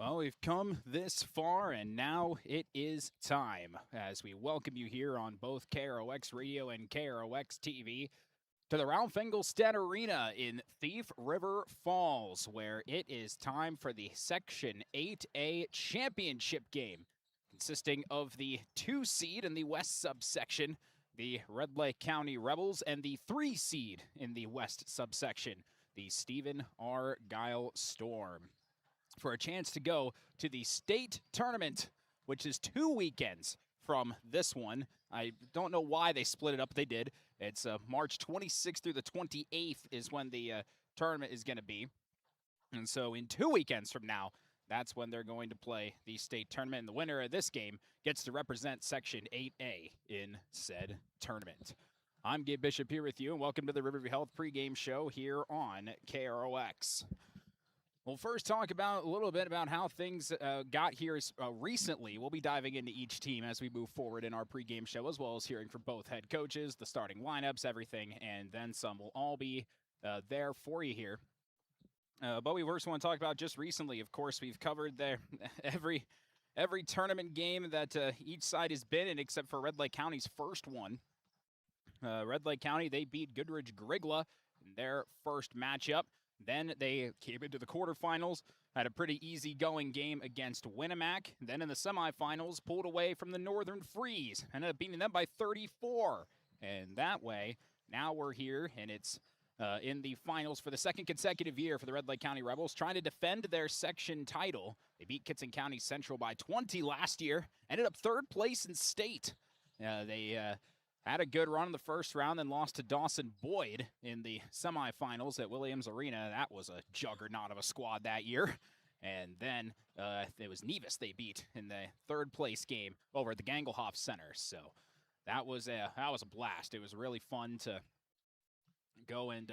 Well, we've come this far, and now it is time as we welcome you here on both KROX Radio and KROX TV to the Ralph Englestad Arena in Thief River Falls, where it is time for the Section 8A championship game, consisting of the 2 seed in the West subsection, the Red Lake County Rebels, and the 3 seed in the West subsection, the Stephen-Argyle Storm, for a chance to go to the state tournament, which is 2 weekends from this one. I don't know why they split it up. They did. It's March 26th through the 28th is when the tournament is going to be. And so in 2 weekends from now, that's when they're going to play the state tournament. And the winner of this game gets to represent Section 8A in said tournament. I'm Gabe Bishop here with you, and welcome to the Riverview Health pregame show here on KROX. We'll first talk about a little bit about how things got here recently. We'll be diving into each team as we move forward in our pregame show, as well as hearing from both head coaches, the starting lineups, everything, and then some will all be there for you here. But we first want to talk about just recently. Of course, we've covered every tournament game that each side has been in, except for Red Lake County's first one. Red Lake County, they beat Goodrich Grigla in their first matchup. Then they came into the quarterfinals, had a pretty easy-going game against Winnemac. Then in the semifinals, pulled away from the Northern Freeze, ended up beating them by 34. And that way, now we're here, and it's in the finals for the second consecutive year for the Red Lake County Rebels, trying to defend their section title. They beat Kitson County Central by 20 last year, ended up third place in state. They had a good run in the first round, then lost to Dawson Boyd in the semifinals at Williams Arena. That was a juggernaut of a squad that year. And then it was Nevis they beat in the third place game over at the Gangelhoff Center. So that was a blast. It was really fun to go and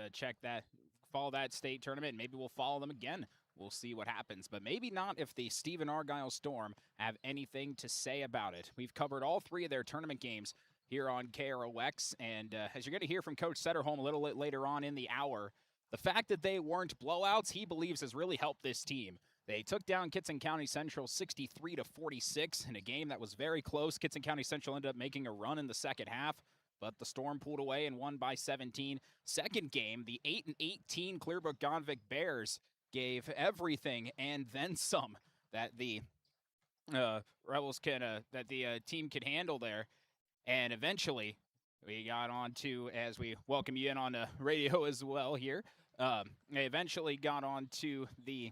follow that state tournament. Maybe we'll follow them again. We'll see what happens, but maybe not if the Stephen-Argyle Storm have anything to say about it. We've covered all 3 of their tournament games here on KROX, and as you're going to hear from Coach Setterholm a little bit later on in the hour, the fact that they weren't blowouts, he believes, has really helped this team. They took down Kitson County Central 63-46 in a game that was very close. Kitson County Central ended up making a run in the second half, but the Storm pulled away and won by 17. Second game, the 8-18 Clearbrook-Gonvick Bears gave everything and then some that the Rebels team could handle there. And eventually, we got on to, as we welcome you in on the radio as well here, they eventually got on to the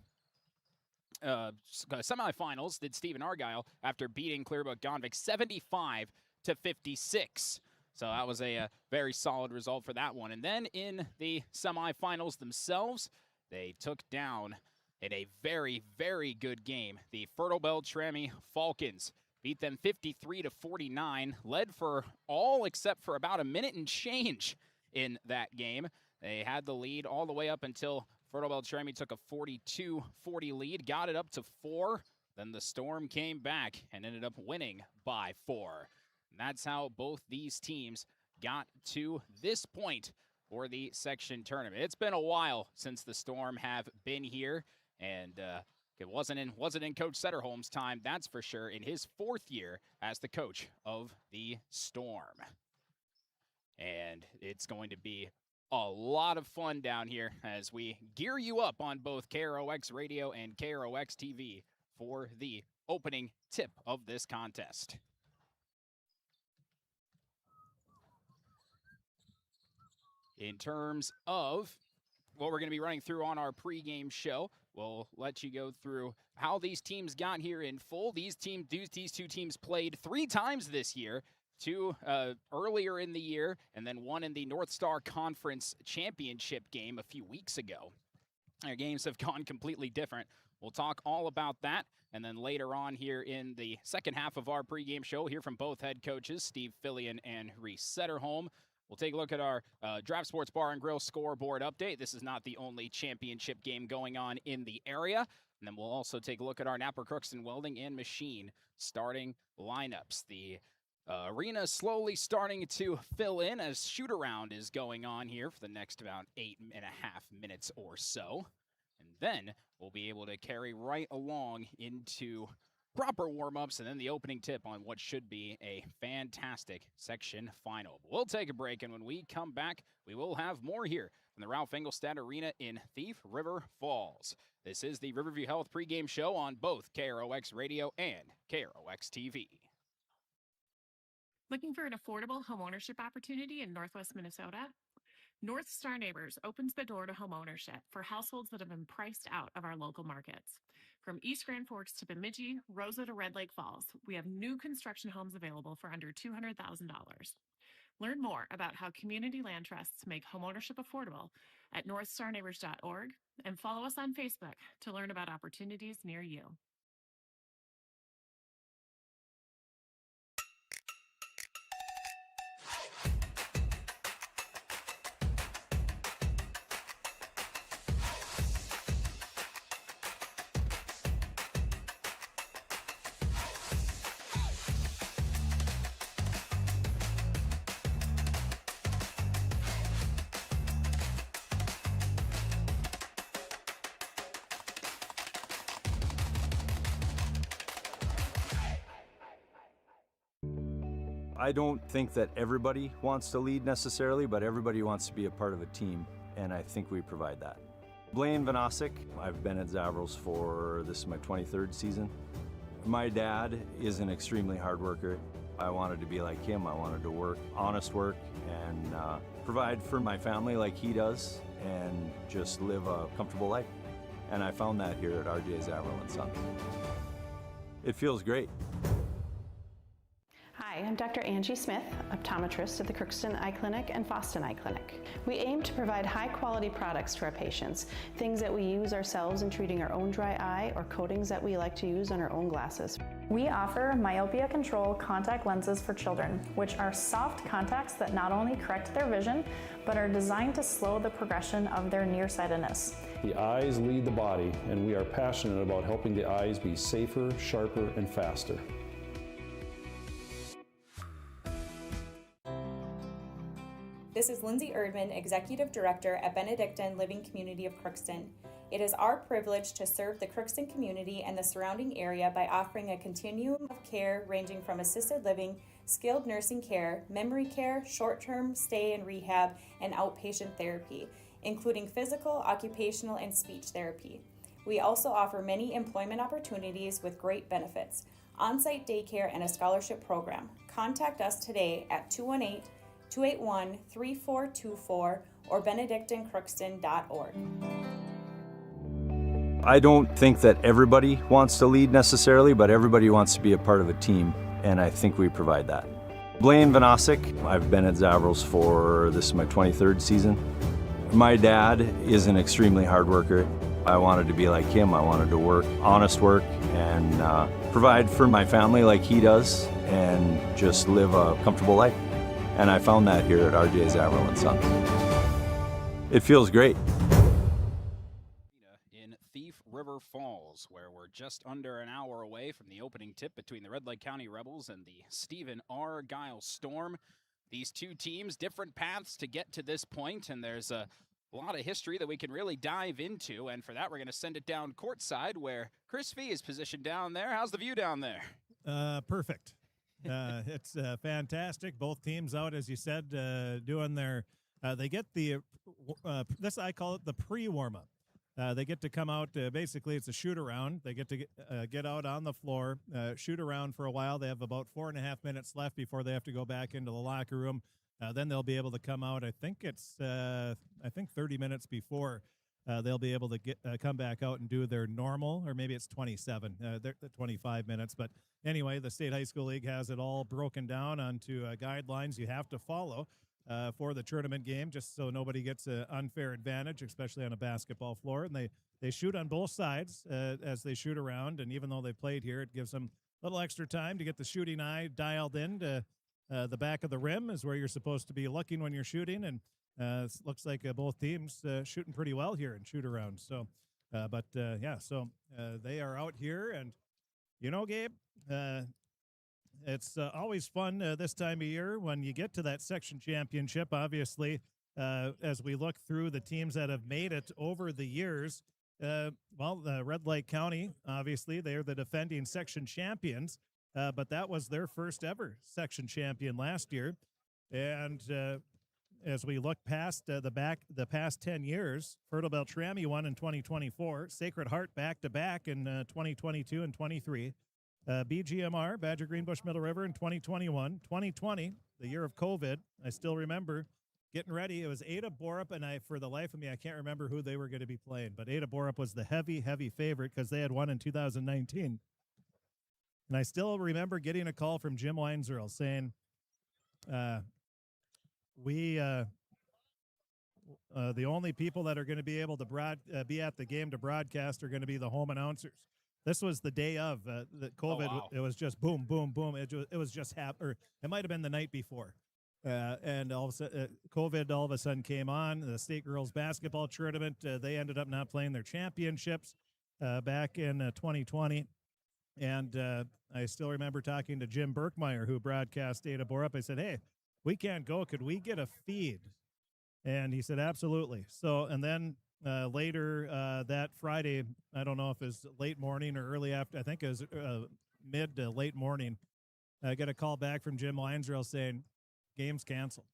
semifinals, did Stephen-Argyle, after beating Clearbrook-Gonvick 75-56. So that was a very solid result for that one. And then in the semifinals themselves, they took down, in a very, very good game, the Fertile Beltrami Falcons. Beat them 53-49, led for all except for about a minute and change in that game. They had the lead all the way up until Fertile Beltrami took a 42-40 lead, got it up to 4. Then the Storm came back and ended up winning by 4. And that's how both these teams got to this point for the section tournament. It's been a while since the Storm have been here, and it wasn't in Coach Setterholm's time, that's for sure, in his 4th year as the coach of the Storm. And it's going to be a lot of fun down here as we gear you up on both KROX Radio and KROX TV for the opening tip of this contest. In terms of what we're going to be running through on our pregame show, we'll let you go through how these teams got here in full. These 2 teams played 3 times this year, 2 earlier in the year, and then 1 in the North Star Conference Championship game a few weeks ago. Their games have gone completely different. We'll talk all about that, and then later on here in the second half of our pregame show, hear from both head coaches, Steve Fillion and Reese Setterholm. We'll take a look at our Draft Sports Bar and Grill scoreboard update. This is not the only championship game going on in the area. And then we'll also take a look at our Napper Crookston Welding and Machine starting lineups. The arena is slowly starting to fill in as shoot-around is going on here for the next about 8.5 minutes or so. And then we'll be able to carry right along into proper warm-ups and then the opening tip on what should be a fantastic section final. We'll take a break, and when we come back, we will have more here from the Ralph Englestad Arena in Thief River Falls. This is the Riverview Health pregame show on both KROX Radio and KROX TV. Looking for an affordable homeownership opportunity in Northwest Minnesota? North Star Neighbors opens the door to homeownership for households that have been priced out of our local markets. From East Grand Forks to Bemidji, Rosa to Red Lake Falls, we have new construction homes available for under $200,000. Learn more about how community land trusts make homeownership affordable at northstarneighbors.org and follow us on Facebook to learn about opportunities near you. I don't think that everybody wants to lead necessarily, but everybody wants to be a part of a team, and I think we provide that. Blaine Vanosic, I've been at Zavrals for, this is my 23rd season. My dad is an extremely hard worker. I wanted to be like him. I wanted to work, honest work, and provide for my family like he does, and just live a comfortable life. And I found that here at RJ Zavril & Sons. It feels great. Hi, I'm Dr. Angie Smith, optometrist at the Crookston Eye Clinic and Foston Eye Clinic. We aim to provide high-quality products to our patients, things that we use ourselves in treating our own dry eye or coatings that we like to use on our own glasses. We offer myopia control contact lenses for children, which are soft contacts that not only correct their vision, but are designed to slow the progression of their nearsightedness. The eyes lead the body, and we are passionate about helping the eyes be safer, sharper, and faster. This is Lindsay Erdman, Executive Director at Benedictine Living Community of Crookston. It is our privilege to serve the Crookston community and the surrounding area by offering a continuum of care ranging from assisted living, skilled nursing care, memory care, short-term stay and rehab, and outpatient therapy, including physical, occupational, and speech therapy. We also offer many employment opportunities with great benefits, on-site daycare, and a scholarship program. Contact us today at 218-281-3424 or benedictinecrookston.org. I don't think that everybody wants to lead necessarily, but everybody wants to be a part of a team, and I think we provide that. Blaine Vanosic, I've been at Zavrals for, this is my 23rd season. My dad is an extremely hard worker. I wanted to be like him. I wanted to work, honest work, and provide for my family like he does, and just live a comfortable life. And I found that here at RJ Zavril & Sons. It feels great. In Thief River Falls, where we're just under an hour away from the opening tip between the Red Lake County Rebels and the Stephen-Argyle Storm. These two teams, different paths to get to this point, and there's a lot of history that we can really dive into, and for that we're going to send it down courtside where Chris Fee is positioned down there. How's the view down there? Perfect. It's fantastic. Both teams out, as you said, doing their, they get the, this I call it the pre-warm-up. They get to come out, basically it's a shoot around. They get to get out on the floor, shoot around for a while. They have about 4.5 minutes left before they have to go back into the locker room. Then they'll be able to come out. I think it's 30 minutes before they'll be able to come back out and do their normal, or maybe it's 27, 25 minutes. But anyway, the State High School League has it all broken down onto guidelines you have to follow for the tournament game, just so nobody gets an unfair advantage, especially on a basketball floor. And they shoot on both sides as they shoot around, and even though they played here, it gives them a little extra time to get the shooting eye dialed in to the back of the rim is where you're supposed to be looking when you're shooting, and it looks like both teams shooting pretty well here in shoot around. So, so they are out here, and you know, Gabe, it's always fun this time of year when you get to that section championship. Obviously, as we look through the teams that have made it over the years, Red Lake County, obviously, they're the defending section champions, but that was their first ever section champion last year. And as we look past the past 10 years, Fertile Beltrami won in 2024, Sacred Heart back-to-back in 2022 and 23, BGMR, Badger Greenbush Middle River in 2021, 2020, the year of COVID. I still remember getting ready. It was Ada Borup, and for the life of me, I can't remember who they were going to be playing, but Ada Borup was the heavy favorite because they had won in 2019. And I still remember getting a call from Jim Weinzerl saying, the only people that are going to be able to be at the game to broadcast are going to be the home announcers. This was the day of the COVID. Oh, wow. It was just boom, boom, boom. It was just or it might have been the night before. And all of a sudden, COVID all of a sudden came on. The state girls basketball tournament, they ended up not playing their championships back in 2020. And I still remember talking to Jim Berkmeyer, who broadcast Ada Borup. I said, hey, we can't go. Could we get a feed? And he said, absolutely. So, and then later that Friday, I don't know if it was late morning or early after, I think it was mid to late morning, I got a call back from Jim Weinzerl saying, game's canceled.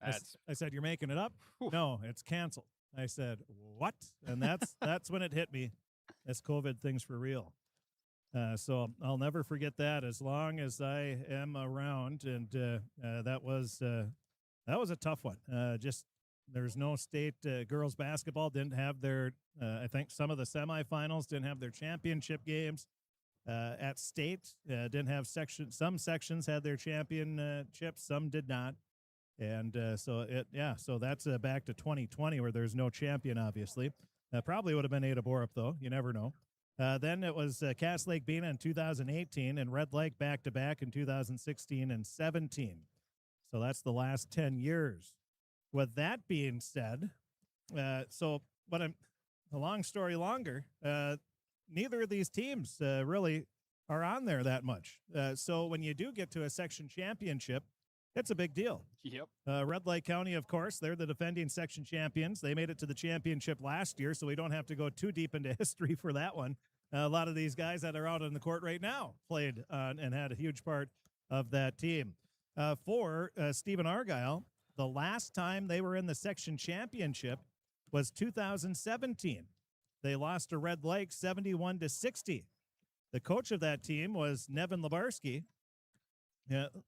I said, you're making it up? Whew. No, it's canceled. I said, what? And that's when it hit me. This COVID thing's for real. So I'll never forget that as long as I am around. And that was a tough one. Just there's no state girls basketball didn't have their. I think some of the semifinals didn't have their championship games. At state, didn't have section. Some sections had their championships, some did not. And so that's back to 2020 where there's no champion, obviously. Probably would have been Ada Borup, though. You never know. Then it was Cass Lake Bena in 2018 and Red Lake back-to-back in 2016 and 17. So that's the last 10 years. With that being said, a long story longer, neither of these teams really are on there that much. So when you do get to a section championship, it's a big deal. Yep. Red Lake County, of course, they're the defending section champions. They made it to the championship last year, so we don't have to go too deep into history for that one. A lot of these guys that are out on the court right now played and had a huge part of that team. For Stephen-Argyle, the last time they were in the section championship was 2017. They lost to Red Lake 71-60. The coach of that team was Nevin Lebarski.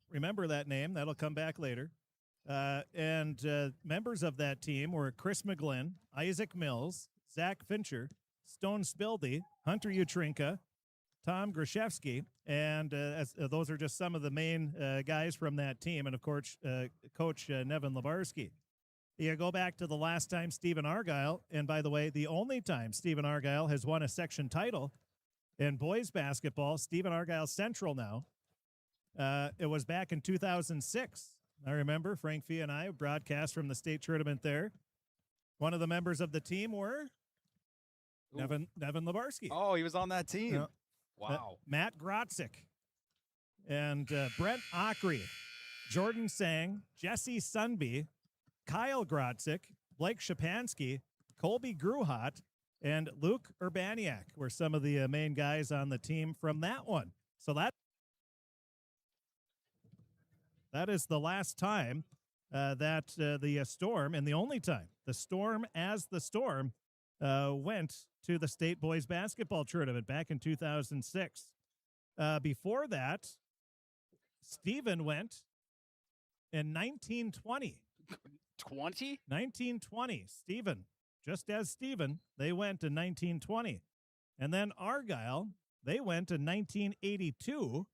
Remember that name. That'll come back later. And members of that team were Chris McGlynn, Isaac Mills, Zach Fincher, Stone Spildy, Hunter Utrinka, Tom Grashevsky, and those are just some of the main guys from that team. And, of course, Coach Nevin Lebarski. You go back to the last time Stephen-Argyle, and by the way, the only time Stephen-Argyle has won a section title in boys basketball, Stephen-Argyle Central now. It was back in 2006. I remember Frank Fee and I broadcast from the state tournament there. One of the members of the team were Nevin Lebarski. Oh, he was on that team. Wow. Matt Grotzik and Brent Ockery, Jordan Sang, Jesse Sunby, Kyle Grotzik, Blake Shapansky, Colby Gruhat, and Luke Urbaniak were some of the main guys on the team from that one. So that is the last time that the Storm, and the only time the Storm as the Storm went to the state boys basketball tournament back in 2006. Before that, Stephen went in 1920. 1920. Stephen, just as Stephen, they went in 1920. And then Argyle, they went in 1982.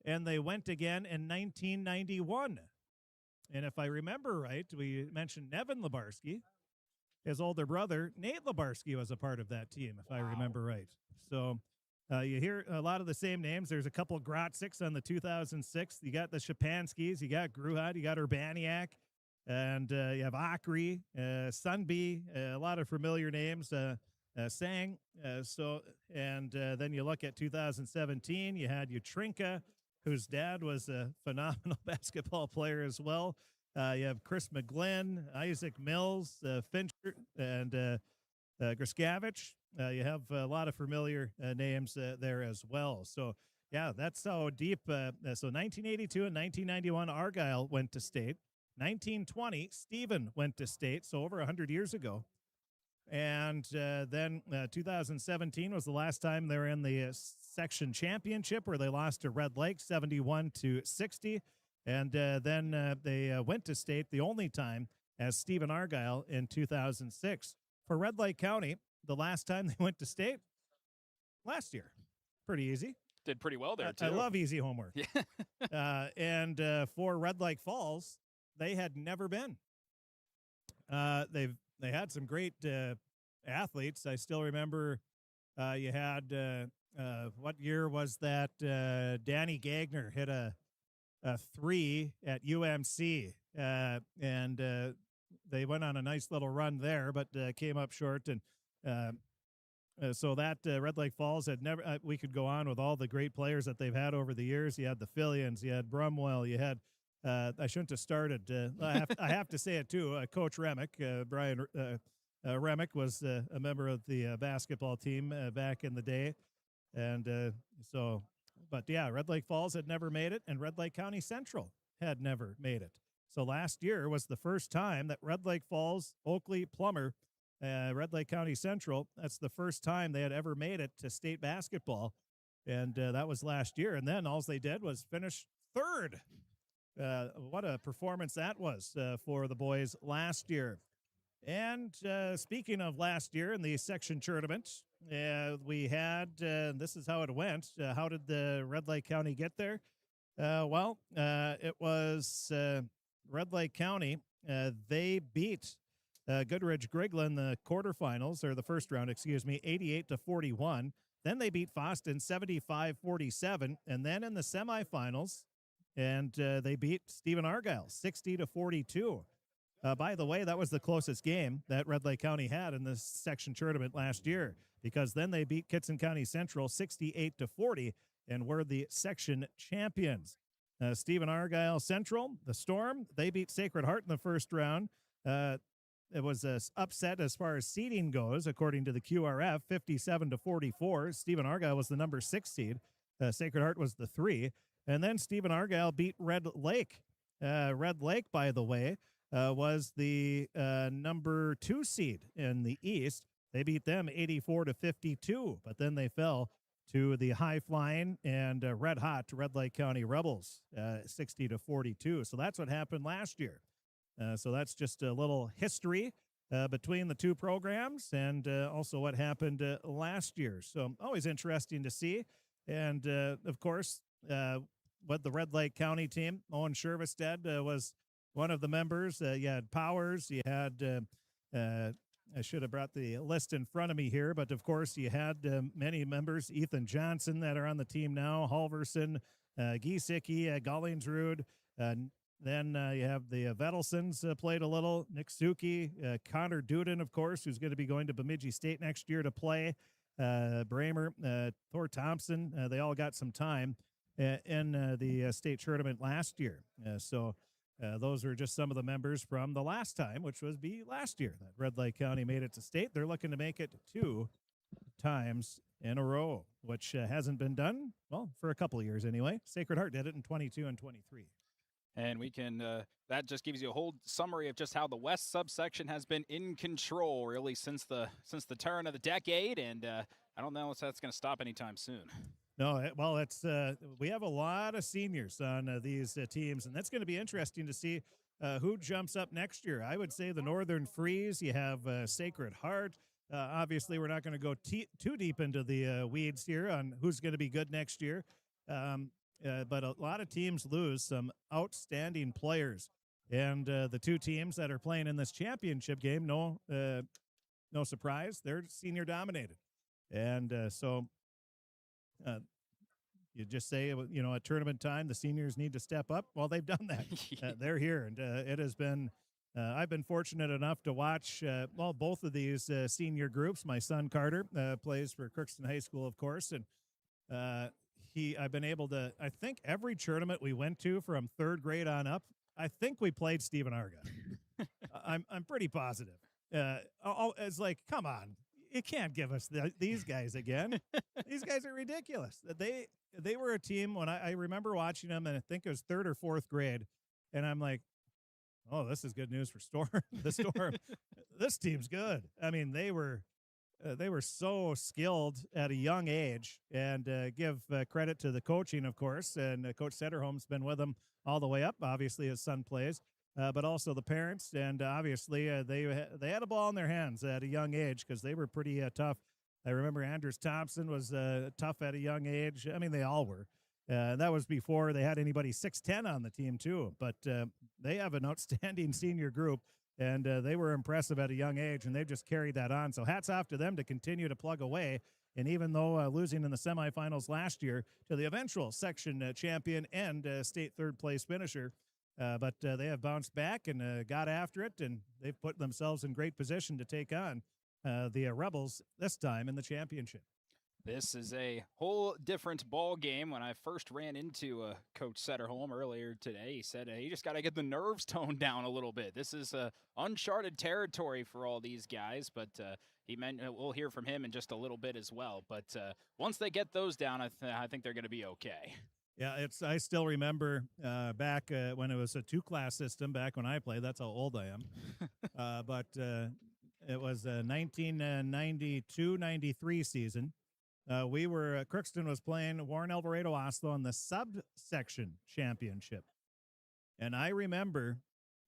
And they went again in 1991. And if I remember right, we mentioned Nevin Lebarski. His older brother, Nate Lebarski, was a part of that team, if I remember right. So you hear a lot of the same names. There's a couple Grotziks on the 2006. You got the Shapanskis. You got Gruhat. You got Urbaniak. And you have Ockery, Sunby, a lot of familiar names, Sang. Then you look at 2017, you had Utrinka, whose dad was a phenomenal basketball player as well. You have Chris McGlynn, Isaac Mills, Fincher, and Griskavich. You have a lot of familiar names there as well. So, yeah, that's how deep. So 1982 and 1991, Argyle went to state. 1920, Stephen went to state, so over 100 years ago. And then 2017 was the last time they were in the section championship, where they lost to Red Lake 71-60. And then they went to state the only time as Stephen-Argyle in 2006. For Red Lake County, the last time they went to state, last year. Pretty easy. Did pretty well there, too. I love easy homework. Yeah. And for Red Lake Falls, they had never been. They had some great athletes. I still remember you had, what year was that? Danny Gagner hit a 3 at UMC, and they went on a nice little run there, but came up short. And so that Red Lake Falls had never, we could go on with all the great players that they've had over the years. You had the Fillions, you had Brumwell, you had, I shouldn't have started. I have to say it too. Coach Remick, Brian Remick was a member of the basketball team back in the day. And but yeah, Red Lake Falls had never made it, and Red Lake County Central had never made it. So last year was the first time that Red Lake Falls, Oakley, Plummer, Red Lake County Central, that's the first time they had ever made it to state basketball. And that was last year. And then all they did was finish third. What a performance that was for the boys last year. And speaking of last year in the section tournament, we had, this is how it went. How did the Red Lake County get there? It was Red Lake County. They beat Goodrich Grigla in the quarterfinals, or the first round, 88-41. Then they beat Foston 75-47. And then in the semifinals, and they beat Stephen-Argyle 60-42. By the way, that was the closest game that Red Lake County had in this section tournament last year, because then they beat Kitson County Central 68-40 and were the section champions. Stephen-Argyle Central, the Storm, they beat Sacred Heart in the first round. It was an upset as far as seeding goes, according to the QRF, 57-44. Stephen-Argyle was the number 6 seed. Sacred Heart was the 3. And then Stephen-Argyle beat Red Lake. Red Lake, by the way, was the number 2 seed in the East. They beat them 84-52, but then they fell to the high-flying and red-hot Red Lake County Rebels, 60-42. So that's what happened last year. So that's just a little history between the two programs, and also what happened last year. So always interesting to see. And, of course, what the Red Lake County team, Owen Shervestead was one of the members. You had Powers, you had, I should have brought the list in front of me here, but of course you had many members, Ethan Johnson that are on the team now, Halverson, Giesecke, Gollingsrud, then you have the Vettelsons played a little, Nick Suki, Connor Duden, of course, who's going to be going to Bemidji State next year to play, Bramer, Thor Thompson, they all got some time in the state tournament last year. So those are just some of the members from the last time, which was last year that Red Lake County made it to state. They're looking to make it 2 times in a row, which hasn't been done, well, for a couple of years anyway. Sacred Heart did it in 22 and 23. And we can, that just gives you a whole summary of just how the West subsection has been in control really since the turn of the decade. And I don't know if that's going to stop anytime soon. No, well, it's we have a lot of seniors on these teams, and that's going to be interesting to see who jumps up next year. I would say the Northern Freeze, you have Sacred Heart. Obviously, we're not going to go too deep into the weeds here on who's going to be good next year. But a lot of teams lose some outstanding players. And the two teams that are playing in this championship game, no surprise, they're senior dominated. And so you just say, at tournament time, the seniors need to step up. Well, they've done that. They're here. And it has been, I've been fortunate enough to watch, both of these senior groups. My son, Carter, plays for Crookston High School, of course. And I've been able to, I think every tournament we went to from 3rd grade on up, I think we played Stephen-Argyle. I'm pretty positive. It's like, come on. you can't give us these guys again. These guys are ridiculous. They were a team when I remember watching them, and I think it was 3rd or 4th grade, and I'm like, oh, this is good news for Storm. The Storm, this team's good. I mean, they were so skilled at a young age, and give credit to the coaching, of course. And Coach Setterholm's been with them all the way up. Obviously, his son plays, but also the parents, and obviously they had a ball in their hands at a young age because they were pretty tough. I remember Andrews Thompson was tough at a young age. I mean, they all were. That was before they had anybody 6'10" on the team too. But they have an outstanding senior group, and they were impressive at a young age, and they've just carried that on. So hats off to them to continue to plug away. And even though losing in the semifinals last year to the eventual section champion and state 3rd place finisher, but they have bounced back and got after it, and they've put themselves in great position to take on the Rebels this time in the championship. This is a whole different ball game. When I first ran into Coach Setterholm earlier today, he said, you just got to get the nerves toned down a little bit. This is uncharted territory for all these guys, but he meant we'll hear from him in just a little bit as well. But once they get those down, I think they're going to be okay. Yeah, I still remember back when it was a 2-class system, back when I played. That's how old I am. But it was a 1992-93 season. Crookston was playing Warren Alvarado Oslo in the subsection championship. And I remember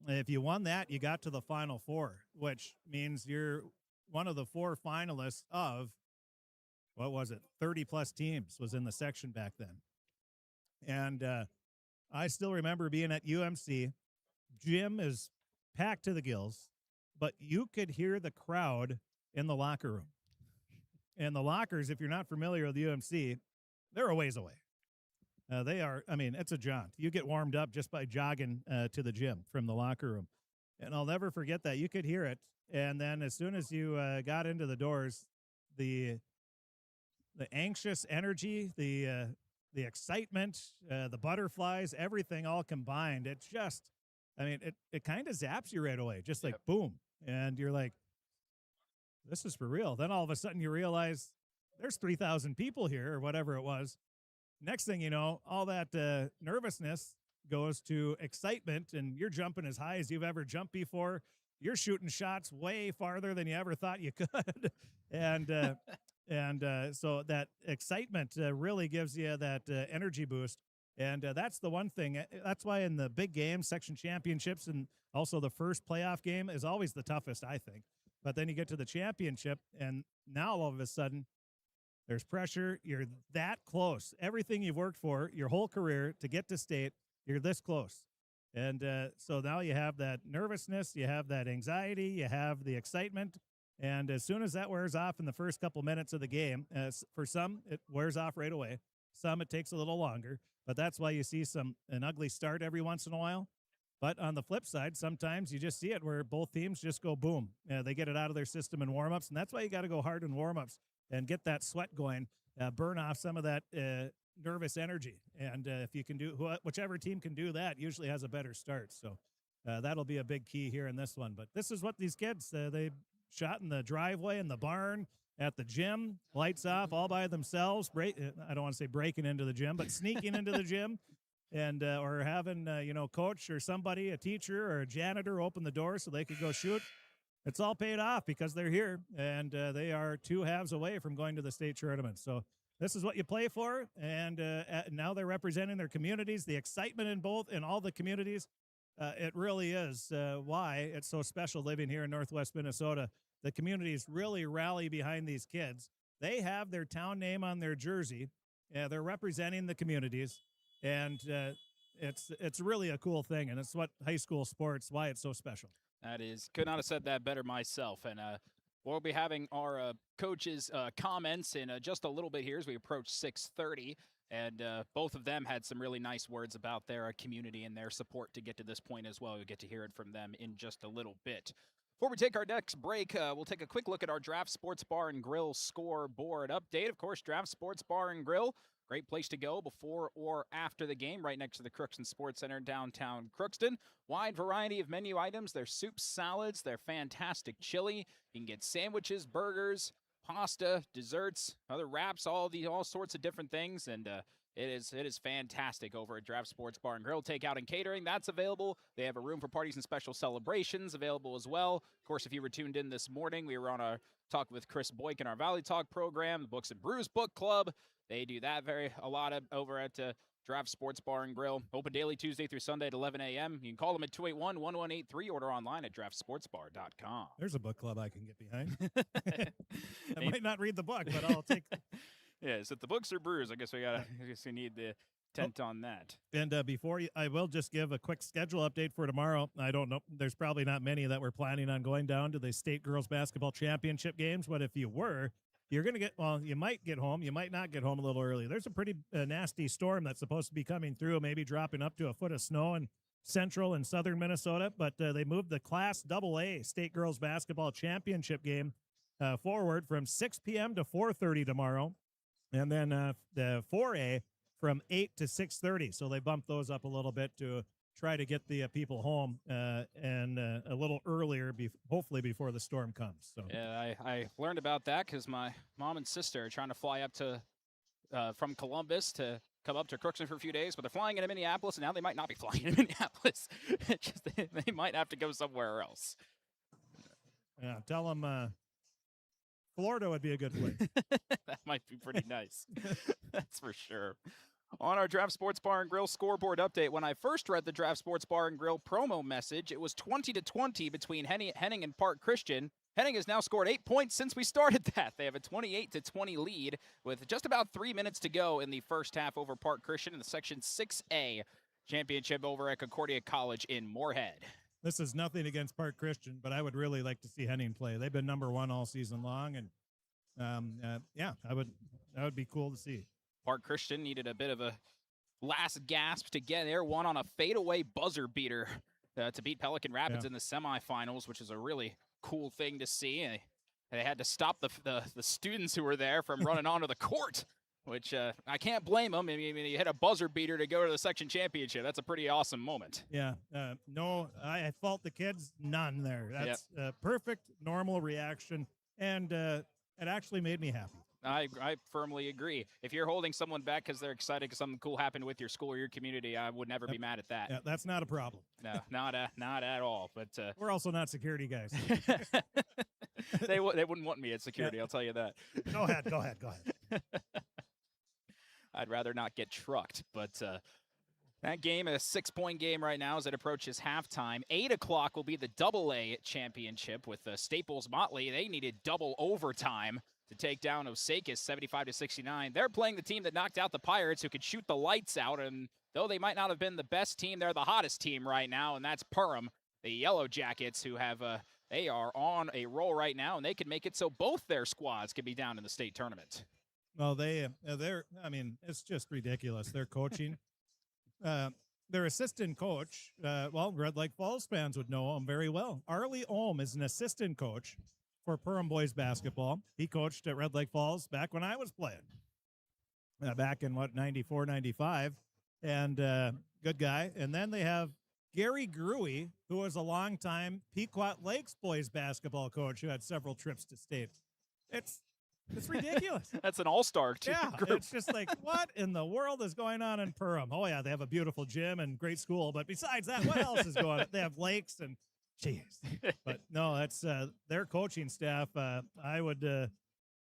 if you won that, you got to the Final Four, which means you're one of the 4 finalists of, 30-plus teams was in the section back then. And I still remember being at UMC. Gym is packed to the gills, but you could hear the crowd in the locker room. And the lockers, if you're not familiar with UMC, they're a ways away. It's a jaunt. You get warmed up just by jogging to the gym from the locker room. And I'll never forget that. You could hear it. And then as soon as you got into the doors, the anxious energy, the excitement, the butterflies, everything all combined, it kind of zaps you right away, just like boom. And you're like, this is for real. Then all of a sudden you realize there's 3,000 people here or whatever it was. Next thing you know, all that nervousness goes to excitement, and you're jumping as high as you've ever jumped before. You're shooting shots way farther than you ever thought you could. And so that excitement really gives you that energy boost. And that's the one thing. That's why in the big games, section championships, and also the first playoff game is always the toughest, I think. But then you get to the championship, and now all of a sudden there's pressure. You're that close. Everything you've worked for your whole career to get to state, you're this close. And so now you have that nervousness, you have that anxiety, you have the excitement. And as soon as that wears off in the first couple minutes of the game, for some, it wears off right away. Some, it takes a little longer. But that's why you see an ugly start every once in a while. But on the flip side, sometimes you just see it where both teams just go boom. They get it out of their system in warm-ups, and that's why you got to go hard in warm-ups and get that sweat going, burn off some of that nervous energy. And if you can whichever team can do that usually has a better start. So that'll be a big key here in this one. But this is what these kids, they shot in the driveway, in the barn, at the gym, lights off, all by themselves. I don't want to say breaking into the gym, but sneaking into the gym. And or having coach or somebody, a teacher or a janitor, open the door so they could go shoot. It's all paid off because they're here, and they are 2 halves away from going to the state tournament. So this is what you play for, and now they're representing their communities. The excitement in all the communities, it really is why it's so special living here in Northwest Minnesota. The communities really rally behind these kids. They have their town name on their jersey. They're representing the communities. And it's really a cool thing, and it's what high school sports, why it's so special. That is, could not have said that better myself. And we'll be having our coaches' comments in just a little bit here as we approach 6:30. And both of them had some really nice words about their community and their support to get to this point as well. You'll get to hear it from them in just a little bit. Before we take our next break, we'll take a quick look at our Draft Sports Bar and Grill scoreboard update. Of course, Draft Sports Bar and Grill, great place to go before or after the game, right next to the Crookston Sports Center, downtown Crookston. Wide variety of menu items. Their soups, salads, their fantastic chili. You can get sandwiches, burgers, pasta, desserts, other wraps, all sorts of different things, and it is fantastic over at Draft Sports Bar and Grill. Takeout and catering, that's available. They have a room for parties and special celebrations available as well. Of course, if you were tuned in this morning, we were on a talk with Chris Boyk in our Valley Talk program, the Books and Brews Book Club. They do that a lot over at Draft Sports Bar and Grill. Open daily Tuesday through Sunday at 11 a.m. You can call them at 281-1183. Order online at draftsportsbar.com. There's a book club I can get behind. I might not read the book, but I'll take. Yeah, is it the books or brews? I guess we need the tent on that. And I will just give a quick schedule update for tomorrow. I don't know. There's probably not many that were planning on going down to the state girls basketball championship games, but if you were, you're going to you might get home. You might not get home a little early. There's a pretty nasty storm that's supposed to be coming through, maybe dropping up to a foot of snow in central and southern Minnesota. But they moved the Class AA State Girls Basketball Championship game forward from 6 p.m. to 4:30 tomorrow. And then the 4A from 8 to 6:30. So they bumped those up a little bit to try to get the people home and a little earlier, hopefully before the storm comes. So yeah, I learned about that because my mom and sister are trying to fly up to from Columbus to come up to Crookston for a few days, but they're flying into Minneapolis, and now they might not be flying into Minneapolis. They might have to go somewhere else. Yeah, tell them Florida would be a good place. That might be pretty nice. That's for sure. On our Draft Sports Bar and Grill scoreboard update, when I first read the Draft Sports Bar and Grill promo message, it was 20-20 between Henning and Park Christian. Henning has now scored 8 points since we started that. They have a 28-20 lead with just about 3 minutes to go in the first half over Park Christian in the Section 6A championship over at Concordia College in Moorhead. This is nothing against Park Christian, but I would really like to see Henning play. They've been number one all season long, and that would be cool to see. Park Christian needed a bit of a last gasp to get there, one on a fadeaway buzzer beater to beat Pelican Rapids in the semifinals, which is a really cool thing to see. And they had to stop the students who were there from running onto the court, which I can't blame them. I mean, you hit a buzzer beater to go to the section championship. That's a pretty awesome moment. Yeah. No, I fault the kids none there. That's a perfect, normal reaction, and it actually made me happy. I firmly agree. If you're holding someone back because they're excited because something cool happened with your school or your community, I would never be mad at that. Yeah, that's not a problem. No, not at all. But we're also not security guys. They wouldn't want me at security. I'll tell you that. Go ahead. I'd rather not get trucked. But that game, a 6-point game right now as it approaches halftime. 8 o'clock will be the AA championship with Staples Motley. They needed double overtime to take down Osakis 75-69. They're playing the team that knocked out the Pirates, who could shoot the lights out. And though they might not have been the best team, they're the hottest team right now, and that's Perham, the Yellow Jackets, who have they are on a roll right now, and they could make it so both their squads could be down in the state tournament. Well, they're it's just ridiculous. Their coaching, their assistant coach, Red Lake Falls fans would know him very well. Arlie Ohm is an assistant coach for Perham boys basketball. He coached at Red Lake Falls back when I was playing, back in 94, 95, and good guy. And then they have Gary Gruey, who was a longtime Pequot Lakes boys basketball coach who had several trips to state. It's ridiculous. That's an all-star group. It's just like, what in the world is going on in Perham? Oh, yeah, they have a beautiful gym and great school, but besides that, what else is going on? They have lakes and jeez. But no, that's their coaching staff. I would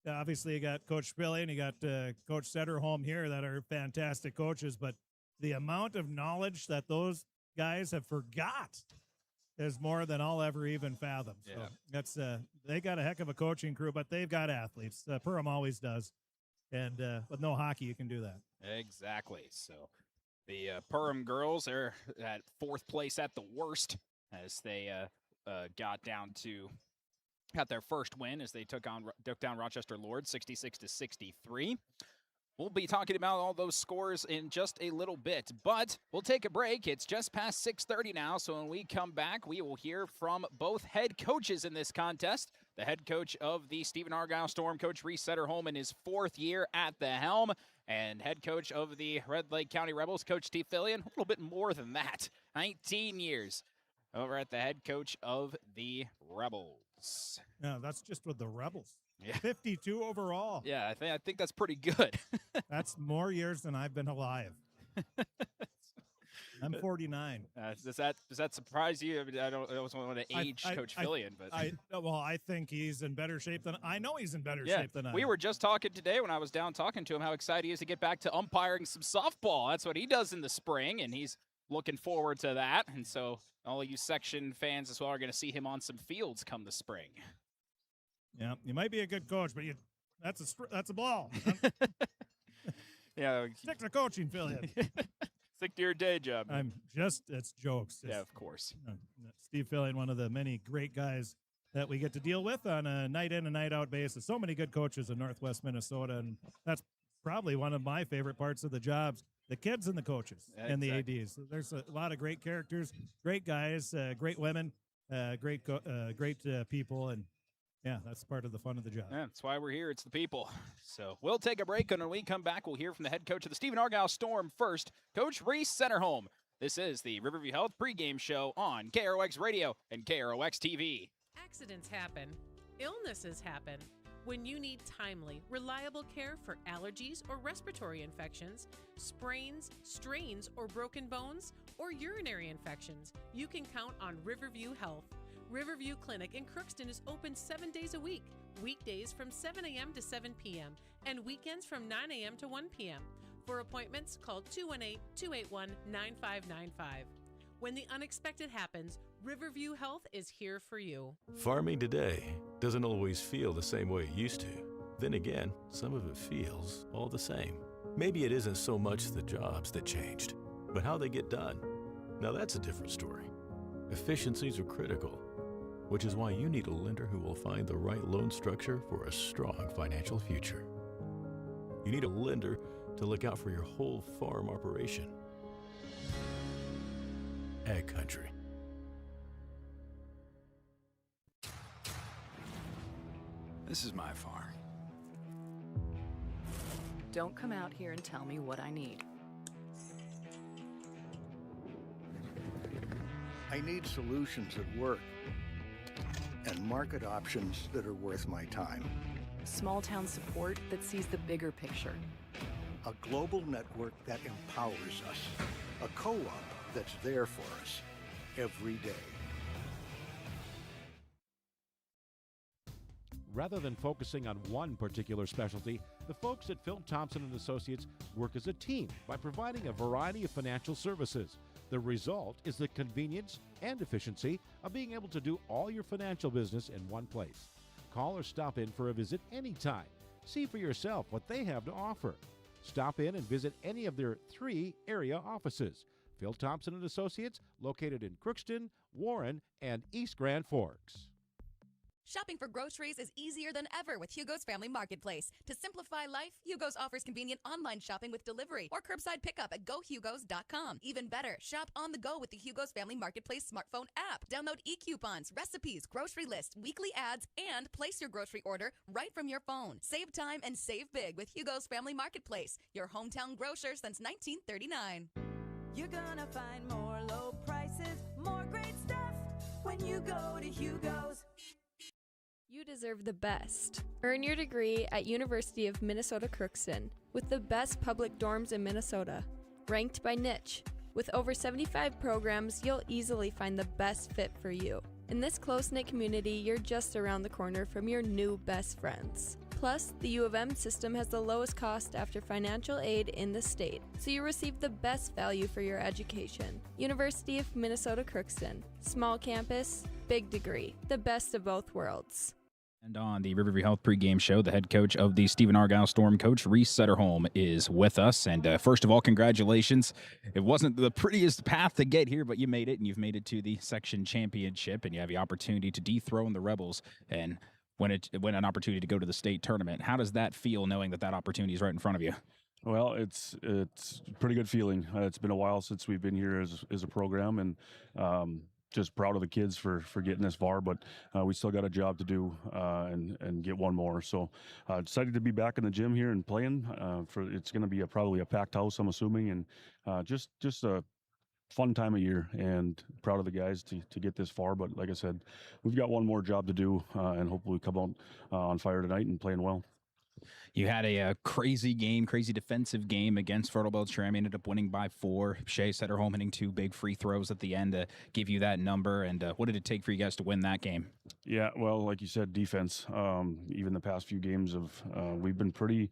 obviously you got Coach Spilley and you got Coach Setterholm here that are fantastic coaches, but the amount of knowledge that those guys have forgot is more than I'll ever even fathom. So that's they got a heck of a coaching crew, but they've got athletes. Perham always does, and with no hockey, you can do that. Exactly. So the Perham girls are at 4th place at the worst, as they got their first win as they took down Rochester Lords 66-63. We'll be talking about all those scores in just a little bit, but we'll take a break. It's just past 6:30 now, so when we come back, we will hear from both head coaches in this contest. The head coach of the Stephen-Argyle Storm, Coach Reese Setterholm, in his 4th year at the helm, and head coach of the Red Lake County Rebels, Coach Steve Fillion, a little bit more than that, 19 years over at the head coach of the Rebels. No, that's just with the Rebels. Yeah. 52 overall. Yeah, I think that's pretty good. That's more years than I've been alive. I'm 49. Does that surprise you? I mean, I don't want to age Coach Fillion, but I think he's in better shape than I know he's in better shape than I. We were just talking today when I was down talking to him how excited he is to get back to umpiring some softball. That's what he does in the spring, and he's looking forward to that. And so all of you section fans as well are going to see him on some fields come the spring. Yeah, you might be a good coach, but that's a ball. Yeah, stick to coaching, Fillion. Stick to your day job. It's jokes. Yeah, of course. Steve Fillion, one of the many great guys that we get to deal with on a night in and night out basis. So many good coaches in Northwest Minnesota, and that's probably one of my favorite parts of the jobs. The kids and the coaches and the ADs. There's a lot of great characters, great guys, great women, great people, and yeah, that's part of the fun of the job. Yeah, that's why we're here. It's the people. So we'll take a break, and when we come back, we'll hear from the head coach of the Stephen-Argyle Storm first, Coach Reese Centerholm. This is the Riverview Health pregame show on KROX Radio and KROX TV. Accidents happen. Illnesses happen. When you need timely, reliable care for allergies or respiratory infections, sprains, strains, or broken bones, or urinary infections, you can count on Riverview Health. Riverview Clinic in Crookston is open 7 days a week, weekdays from 7 a.m. to 7 p.m., and weekends from 9 a.m. to 1 p.m. For appointments, call 218-281-9595. When the unexpected happens, Riverview Health is here for you. Farming today doesn't always feel the same way it used to. Then again, some of it feels all the same. Maybe it isn't so much the jobs that changed, but how they get done. Now that's a different story. Efficiencies are critical, which is why you need a lender who will find the right loan structure for a strong financial future. You need a lender to look out for your whole farm operation. Ag Country. This is my farm. Don't come out here and tell me what I need. I need solutions that work and market options that are worth my time. Small town support that sees the bigger picture. A global network that empowers us. A co-op that's there for us every day. Rather than focusing on one particular specialty, the folks at Phil Thompson & Associates work as a team by providing a variety of financial services. The result is the convenience and efficiency of being able to do all your financial business in one place. Call or stop in for a visit anytime. See for yourself what they have to offer. Stop in and visit any of their 3 area offices. Phil Thompson & Associates, located in Crookston, Warren, and East Grand Forks. Shopping for groceries is easier than ever with Hugo's Family Marketplace. To simplify life, Hugo's offers convenient online shopping with delivery or curbside pickup at gohugos.com. Even better, shop on the go with the Hugo's Family Marketplace smartphone app. Download e-coupons, recipes, grocery lists, weekly ads, and place your grocery order right from your phone. Save time and save big with Hugo's Family Marketplace, your hometown grocer since 1939. You're gonna find more low prices, more great stuff when you go to Hugo's. You deserve the best. Earn your degree at University of Minnesota Crookston with the best public dorms in Minnesota, ranked by niche. With over 75 programs, you'll easily find the best fit for you. In this close-knit community, you're just around the corner from your new best friends. Plus, the U of M system has the lowest cost after financial aid in the state, so you receive the best value for your education. University of Minnesota Crookston. Small campus, big degree. The best of both worlds. And on the Riverview Health pregame show, the head coach of the Stephen-Argyle Storm, Coach Reese Centerholm, is with us. And first of all, congratulations. It wasn't the prettiest path to get here, but you made it, and you've made it to the section championship, and you have the opportunity to dethrone the Rebels and win an opportunity to go to the state tournament. How does that feel, knowing that opportunity is right in front of you? Well, it's a pretty good feeling. It's been a while since we've been here as a program, and just proud of the kids for getting this far, but we still got a job to do and get one more. So excited to be back in the gym here and playing. It's going to be probably a packed house, I'm assuming, and just a fun time of year, and proud of the guys to get this far. But like I said, we've got one more job to do, and hopefully we come out on fire tonight and playing well. You had a crazy game, crazy defensive game against Fertile Beltram. Ended up winning by 4. Shea set her home, hitting 2 big free throws at the end to give you that number. And what did it take for you guys to win that game? Yeah, well, like you said, defense. Even the past few games we've been pretty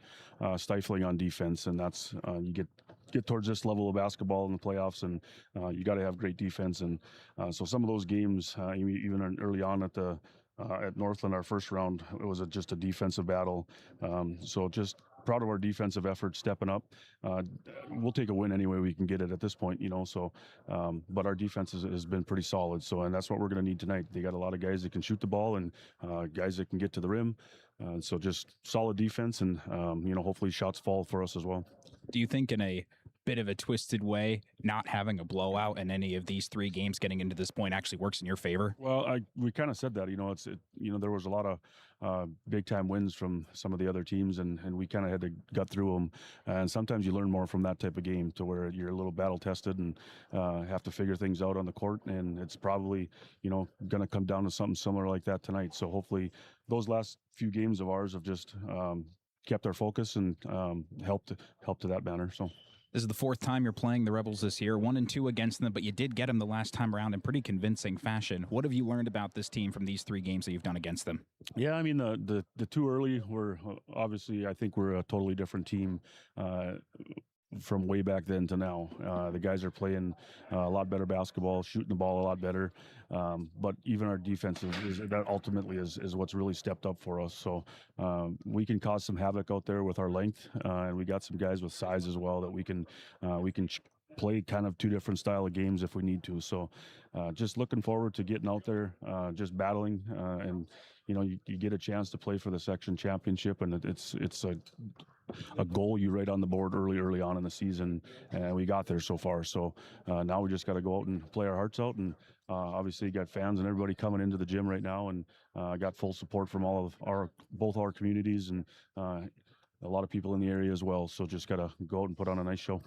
stifling on defense, and that's you get towards this level of basketball in the playoffs, and you got to have great defense. And so some of those games, even early on at Northland, our first round, it was just a defensive battle. So just proud of our defensive effort stepping up. We'll take a win any way we can get it at this point, So, but our defense has been pretty solid. So, and that's what we're going to need tonight. They got a lot of guys that can shoot the ball and guys that can get to the rim. So just solid defense, and hopefully shots fall for us as well. Do you think in a bit of a twisted way, not having a blowout in any of these 3 games getting into this point actually works in your favor? Well, we kind of said that, there was a lot of big time wins from some of the other teams, and we kind of had to gut through them. And sometimes you learn more from that type of game, to where you're a little battle tested and have to figure things out on the court. And it's probably, going to come down to something similar like that tonight. So hopefully those last few games of ours have just kept our focus and helped to that banner. So. This is the 4th time you're playing the Rebels this year, 1-2 against them, but you did get them the last time around in pretty convincing fashion. What have you learned about this team from these 3 games that you've done against them? Yeah, I mean, the 2 early were obviously, I think we're a totally different team from way back then to now. The guys are playing a lot better basketball, shooting the ball a lot better. But even our defense that ultimately is what's really stepped up for us. So we can cause some havoc out there with our length, and we got some guys with size as well that we can play kind of 2 different style of games if we need to. So just looking forward to getting out there, just battling, and you get a chance to play for the section championship, and it's a goal you write on the board early on in the season, and we got there so far. So now we just got to go out and play our hearts out, and obviously got fans and everybody coming into the gym right now, and got full support from both our communities, and a lot of people in the area as well. So just got to go out and put on a nice show.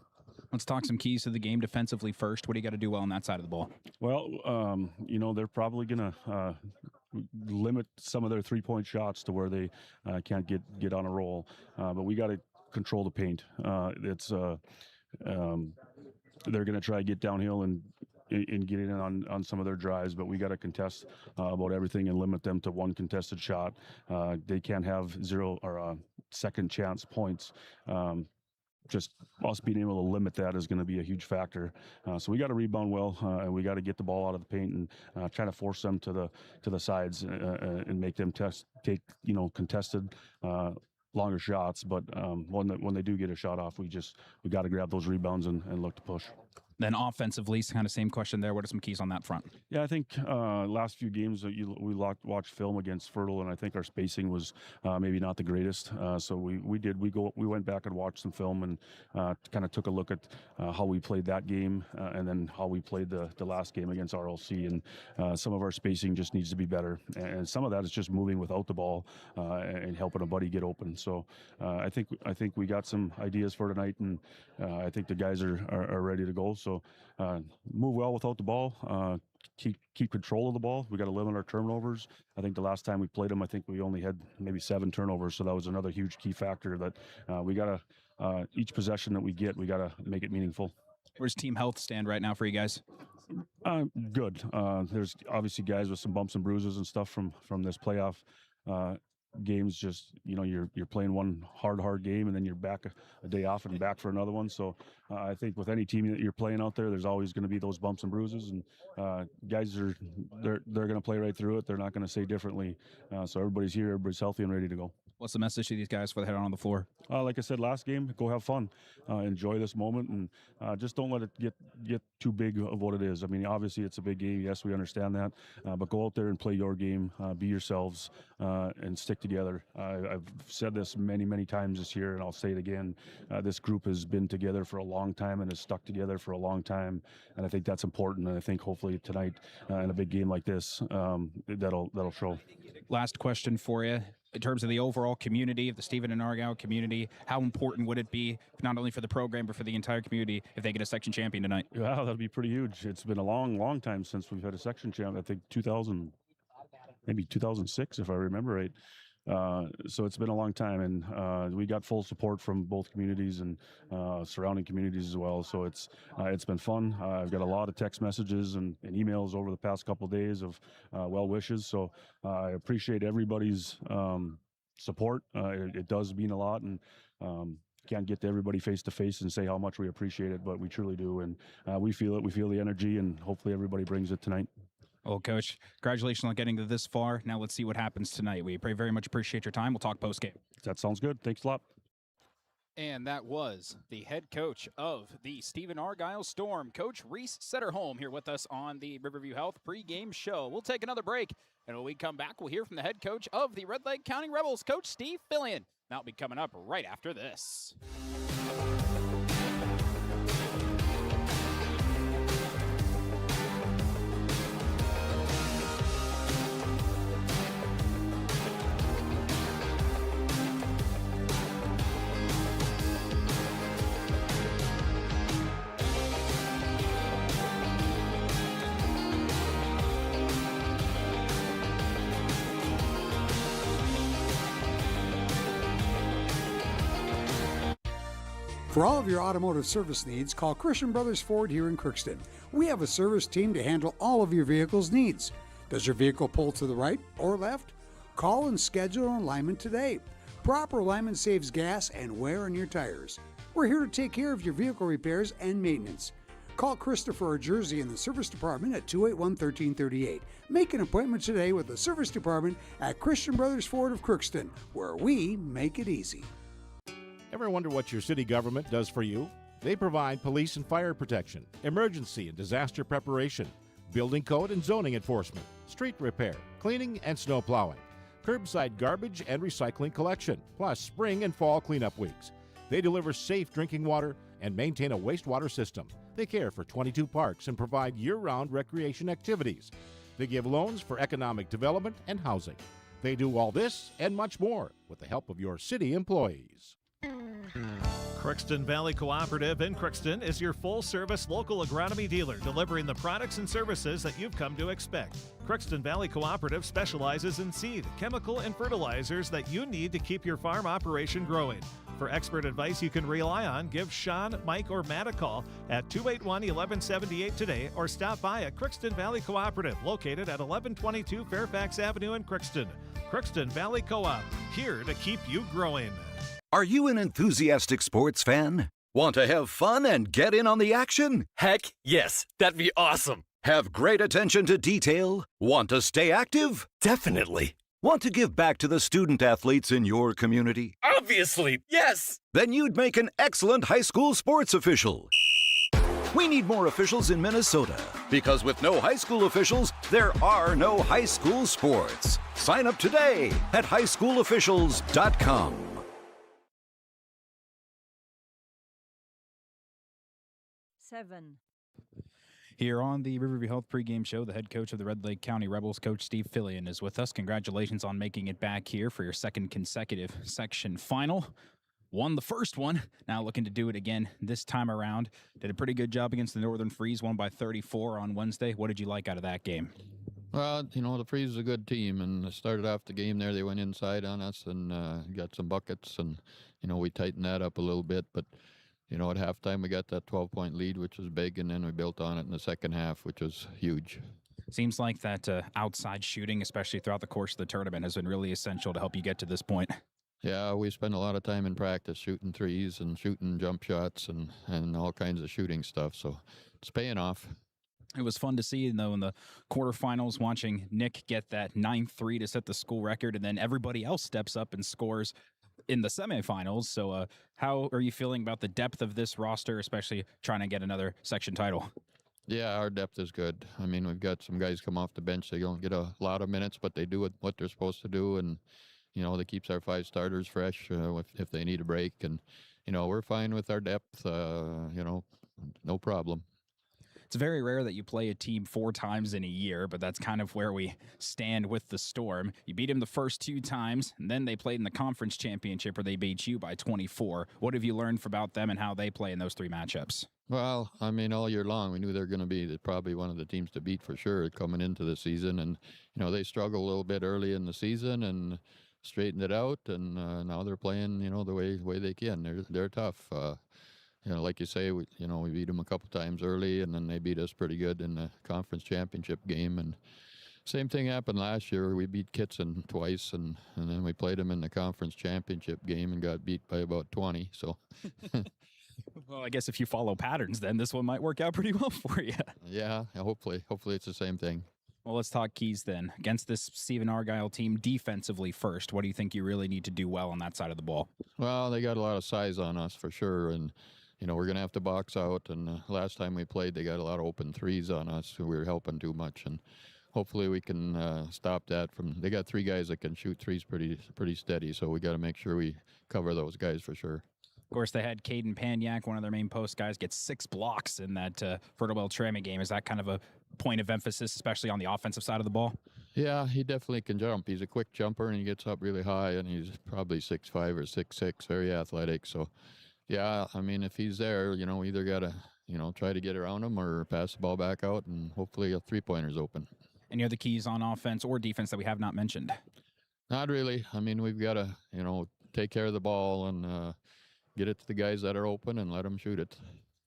Let's talk some keys to the game defensively first. What do you got to do well on that side of the ball? Well, they're probably going to limit some of their 3-point shots to where they can't get on a roll. But we got to control the paint. They're going to try to get downhill and get in on some of their drives, but we got to contest about everything and limit them to 1 contested shot. They can't have 0 or second chance points. Just us being able to limit that is going to be a huge factor. So we got to rebound well, and we got to get the ball out of the paint and try to force them to the sides and make them take contested longer shots. But when they do get a shot off, we got to grab those rebounds and look to push. Then offensively, kind of same question there. What are some keys on that front? Yeah, I think last few games we watched film against Fertile, and I think our spacing was maybe not the greatest. So we went back and watched some film and kind of took a look at how we played that game and then how we played the last game against RLC. And some of our spacing just needs to be better, and some of that is just moving without the ball and helping a buddy get open. So I think we got some ideas for tonight, and I think the guys are ready to go. So move well without the ball, keep control of the ball. We got to limit our turnovers. I think the last time we played them, I think we only had maybe 7 turnovers. So that was another huge key factor that we got to, each possession that we get, we got to make it meaningful. Where's team health stand right now for you guys? Good. There's obviously guys with some bumps and bruises and stuff from this playoff games. Just you're playing one hard game, and then you're back a day off and back for another one. So I think with any team that you're playing out there, there's always going to be those bumps and bruises, and guys they're going to play right through it. They're not going to say differently. So everybody's here, everybody's healthy and ready to go. What's the message to these guys for the head on the floor? Like I said last game, go have fun, enjoy this moment, and just don't let it get too big of what it is. I mean, obviously it's a big game. Yes, we understand that, but go out there and play your game, be yourselves, and stick together. I've said this many times this year, and I'll say it again. This group has been together for a long time and has stuck together for a long time, and I think that's important. And I think hopefully tonight in a big game like this, that'll show. Last question for you. in terms of the overall community of the Stephen-Argyle community, how important would it be, not only for the program, but for the entire community, if they get a section champion tonight? Yeah, that'd be pretty huge. It's been a long time since we've had a section champ. I think 2000, maybe 2006, if I remember right. So it's been a long time, and we got full support from both communities and surrounding communities as well. So it's been fun. I've got a lot of text messages and emails over the past couple of days of well wishes. So I appreciate everybody's support. It does mean a lot, and can't get to everybody face to face and say how much we appreciate it, but we truly do, and we feel it. We feel the energy, and hopefully everybody brings it tonight. Well, Coach, congratulations on getting to this far. Now let's see what happens tonight. We very much appreciate your time. We'll talk post-game. That sounds good. Thanks a lot. And that was the head coach of the Stephen-Argyle Storm, Coach Reese Setterholm, here with us on the Riverview Health pregame show. We'll take another break, and when we come back, we'll hear from the head coach of the Red Lake County Rebels, Coach Steve Fillion. That'll be coming up right after this. For all of your automotive service needs, call Christian Brothers Ford here in Crookston. We have a service team to handle all of your vehicle's needs. Does your vehicle pull to the right or left? Call and schedule an alignment today. Proper alignment saves gas and wear on your tires. We're here to take care of your vehicle repairs and maintenance. Call Christopher or Jersey in the service department at 281-1338. Make an appointment today with the service department at Christian Brothers Ford of Crookston, where we make it easy. Ever wonder what your city government does for you? They provide police and fire protection, emergency and disaster preparation, building code and zoning enforcement, street repair, cleaning and snow plowing, curbside garbage and recycling collection, plus spring and fall cleanup weeks. They deliver safe drinking water and maintain a wastewater system. They care for 22 parks and provide year-round recreation activities. They give loans for economic development and housing. They do all this and much more with the help of your city employees. Crookston Valley Cooperative in Crookston is your full-service local agronomy dealer, delivering the products and services that you've come to expect. Crookston Valley Cooperative specializes in seed, chemical, and fertilizers that you need to keep your farm operation growing. For expert advice you can rely on, give Sean, Mike, or Matt a call at 281-1178 today, or stop by at Crookston Valley Cooperative, located at 1122 Fairfax Avenue in Crookston. Crookston Valley Co-op, here to keep you growing. Are you an enthusiastic sports fan? Want to have fun and get in on the action? Heck, yes. That'd be awesome. Have great attention to detail? Want to stay active? Definitely. Want to give back to the student athletes in your community? Obviously, yes. Then you'd make an excellent high school sports official. We need more officials in Minnesota, because with no high school officials, there are no high school sports. Sign up today at highschoolofficials.com. Here on the Riverview Health pregame show, the head coach of the Red Lake County Rebels, Coach Steve Fillion, is with us. Congratulations on making it back here for your second consecutive section final. Won the first one, now looking to do it again this time around. Did a pretty good job against the Northern Freeze, won by 34 on Wednesday. What did you like out of that game? Well, the Freeze is a good team, and they started off the game there. They went inside on us and got some buckets, and, we tightened that up a little bit, but at halftime, we got that 12-point lead, which was big, and then we built on it in the second half, which was huge. Seems like that outside shooting, especially throughout the course of the tournament, has been really essential to help you get to this point. Yeah, we spend a lot of time in practice shooting threes and shooting jump shots and all kinds of shooting stuff, so it's paying off. It was fun to see, though, in the quarterfinals, watching Nick get that 9-3 to set the school record, and then everybody else steps up and scores in the semifinals. So how are you feeling about the depth of this roster, especially trying to get another section title? Yeah, our depth is good. I mean, we've got some guys come off the bench. They don't get a lot of minutes, but they do what they're supposed to do, and that keeps our 5 starters fresh if they need a break. And we're fine with our depth. No problem. It's very rare that you play a team 4 times in a year, but that's kind of where we stand with the Storm. You beat them the first 2 times, and then they played in the conference championship where they beat you by 24. What have you learned about them and how they play in those 3 matchups? Well, I mean, all year long, we knew they were going to be probably one of the teams to beat for sure coming into the season. And, they struggled a little bit early in the season and straightened it out. And now they're playing, the way they can. They're tough. Like you say, we beat them a couple times early, and then they beat us pretty good in the conference championship game. And same thing happened last year. We beat Kitson twice, and then we played them in the conference championship game and got beat by about 20. So... Well, I guess if you follow patterns, then this one might work out pretty well for you. Yeah, hopefully. Hopefully it's the same thing. Well, let's talk keys then. Against this Stephen-Argyle team, defensively first, what do you think you really need to do well on that side of the ball? Well, they got a lot of size on us for sure, and we're going to have to box out. And last time we played, they got a lot of open threes on us, so we were helping too much. And hopefully we can stop that. They got 3 guys that can shoot threes pretty steady, so we got to make sure we cover those guys for sure. Of course, they had Caden Panyak, one of their main post guys, get 6 blocks in that Fertile Treme game. Is that kind of a point of emphasis, especially on the offensive side of the ball? Yeah, he definitely can jump. He's a quick jumper, and he gets up really high, and he's probably 6'5" or 6'6", very athletic. So, yeah, I mean, if he's there, either got to, try to get around him or pass the ball back out, and hopefully a 3-pointer's open. Any other keys on offense or defense that we have not mentioned? Not really. I mean, we've got to, take care of the ball and get it to the guys that are open and let them shoot it.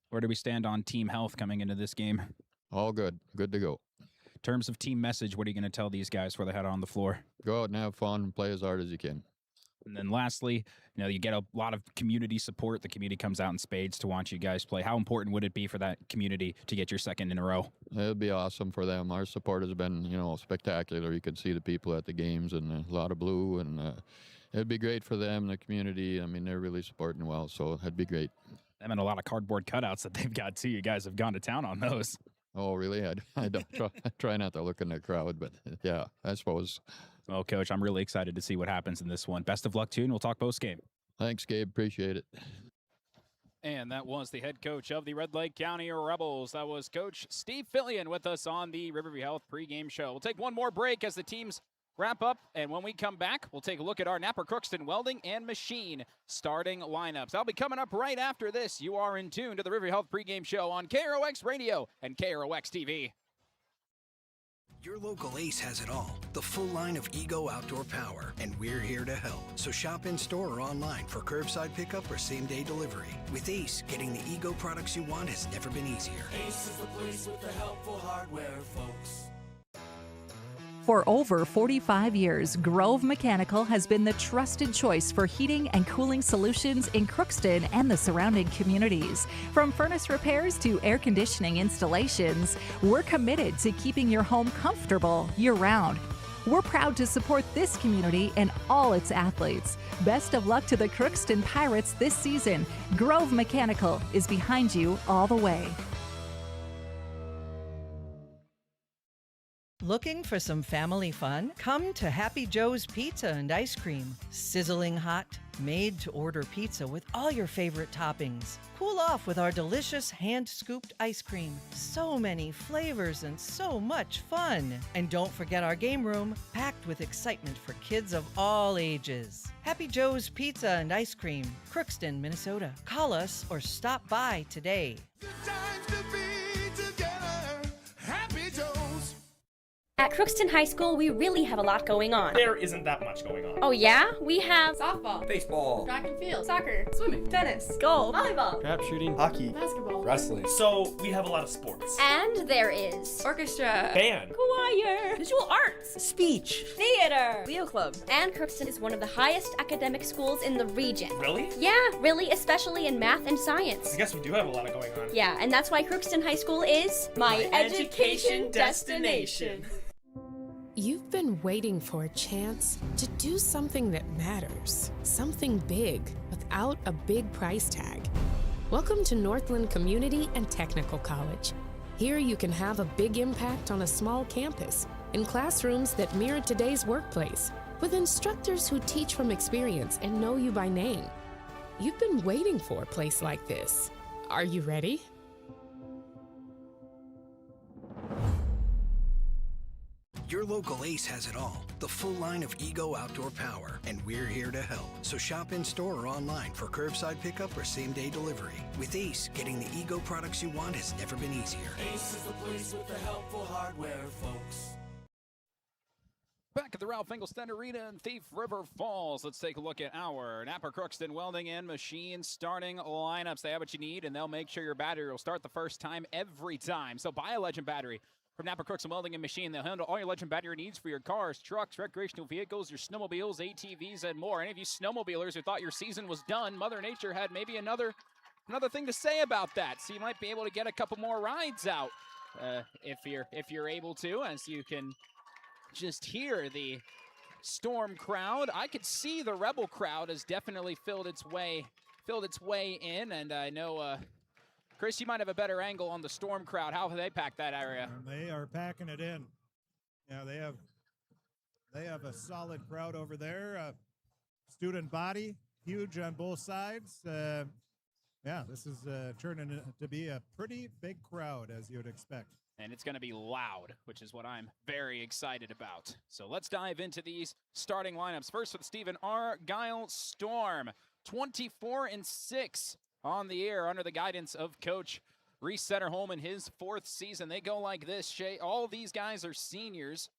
Where do we stand on team health coming into this game? All good. Good to go. In terms of team message, what are you going to tell these guys before they head on the floor? Go out and have fun and play as hard as you can. And then lastly, you get a lot of community support. The community comes out in spades to watch you guys play. How important would it be for that community to get your second in a row? It'd be awesome for them. Our support has been, spectacular. You can see the people at the games and a lot of blue, and it'd be great for them, the community. I mean, they're really supporting well, so it'd be great. Them and a lot of cardboard cutouts that they've got, too. You guys have gone to town on those. Oh, really? I don't try not to look in the crowd, but yeah, I suppose. Well, Coach, I'm really excited to see what happens in this one. Best of luck, too, and we'll talk post-game. Thanks, Gabe. Appreciate it. And that was the head coach of the Red Lake County Rebels. That was Coach Steve Fillion with us on the Riverview Health pregame show. We'll take one more break as the teams wrap up, and when we come back, we'll take a look at our Napper Crookston Welding and Machine starting lineups. That'll be coming up right after this. You are in tune to the Riverview Health pregame show on KROX Radio and KROX TV. Your local Ace has it all, the full line of Ego outdoor power, and we're here to help. So shop in store or online for curbside pickup or same-day delivery. With Ace, getting the Ego products you want has never been easier. Ace is the place with the helpful hardware, folks. For over 45 years, Grove Mechanical has been the trusted choice for heating and cooling solutions in Crookston and the surrounding communities. From furnace repairs to air conditioning installations, we're committed to keeping your home comfortable year-round. We're proud to support this community and all its athletes. Best of luck to the Crookston Pirates this season. Grove Mechanical is behind you all the way. Looking for some family fun? Come to Happy Joe's Pizza and Ice Cream. Sizzling hot, made-to-order pizza with all your favorite toppings. Cool off with our delicious hand-scooped ice cream. So many flavors and so much fun. And don't forget our game room, packed with excitement for kids of all ages. Happy Joe's Pizza and Ice Cream, Crookston, Minnesota. Call us or stop by today. At Crookston High School, we really have a lot going on. There isn't that much going on. Oh yeah? We have softball, baseball, track and field, soccer, swimming, tennis, golf, volleyball, trap shooting, hockey, basketball, wrestling. So we have a lot of sports. And there is orchestra, band, choir, visual arts, speech, theater, Leo Club. And Crookston is one of the highest academic schools in the region. Really? Yeah, really, especially in math and science. I guess we do have a lot going on. Yeah, and that's why Crookston High School is my education destination. You've been waiting for a chance to do something that matters, something big without a big price tag. Welcome to Northland Community and Technical College. Here you can have a big impact on a small campus, in classrooms that mirror today's workplace, with instructors who teach from experience and know you by name. You've been waiting for a place like this. Are you ready? Your local Ace has it all, the full line of Ego outdoor power, and we're here to help. So shop in store or online for curbside pickup or same-day delivery. With Ace, getting the Ego products you want has never been easier. Ace is the place with the helpful hardware, folks. Back at the Ralph Englestad Arena in Thief River Falls, let's take a look at our Napa Crookston Welding and Machine starting lineups. They have what you need, and they'll make sure your battery will start the first time every time. So buy a Legend battery from Napa Crookston Welding and Machine. They'll handle all your Legend battery needs for your cars, trucks, recreational vehicles, your snowmobiles, ATVs, and more. Any of you snowmobilers who thought your season was done, Mother Nature had maybe another thing to say about that. So you might be able to get a couple more rides out if you're able to, as you can just hear the Storm crowd. I could see the Rebel crowd has definitely filled its way in, and I know Chris, you might have a better angle on the Storm crowd. How have they packed that area? They are packing it in. Yeah, they have a solid crowd over there. Student body, huge on both sides. Yeah, this is turning to be a pretty big crowd, as you would expect. And it's going to be loud, which is what I'm very excited about. So let's dive into these starting lineups. First for the Stephen-Argyle Storm, 24-6 on the year under the guidance of Coach Reese Setterholm in his 4th season. They go like this. Shea, all these guys are seniors.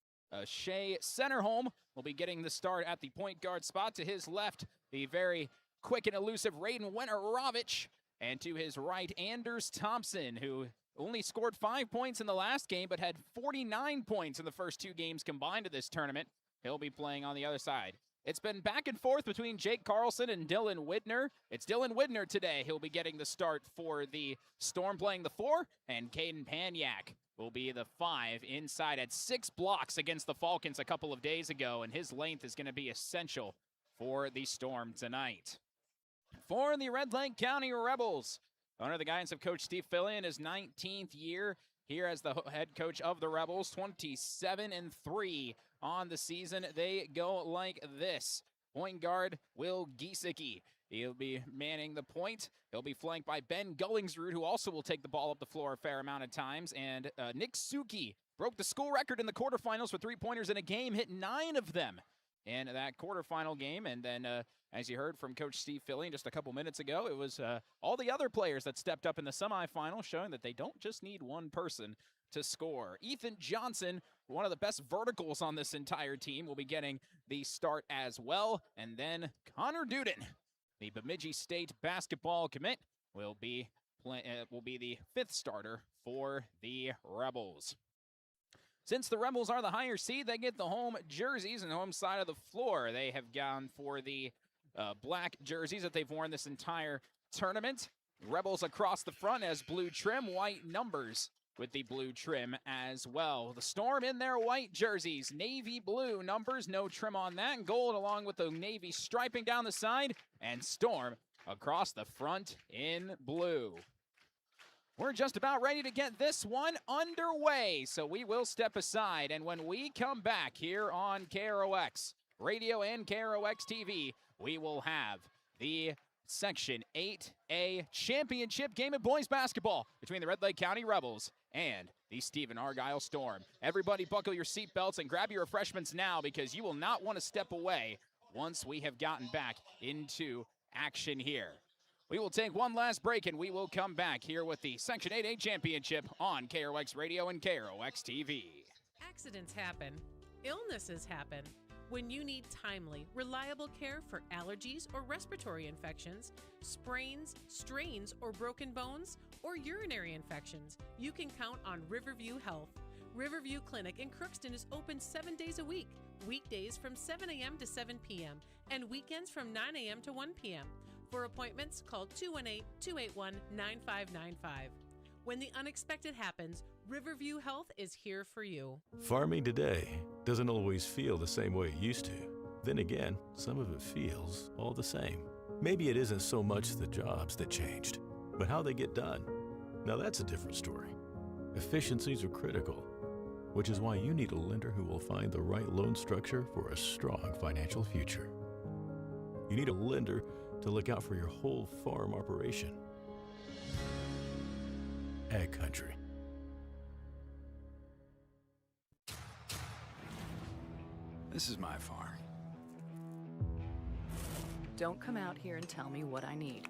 Shea Setterholm will be getting the start at the point guard spot. To his left, the very quick and elusive Raiden Winterovich. And to his right, Anders Thompson, who only scored 5 points in the last game, but had 49 points in the first 2 games combined of this tournament. He'll be playing on the other side. It's been back and forth between Jake Carlson and Dylan Widner. It's Dylan Widner today. He'll be getting the start for the Storm, playing the 4, and Caden Panyak will be the 5 inside. At 6 blocks against the Falcons a couple of days ago, and his length is going to be essential for the Storm tonight. For the Red Lake County Rebels, under the guidance of Coach Steve Fillion, his 19th year here as the head coach of the Rebels, 27-3 on the season. They go like this. Point guard Will Giesecke. He'll be manning the point. He'll be flanked by Ben Gullingsrud, who also will take the ball up the floor a fair amount of times. And Nick Suki broke the school record in the quarterfinals for 3-pointers in a game, hit 9 of them in that quarterfinal game. And then, as you heard from Coach Steve Fillion just a couple minutes ago, it was all the other players that stepped up in the semifinal, showing that they don't just need one person to score. Ethan Johnson, one of the best verticals on this entire team, will be getting the start as well. And then Connor Duden, the Bemidji State basketball commit, will be the 5th starter for the Rebels. Since the Rebels are the higher seed, they get the home jerseys and the home side of the floor. They have gone for the black jerseys that they've worn this entire tournament. Rebels across the front as blue trim, white numbers with the blue trim as well. The Storm in their white jerseys, navy blue numbers, no trim on that, and gold along with the navy striping down the side, and Storm across the front in blue. We're just about ready to get this one underway, so we will step aside. And when we come back here on KROX Radio and KROX TV, we will have the Section 8A championship game of boys basketball between the Red Lake County Rebels and the Stephen-Argyle Storm. Everybody buckle your seatbelts and grab your refreshments now, because you will not want to step away once we have gotten back into action here. We will take one last break, and we will come back here with the Section 8A Championship on KROX Radio and KROX TV. Accidents happen. Illnesses happen. When you need timely, reliable care for allergies or respiratory infections, sprains, strains, or broken bones, or urinary infections, you can count on Riverview Health. Riverview Clinic in Crookston is open 7 days a week, weekdays from 7 a.m. to 7 p.m., and weekends from 9 a.m. to 1 p.m. For appointments, call 218-281-9595. When the unexpected happens, Riverview Health is here for you. Farming today doesn't always feel the same way it used to. Then again, some of it feels all the same. Maybe it isn't so much the jobs that changed, but how they get done. Now that's a different story. Efficiencies are critical, which is why you need a lender who will find the right loan structure for a strong financial future. You need a lender to look out for your whole farm operation. Ag Country. This is my farm. Don't come out here and tell me what I need.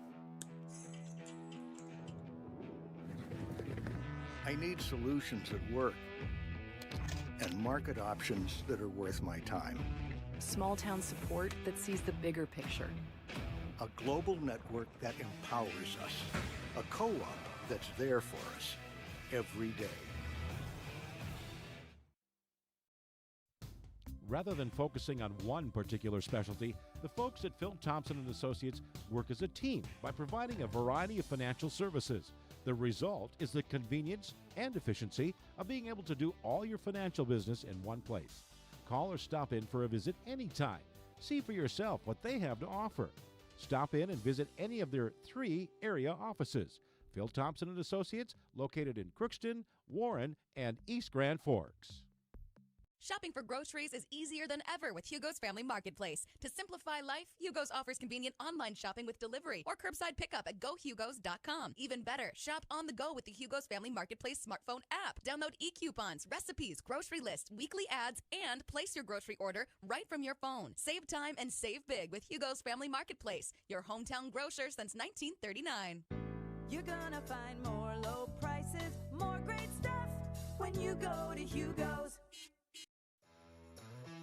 I need solutions that work and market options that are worth my time. Small town support that sees the bigger picture. A global network that empowers us. A co-op that's there for us every day. Rather than focusing on one particular specialty, the folks at Phil Thompson & Associates work as a team by providing a variety of financial services. The result is the convenience and efficiency of being able to do all your financial business in one place. Call or stop in for a visit anytime. See for yourself what they have to offer. Stop in and visit any of their 3 area offices. Phil Thompson & Associates, located in Crookston, Warren, and East Grand Forks. Shopping for groceries is easier than ever with Hugo's Family Marketplace. To simplify life, Hugo's offers convenient online shopping with delivery or curbside pickup at gohugos.com. Even better, shop on the go with the Hugo's Family Marketplace smartphone app. Download e-coupons, recipes, grocery lists, weekly ads, and place your grocery order right from your phone. Save time and save big with Hugo's Family Marketplace, your hometown grocer since 1939. You're gonna find more low prices, more great stuff when you go to Hugo's.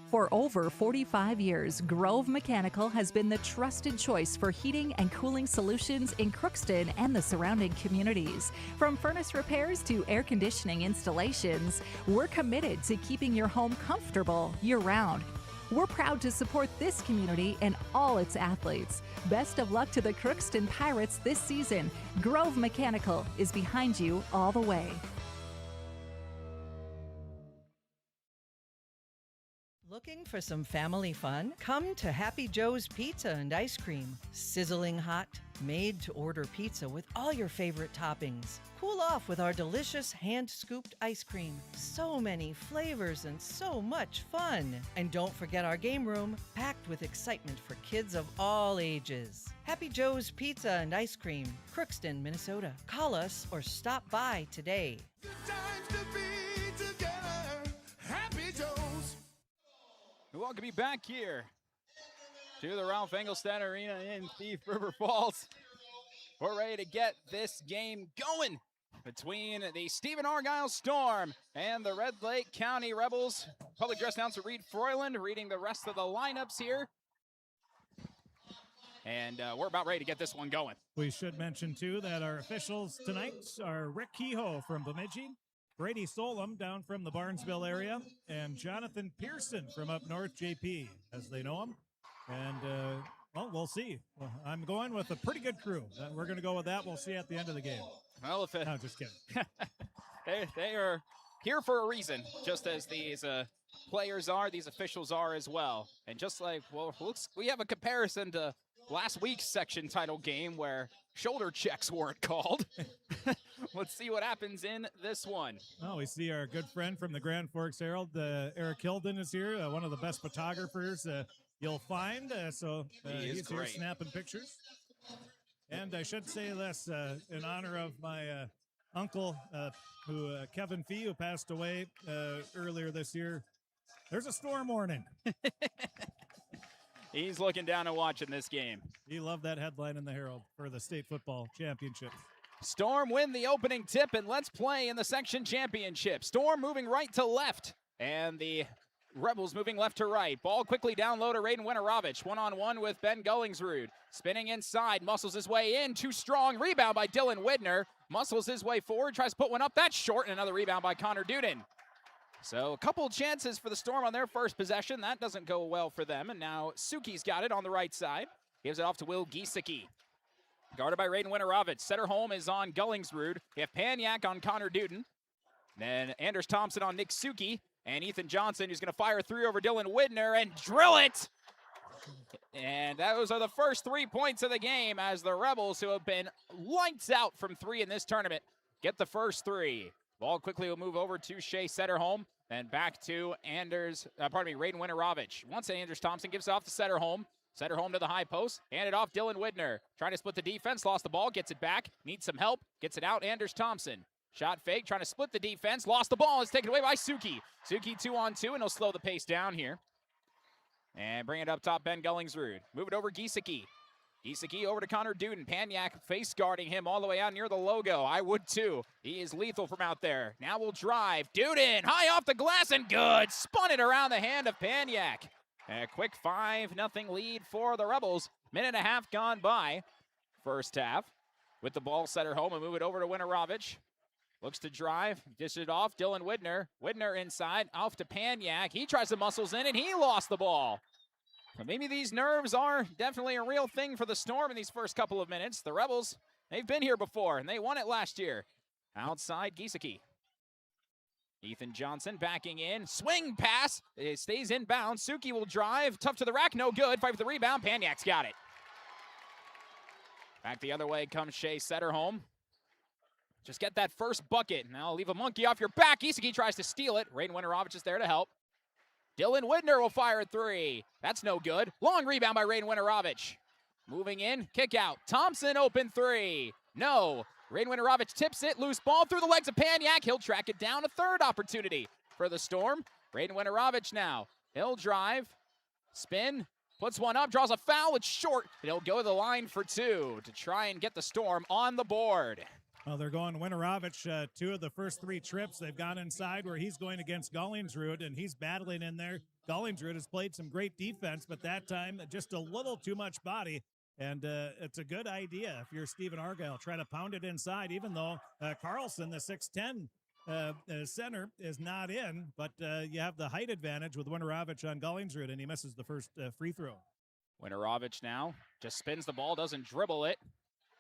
For over 45 years, Grove Mechanical has been the trusted choice for heating and cooling solutions in Crookston and the surrounding communities. From furnace repairs to air conditioning installations, we're committed to keeping your home comfortable year-round. We're proud to support this community and all its athletes. Best of luck to the Crookston Pirates this season. Grove Mechanical is behind you all the way. Looking for some family fun? Come to Happy Joe's Pizza and Ice Cream. Sizzling hot, made-to-order pizza with all your favorite toppings. Cool off with our delicious hand-scooped ice cream. So many flavors and so much fun. And don't forget our game room, packed with excitement for kids of all ages. Happy Joe's Pizza and Ice Cream, Crookston, Minnesota. Call us or stop by today. We welcome you back here to the Ralph Englestad Arena in Thief River Falls. We're ready to get this game going between the Stephen-Argyle Storm and the Red Lake County Rebels. Public Address announcer Reed Froyland reading the rest of the lineups here. And we're about ready to get this one going. We should mention, too, that our officials tonight are Rick Kehoe from Bemidji, Brady Solom down from the Barnesville area, and Jonathan Pearson from up north, JP, as they know him. And, well, we'll see. Well, I'm going with a pretty good crew. We're going to go with that. We'll see at the end of the game. Well, if it... No, just kidding. they are here for a reason, just as these players are, these officials are as well. And just like, well, we have a comparison to last week's section title game where shoulder checks weren't called. Let's see what happens in this one. Oh, we see our good friend from the Grand Forks Herald, Eric Hilden is here, one of the best photographers you'll find. He's here snapping pictures. And I should say this in honor of my uncle, Kevin Fee, who passed away earlier this year. There's a storm warning. He's looking down and watching this game. He loved that headline in the Herald for the state football championship. Storm win the opening tip, and let's play in the section championship. Storm moving right to left, and the Rebels moving left to right. Ball quickly down low to Raiden Winterovich. One-on-one with Ben Gullingsrud. Spinning inside, muscles his way in. Too strong. Rebound by Dylan Widner. Muscles his way forward, tries to put one up. That's short, and another rebound by Connor Duden. So a couple chances for the Storm on their first possession. That doesn't go well for them, and now Suki's got it on the right side. Gives it off to Will Giesecke. Guarded by Raiden Winterovich. Setterholm is on Gullingsrud. We have Panyak on Connor Duden. Then Anders Thompson on Nick Suki. And Ethan Johnson, who's going to fire three over Dylan Widner and drill it. And those are the first 3 points of the game as the Rebels, who have been lights out from three in this tournament, get the first three. Ball quickly will move over to Shea Setterholm. Then back to Raiden Winterovich. Once Anders Thompson gives it off to Setterholm. Setterholm to the high post, handed off Dylan Widner. Trying to split the defense, lost the ball, gets it back, needs some help, gets it out, Anders Thompson. Shot fake, trying to split the defense, lost the ball, it's taken away by Suki. Suki 2-on-2, and he'll slow the pace down here. And bring it up top, Ben Gullingsrud. Move it over Giesecke. Giesecke over to Connor Duden. Paniak face guarding him all the way out near the logo. I would too. He is lethal from out there. Now we'll drive. Duden high off the glass and good. Spun it around the hand of Paniak. A quick 5-0 lead for the Rebels. Minute and a half gone by. First half. With the ball center home and move it over to Winarovich. Looks to drive, dish it off, Dylan Widner. Widner inside, off to Paniak. He tries to muscles in and he lost the ball. But maybe these nerves are definitely a real thing for the Storm in these first couple of minutes. The Rebels, they've been here before and they won it last year. Outside Giesecke. Ethan Johnson backing in, swing pass, it stays inbound. Suki will drive, tough to the rack, no good. Fight for the rebound, Paniak's got it. Back the other way comes Shea Setterholm. Just get that first bucket. Now leave a monkey off your back. Giesecke tries to steal it. Raiden Winarovich is there to help. Dylan Widner will fire a three. That's no good. Long rebound by Raiden Winarovich. Moving in, kick out. Thompson open three. No. Raiden Winarovich tips it. Loose ball through the legs of Paniak. He'll track it down. A third opportunity for the Storm. Raiden Winarovich now. He'll drive. Spin. Puts one up. Draws a foul. It's short. And he'll go to the line for two to try and get the Storm on the board. Well, they're going Winarovich. Two of the first three trips, they've gone inside where he's going against Gullingsrud, and he's battling in there. Gullingsrud has played some great defense, but that time just a little too much body. And it's a good idea if you're Stephen-Argyle. Try to pound it inside, even though Carlson, the 6'10", center, is not in. But you have the height advantage with Winarovich on Gullingsrud, and he misses the first free throw. Winarovich now just spins the ball, doesn't dribble it.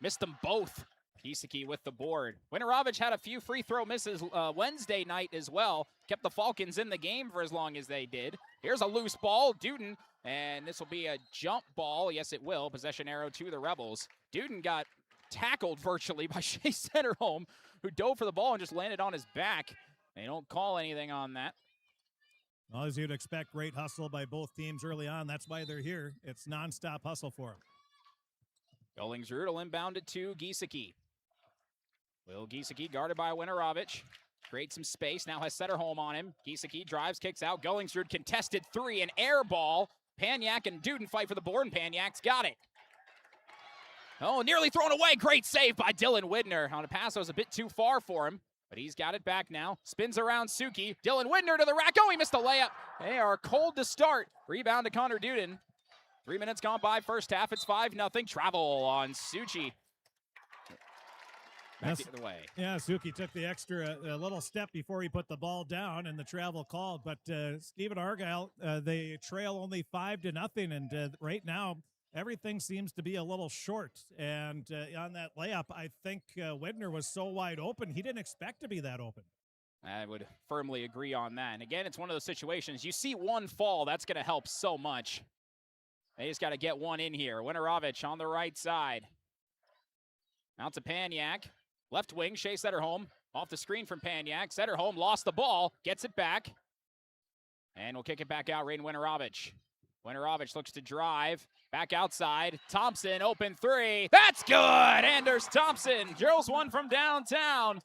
Missed them both. Giesecke with the board. Winarovich had a few free throw misses Wednesday night as well. Kept the Falcons in the game for as long as they did. Here's a loose ball. Duden, and this will be a jump ball. Yes, it will. Possession arrow to the Rebels. Duden got tackled virtually by Shea Setterholm, who dove for the ball and just landed on his back. They don't call anything on that. Well, as you'd expect, great hustle by both teams early on. That's why they're here. It's nonstop hustle for them. Gullingsrud will inbound it to Giesecke. Will Giesecke guarded by Winarovich. Creates some space. Now has Setterholm on him. Giesecke drives, kicks out. Gullingsrud contested three, an air ball. Paniak and Duden fight for the board, and Paniak's got it. Oh, nearly thrown away. Great save by Dylan Widner. On a pass that was a bit too far for him, but he's got it back now. Spins around Suki. Dylan Widner to the rack. Oh, he missed the layup. They are cold to start. Rebound to Connor Duden. 3 minutes gone by first half. It's 5-0. Travel on Suchi. Back the other way. Yeah, Suki took the extra a little step before he put the ball down, and the travel called. But Stephen-Argyle, they trail only 5-0, and right now everything seems to be a little short. And on that layup, I think Widner was so wide open, he didn't expect to be that open. I would firmly agree on that. And again, it's one of those situations, you see one fall, that's going to help so much. They just got to get one in here. Winarovich on the right side. Out to Paniak. Left wing, Shea Setterholm. Off the screen from Paniak. Setterholm lost the ball. Gets it back. And we'll kick it back out. Raiden Winarovich. Winarovich looks to drive. Back outside. Thompson, open three. That's good! Anders Thompson drills one from downtown.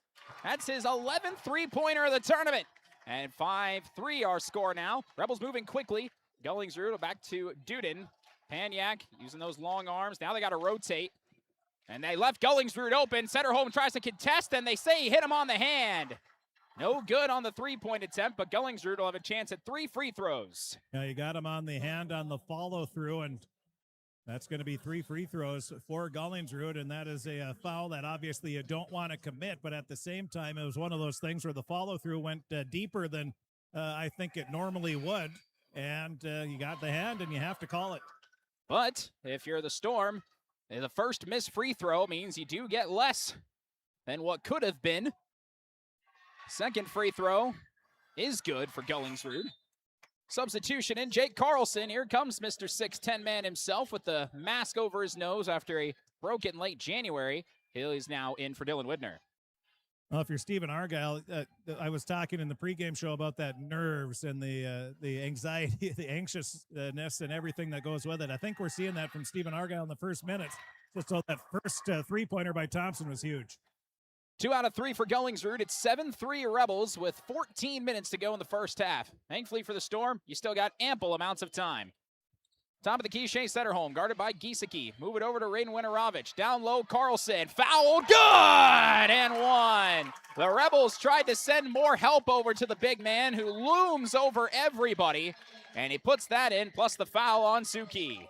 That's his 11th three-pointer of the tournament. And 5-3 our score now. Rebels moving quickly. Gullingsrud back to Duden. Paniak using those long arms. Now they got to rotate. And they left Gullingsrud open. Setterholm tries to contest, and they say he hit him on the hand. No good on the three-point attempt, but Gullingsrud will have a chance at 3 free throws. Yeah, you got him on the hand on the follow-through, and that's going to be 3 free throws for Gullingsrud, and that is a foul that obviously you don't want to commit, but at the same time, it was one of those things where the follow-through went deeper than I think it normally would, and you got the hand, and you have to call it. But if you're the Storm, the first missed free throw means you do get less than what could have been. Second free throw is good for Gullingsrud. Substitution in Jake Carlson. Here comes Mr. 6'10" man himself with the mask over his nose after a broken late January. He's now in for Dylan Widner. Well, if you're Stephen-Argyle, I was talking in the pregame show about that nerves and the anxiety, the anxiousness, and everything that goes with it. I think we're seeing that from Stephen-Argyle in the first minutes. So that first three-pointer by Thompson was huge. 2 out of 3 for Gullingsrud. It's 7-3 Rebels with 14 minutes to go in the first half. Thankfully for the Storm, you still got ample amounts of time. Top of the key, Shea Setterholm, guarded by Giesecke. Move it over to Raiden Winterovich. Down low, Carlson. Foul, good! And one. The Rebels tried to send more help over to the big man who looms over everybody. And he puts that in, plus the foul on Suki.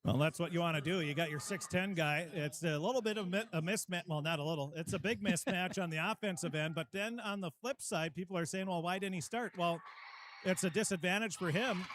Well, that's what you want to do. You got your 6'10 guy. It's a little bit of a mismatch. Well, not a little. It's a big mismatch on the offensive end. But then on the flip side, people are saying, well, why didn't he start? Well, it's a disadvantage for him.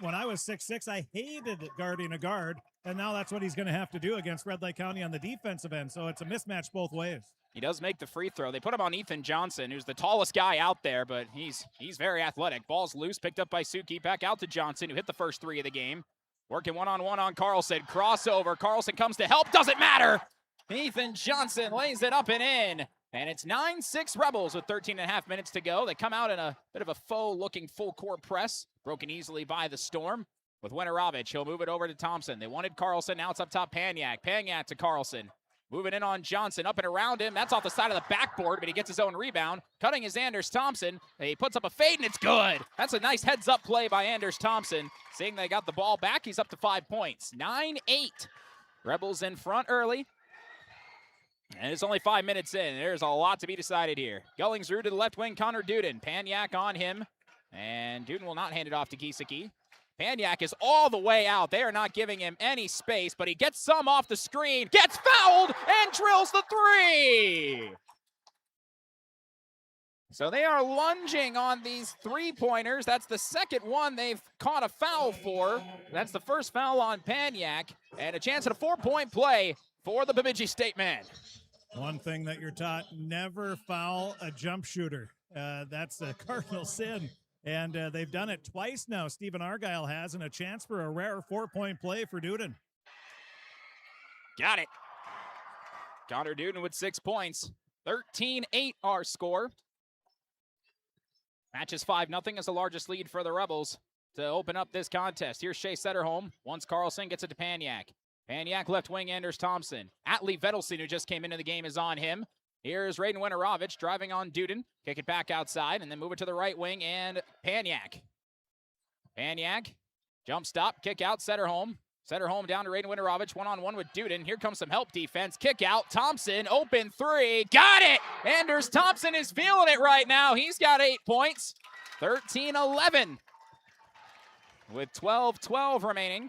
When I was 6'6", I hated guarding a guard, and now that's what he's going to have to do against Red Lake County on the defensive end. So it's a mismatch both ways. He does make the free throw. They put him on Ethan Johnson, who's the tallest guy out there, but he's very athletic. Ball's loose, picked up by Suki. Back out to Johnson, who hit the first three of the game. Working one-on-one on Carlson. Crossover. Carlson comes to help. Doesn't matter. Ethan Johnson lays it up and in. And it's 9-6 Rebels with 13.5 minutes to go. They come out in a bit of a faux-looking full-court press, broken easily by the Storm. With Winterovich, he'll move it over to Thompson. They wanted Carlson. Now it's up top Paniak. Paniak to Carlson. Moving in on Johnson. Up and around him. That's off the side of the backboard, but he gets his own rebound. Cutting is Anders Thompson. He puts up a fade, and it's good. That's a nice heads-up play by Anders Thompson. Seeing they got the ball back, he's up to 5 points. 9-8. Rebels in front early. And it's only 5 minutes in. There's a lot to be decided here. Gullingsrud to the left wing, Connor Duden. Paniak on him. And Duden will not hand it off to Giesecke. Paniak is all the way out. They are not giving him any space, but he gets some off the screen, gets fouled, and drills the three. So they are lunging on these three-pointers. That's the second one they've caught a foul for. That's the first foul on Paniak, and a chance at a 4-point play for the Bemidji State man. One thing that you're taught, never foul a jump shooter. That's a cardinal sin. And they've done it twice now. Stephen-Argyle has, and a chance for a rare 4-point play for Duden. Got it. Connor Duden with 6 points. 13-8 our score. Matches 5-0 as the largest lead for the Rebels to open up this contest. Here's Shea Setterholm. Once Carlson gets it to Paniak. Paniak left wing, Anders Thompson. Atlee Vedelson, who just came into the game, is on him. Here's Raiden Winterovich driving on Duden. Kick it back outside and then move it to the right wing and Paniak. Paniak, jump stop, kick out, Setterholm. Setterholm down to Raiden Winterovich, one-on-one with Duden. Here comes some help defense. Kick out, Thompson, open three. Got it! Anders Thompson is feeling it right now. He's got 8 points. 13-11 with 12-12 remaining.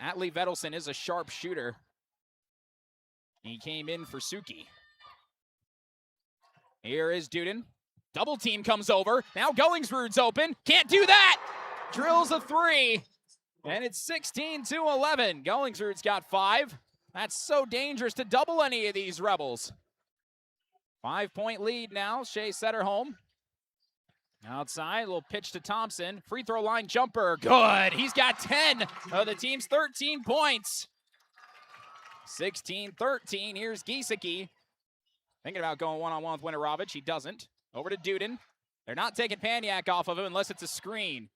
Atlee Vedelson is a sharp shooter. He came in for Suki. Here is Duden. Double team comes over. Now Gullingsrud's open. Can't do that! Drills a three. And it's 16-11. Gullingsrud's got 5. That's so dangerous to double any of these Rebels. 5-point lead now. Shea Setterholm. Outside, a little pitch to Thompson. Free throw line jumper. Good. He's got 10 of the team's 13 points. 16-13. Here's Giesecke. Thinking about going one-on-one with Winterovich. He doesn't. Over to Duden. They're not taking Paniak off of him unless it's a screen.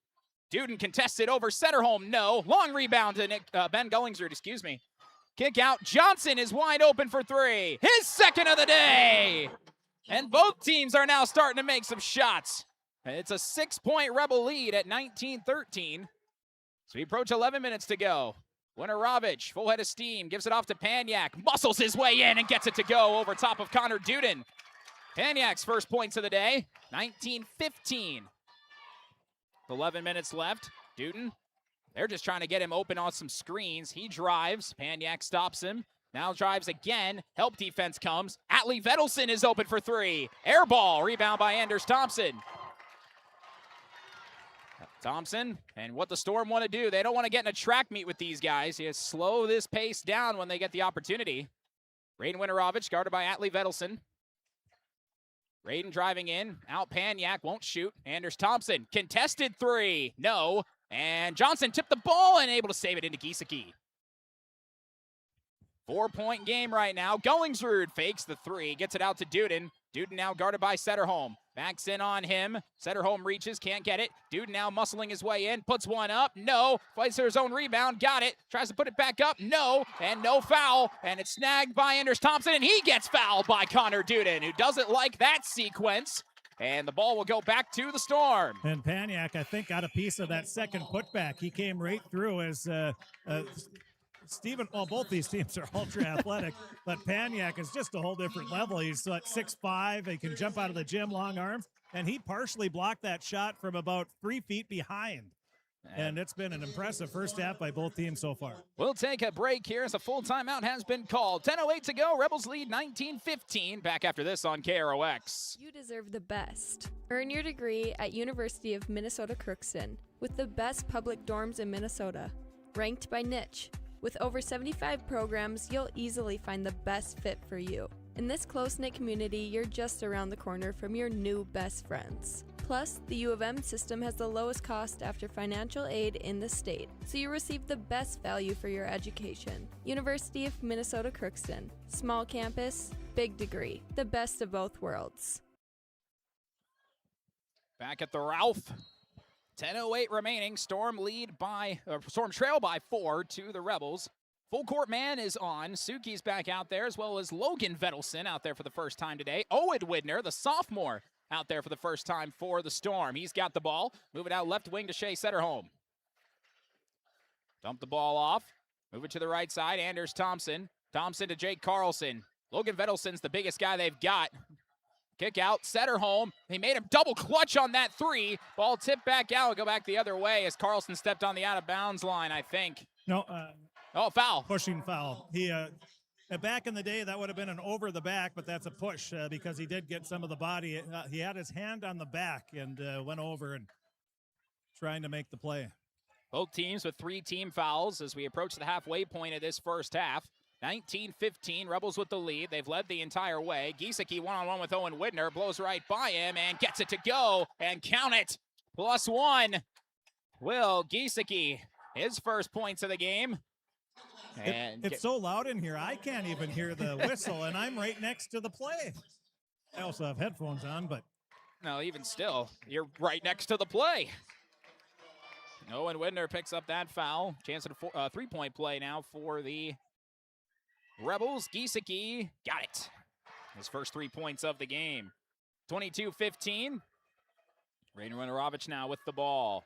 Duden contested over Setterholm. No. Long rebound to Ben Gullingsrud, excuse me. Kick out. Johnson is wide open for three. His second of the day. And both teams are now starting to make some shots. It's a 6-point Rebel lead at 19-13. So we approach 11 minutes to go. Winterovich, full head of steam, gives it off to Paniak. Muscles his way in and gets it to go over top of Connor Duden. Paniak's first points of the day, 19-15. 11 minutes left. Duden, they're just trying to get him open on some screens. He drives. Paniak stops him. Now drives again. Help defense comes. Atlee Vedelson is open for three. Air ball. Rebound by Anders Thompson. Thompson, and what the Storm want to do, they don't want to get in a track meet with these guys. You slow this pace down when they get the opportunity. Raiden Winterovich, guarded by Atlee Vedelson. Raiden driving in, out Paniak, won't shoot. Anders Thompson, contested three, no. And Johnson tipped the ball and able to save it into Giesecke. 4-point game right now. Gullingsrud fakes the three, gets it out to Duden. Duden now guarded by Setterholm. Backs in on him. Setterholm reaches, can't get it. Duden now muscling his way in, puts one up, no. Fights for his own rebound, got it. Tries to put it back up, no. And no foul, and it's snagged by Anders Thompson, and he gets fouled by Connor Duden, who doesn't like that sequence. and the ball will go back to the Storm. And Paniak, I think, got a piece of that second putback. He came right through as both these teams are ultra athletic, but Paniak is just a whole different level. He's 6'5", he can jump out of the gym, long arms, and he partially blocked that shot from about 3 feet behind. And it's been an impressive first half by both teams so far. We'll take a break here as a full timeout has been called. 10:08 to go. Rebels lead 19-15. Back after this on KROX. You deserve the best. Earn your degree at University of Minnesota Crookston with the best public dorms in Minnesota, ranked by niche. With over 75 programs, you'll easily find the best fit for you. In this close-knit community, you're just around the corner from your new best friends. Plus, the U of M system has the lowest cost after financial aid in the state, so you receive the best value for your education. University of Minnesota Crookston. Small campus, big degree. The best of both worlds. Back at the Ralph. 10:08 remaining. Storm trail by 4 to the Rebels. Full court man is on. Suki's back out there, as well as Logan Vedelson out there for the first time today. Owen Widner, the sophomore, out there for the first time for the Storm. He's got the ball. Move it out left wing to Shea Setterholm. Dump the ball off. Move it to the right side. Anders Thompson. Thompson to Jake Carlson. Logan Vedelson's the biggest guy they've got. Kick out. Setterholm. He made him double clutch on that three. Ball tipped back out. Go back the other way as Carlson stepped on the out of bounds line, I think. No. Foul. Pushing foul. He back in the day, that would have been an over the back, but that's a push because he did get some of the body. He had his hand on the back and went over and trying to make the play. Both teams with 3 team fouls as we approach the halfway point of this first half. 19-15, Rebels with the lead. They've led the entire way. Giesecke one-on-one with Owen Widner, blows right by him and gets it to go, and count it. +1. Will Giesecke, his first points of the game. And it's so loud in here, I can't even hear the whistle, and I'm right next to the play. I also have headphones on, but... No, even still, you're right next to the play. Owen Widner picks up that foul. Chance at a 3-point play now for the Rebels. Giesecke got it. His first 3 points of the game. 22-15. Rainer Winarovich now with the ball.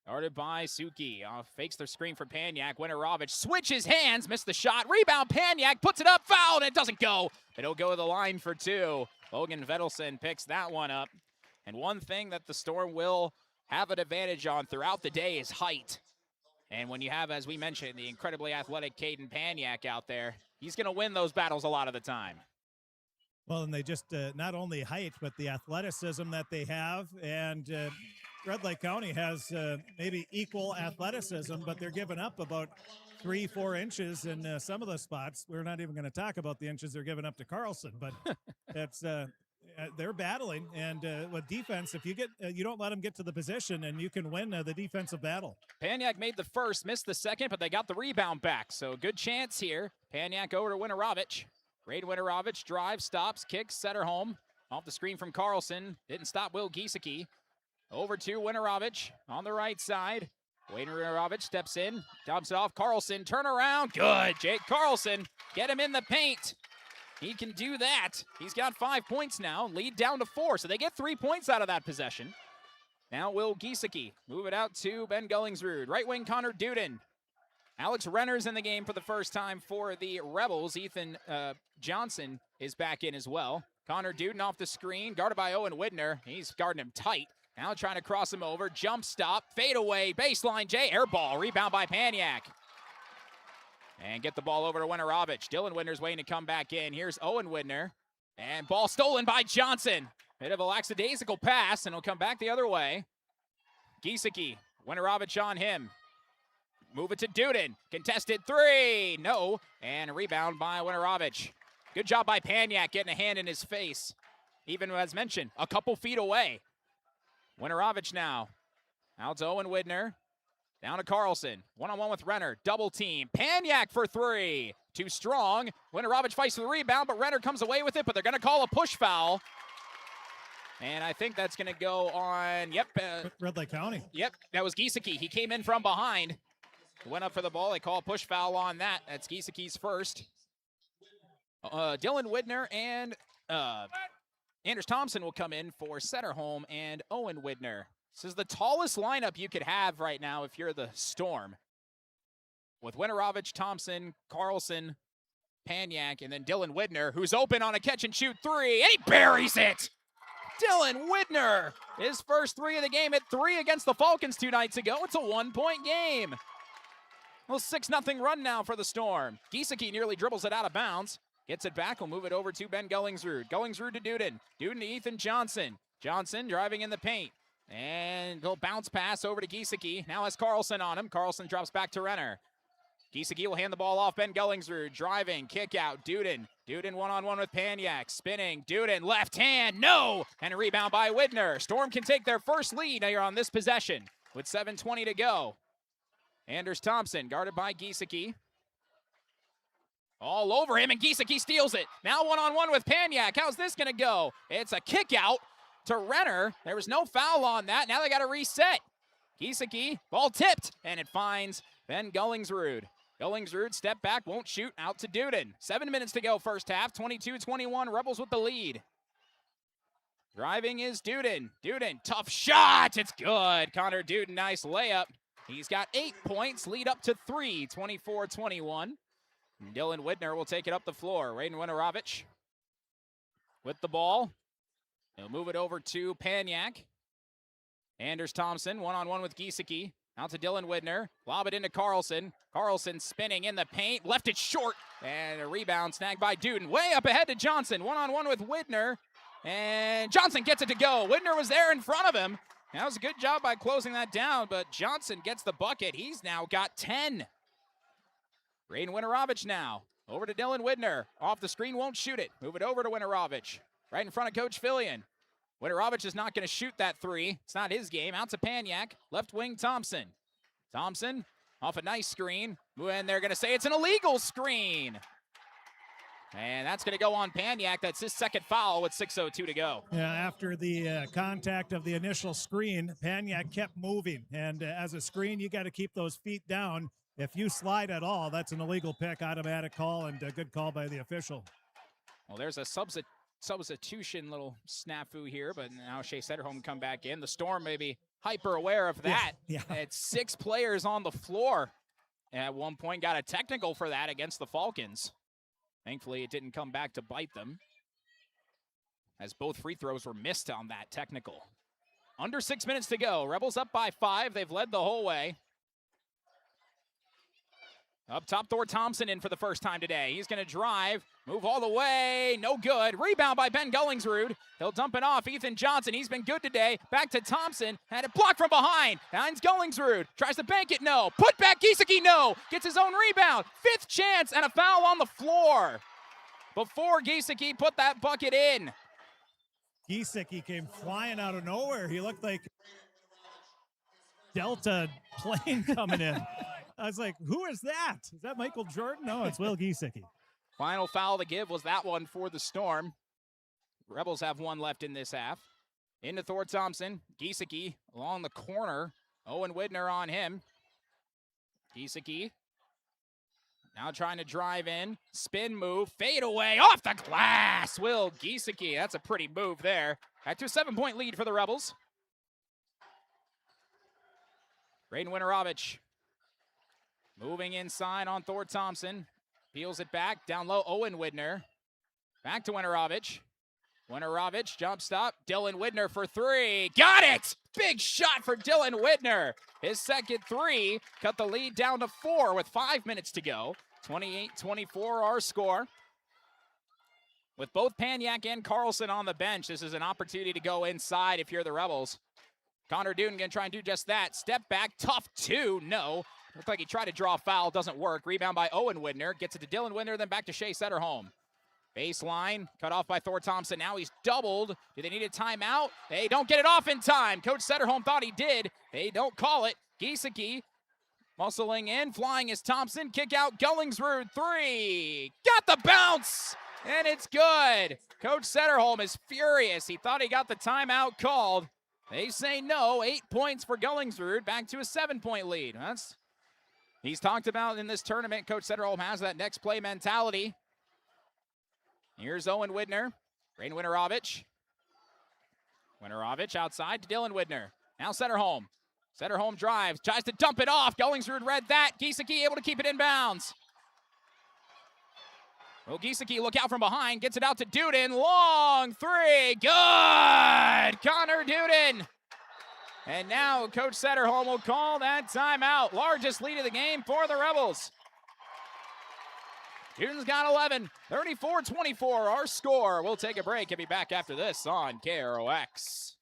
Guarded by Suki. Fakes the screen for Paniak. Winarovich switches hands, missed the shot. Rebound, Paniak puts it up, fouled, and it doesn't go. It'll go to the line for 2. Logan Vedelson picks that one up. And one thing that the Storm will have an advantage on throughout the day is height. And when you have, as we mentioned, the incredibly athletic Caden Paniak out there, he's going to win those battles a lot of the time. Well, and they just, not only height, but the athleticism that they have. And Red Lake County has maybe equal athleticism, but they're giving up about 3-4 inches in some of the spots. We're not even going to talk about the inches they're giving up to Carlson, but it's they're battling. And with defense, if you get you don't let them get to the position, and you can win the defensive battle. Paniak made the first, missed the second, but they got the rebound back. So good chance here. Paniak over to Winarovich. Great Winarovich drives, stops, kicks, Setterholm off the screen from Carlson. Didn't stop Will Giesecke. Over to Winarovich on the right side. Winarovich steps in, dumps it off. Carlson, turn around. Good. Jake Carlson, get him in the paint. He can do that. He's got 5 points now, lead down to 4. So they get 3 points out of that possession. Now Will Giesecke move it out to Ben Gullingsrud. Right wing Connor Duden. Alex Renner's in the game for the first time for the Rebels. Ethan Johnson is back in as well. Connor Duden off the screen, guarded by Owen Widner. He's guarding him tight. Now trying to cross him over. Jump stop, fade away, baseline J, air ball, rebound by Paniak. And get the ball over to Winarovich. Dylan Widner's waiting to come back in. Here's Owen Widner. And ball stolen by Johnson. Bit of a lackadaisical pass, and it'll come back the other way. Giesecke, Winarovich on him. Move it to Duden. Contested 3. No. And a rebound by Winarovich. Good job by Paniak getting a hand in his face. Even as mentioned, a couple feet away. Winarovich now. Out to Owen Widner. Down to Carlson. One-on-one with Renner. Double team. Paniak for 3. Too strong. Winarovich fights for the rebound, but Renner comes away with it, but they're going to call a push foul. And I think that's going to go on, Red Lake County. Yep, that was Giesecke. He came in from behind. Went up for the ball. They call a push foul on that. That's Giesecke's first. Dylan Widner and Anders Thompson will come in for Setterholm and Owen Widner. This is the tallest lineup you could have right now if you're the Storm. With Winarovich, Thompson, Carlson, Paniak, and then Dylan Widner, who's open on a catch-and-shoot three, and he buries it! Dylan Widner, his first three of the game at 3 against the Falcons 2 nights ago. It's a 1-point game. Well, 6-0 run now for the Storm. Giesecke nearly dribbles it out of bounds. Gets it back, will move it over to Ben Gullingsrud. Gullingsrud to Duden. Duden to Ethan Johnson. Johnson driving in the paint. And he'll bounce pass over to Giesecke. Now has Carlson on him. Carlson drops back to Renner. Giesecke will hand the ball off. Ben Gullingsrud driving, kick out. Duden. Duden one-on-one with Paniak. Spinning. Duden left hand. No! And a rebound by Widner. Storm can take their first lead here on this possession with 7:20 to go. Anders Thompson guarded by Giesecke. All over him, and Giesecke steals it. Now one-on-one with Paniak. How's this going to go? It's a kick out to Renner. There was no foul on that. Now they got to reset. Giesecke, ball tipped, and it finds Ben Gullingsrud. Gullingsrud, step back, won't shoot, out to Duden. 7 minutes to go first half, 22-21, Rebels with the lead. Driving is Duden. Duden, tough shot, it's good. Connor Duden, nice layup. He's got 8 points, lead up to 3, 24-21. Dylan Widner will take it up the floor. Raiden Winarovich with the ball. He'll move it over to Paniak. Anders Thompson, one-on-one with Giesecke. Out to Dylan Widner. Lob it into Carlson. Carlson spinning in the paint. Left it short. And a rebound snagged by Duden. Way up ahead to Johnson. One-on-one with Widner. And Johnson gets it to go. Widner was there in front of him. That was a good job by closing that down, but Johnson gets the bucket. He's now got 10. Raiden Winarovich now. Over to Dylan Widner. Off the screen, won't shoot it. Move it over to Winarovich. Right in front of Coach Fillion. Winarovich is not going to shoot that three. It's not his game. Out to Paniak. Left wing Thompson. Thompson off a nice screen. And they're going to say it's an illegal screen. And that's going to go on Paniak. That's his second foul with 6:02 to go. Yeah, after the contact of the initial screen, Paniak kept moving. And as a screen, you got to keep those feet down. If you slide at all, that's an illegal pick, automatic call, and a good call by the official. Well, there's a substitution little snafu here, but now Shea Setterholm come back in. The Storm may be hyper aware of that. Yeah. It's 6 players on the floor. And at one point got a technical for that against the Falcons. Thankfully, it didn't come back to bite them, as both free throws were missed on that technical. Under 6 minutes to go. Rebels up by 5. They've led the whole way. Up top, Thor Thompson in for the first time today. He's going to drive, move all the way, no good. Rebound by Ben Gullingsrud. He'll dump it off. Ethan Johnson, he's been good today. Back to Thompson, had it blocked from behind. Finds Gullingsrud, tries to bank it, no. Put back, Giesecke, no. Gets his own rebound. 5th chance and a foul on the floor before Giesecke put that bucket in. Giesecke came flying out of nowhere. He looked like Delta plane coming in. I was like, who is that? Is that Michael Jordan? No, it's Will Giesecke. Final foul to give was that one for the Storm. Rebels have 1 left in this half. Into Thor Thompson. Giesecke along the corner. Owen Widner on him. Giesecke now trying to drive in. Spin move. Fade away. Off the glass. Will Giesecke. That's a pretty move there. Back to a 7-point lead for the Rebels. Raiden Winarovich. Moving inside on Thor Thompson. Peels it back. Down low, Owen Widner. Back to Winarovich. Winarovich, jump stop. Dylan Widner for 3. Got it! Big shot for Dylan Widner. His second 3 cut the lead down to 4 with 5 minutes to go. 28-24 our score. With both Paniak and Carlson on the bench, this is an opportunity to go inside if you're the Rebels. Connor Duden going to try and do just that. Step back, tough 2, no. Looked like he tried to draw a foul, doesn't work. Rebound by Owen Widner, gets it to Dylan Widner, then back to Shea Setterholm. Baseline, cut off by Thor Thompson. Now he's doubled. Do they need a timeout? They don't get it off in time. Coach Setterholm thought he did. They don't call it. Giesecke muscling in, flying is Thompson. Kick out, Gullingsrud, 3. Got the bounce, and it's good. Coach Setterholm is furious. He thought he got the timeout called. They say no. 8 points for Gullingsrud, back to a 7-point lead. He's talked about in this tournament, Coach Setterholm has that next play mentality. Here's Owen Widner. Raiden Winarovich Winterovich outside to Dylan Widner. Now Setterholm. Setterholm drives, tries to dump it off. Gollingsrud read that. Giesecke able to keep it in bounds. Well, Giesecke look out from behind, gets it out to Duden. Long three, good! Connor Duden. And now Coach Setterholm will call that timeout. Largest lead of the game for the Rebels. Duden's got 11, 34-24 our score. We'll take a break and be back after this on KROX.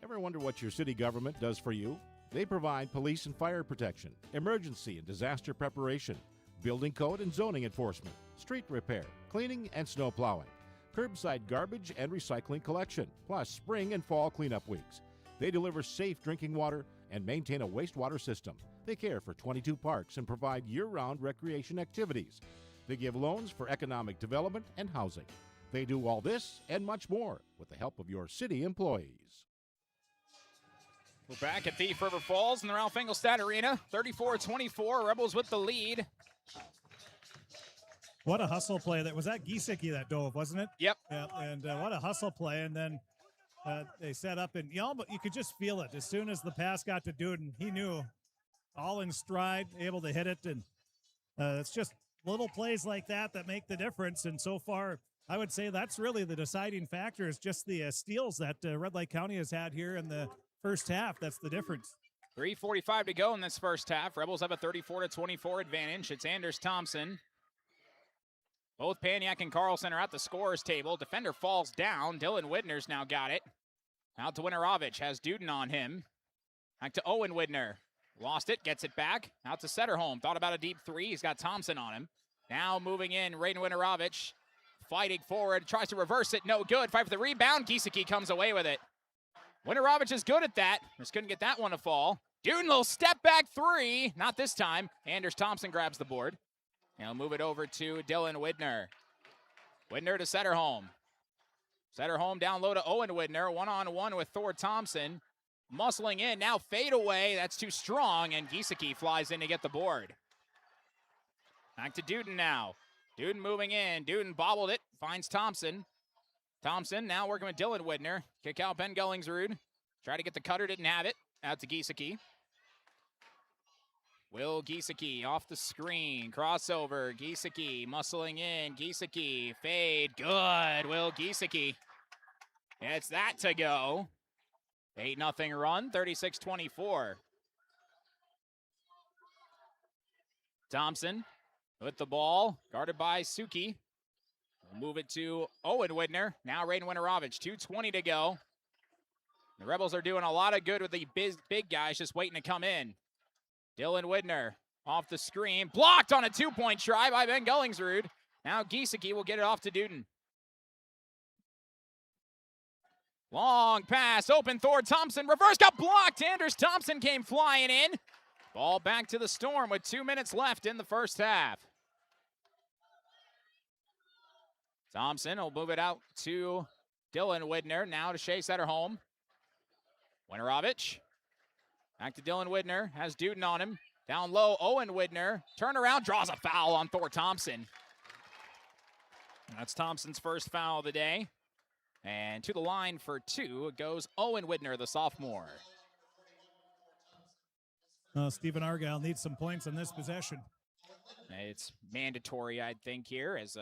Ever wonder what your city government does for you? They provide police and fire protection, emergency and disaster preparation, building code and zoning enforcement, street repair, cleaning and snow plowing, curbside garbage and recycling collection, plus spring and fall cleanup weeks. They deliver safe drinking water and maintain a wastewater system. They care for 22 parks and provide year-round recreation activities. They give loans for economic development and housing. They do all this and much more with the help of your city employees. We're back at Thief River Falls in the Ralph Englestad Arena. 34-24, Rebels with the lead. What a hustle play. That was that Giesecke that dove, wasn't it? Yep. Yeah, and what a hustle play. And then they set up, and you could just feel it. As soon as the pass got to Duden, he knew, all in stride, able to hit it. And it's just little plays like that that make the difference. And so far, I would say that's really the deciding factor, is just the steals that Red Lake County has had here in the first half. That's the difference. 3:45 to go in this first half. Rebels have a 34-24 advantage. It's Anders Thompson. Both Paniak and Carlson are at the scorer's table. Defender falls down. Dylan Widner's now got it. Out to Winterovich. Has Duden on him. Back to Owen Widner. Lost it. Gets it back. Out to Setterholm. Thought about a deep three. He's got Thompson on him. Now moving in. Raiden Winterovich. Fighting forward. Tries to reverse it. No good. Fight for the rebound. Giesecke comes away with it. Winterovich is good at that. Just couldn't get that one to fall. Duden will step back three. Not this time. Anders Thompson grabs the board. Now move it over to Dylan Widner. Widner to Setterholm. Setterholm down low to Owen Widner. One-on-one with Thor Thompson. Muscling in. Now fade away. That's too strong. And Giesecke flies in to get the board. Back to Duden now. Duden moving in. Duden bobbled it. Finds Thompson. Thompson now working with Dylan Widner. Kick out Ben Gollingsrud. Try to get the cutter, didn't have it. Out to Giesecke. Will Giesecke off the screen. Crossover. Giesecke muscling in. Giesecke fade. Good. Will Giesecke. It's that to go. 8-0 run. 36-24. Thompson with the ball. Guarded by Suki. We'll move it to Owen Widner. Now Raiden Winterovich. 2:20 to go. The Rebels are doing a lot of good with the big guys just waiting to come in. Dylan Widner off the screen. Blocked on a two-point try by Ben Gollingsrud. Now Giesecke will get it off to Duden. Long pass. Open Thor Thompson. Reverse got blocked. Anders Thompson came flying in. Ball back to the Storm with 2 minutes left in the first half. Thompson will move it out to Dylan Widner. Now to Shea Setterholm. Winterovich. Back to Dylan Widner. Has Duden on him. Down low, Owen Widner. Turnaround, draws a foul on Thor Thompson. That's Thompson's first foul of the day. And to the line for two goes Owen Widner, the sophomore. Stephen-Argyle needs some points on this possession. It's mandatory, I think, here, as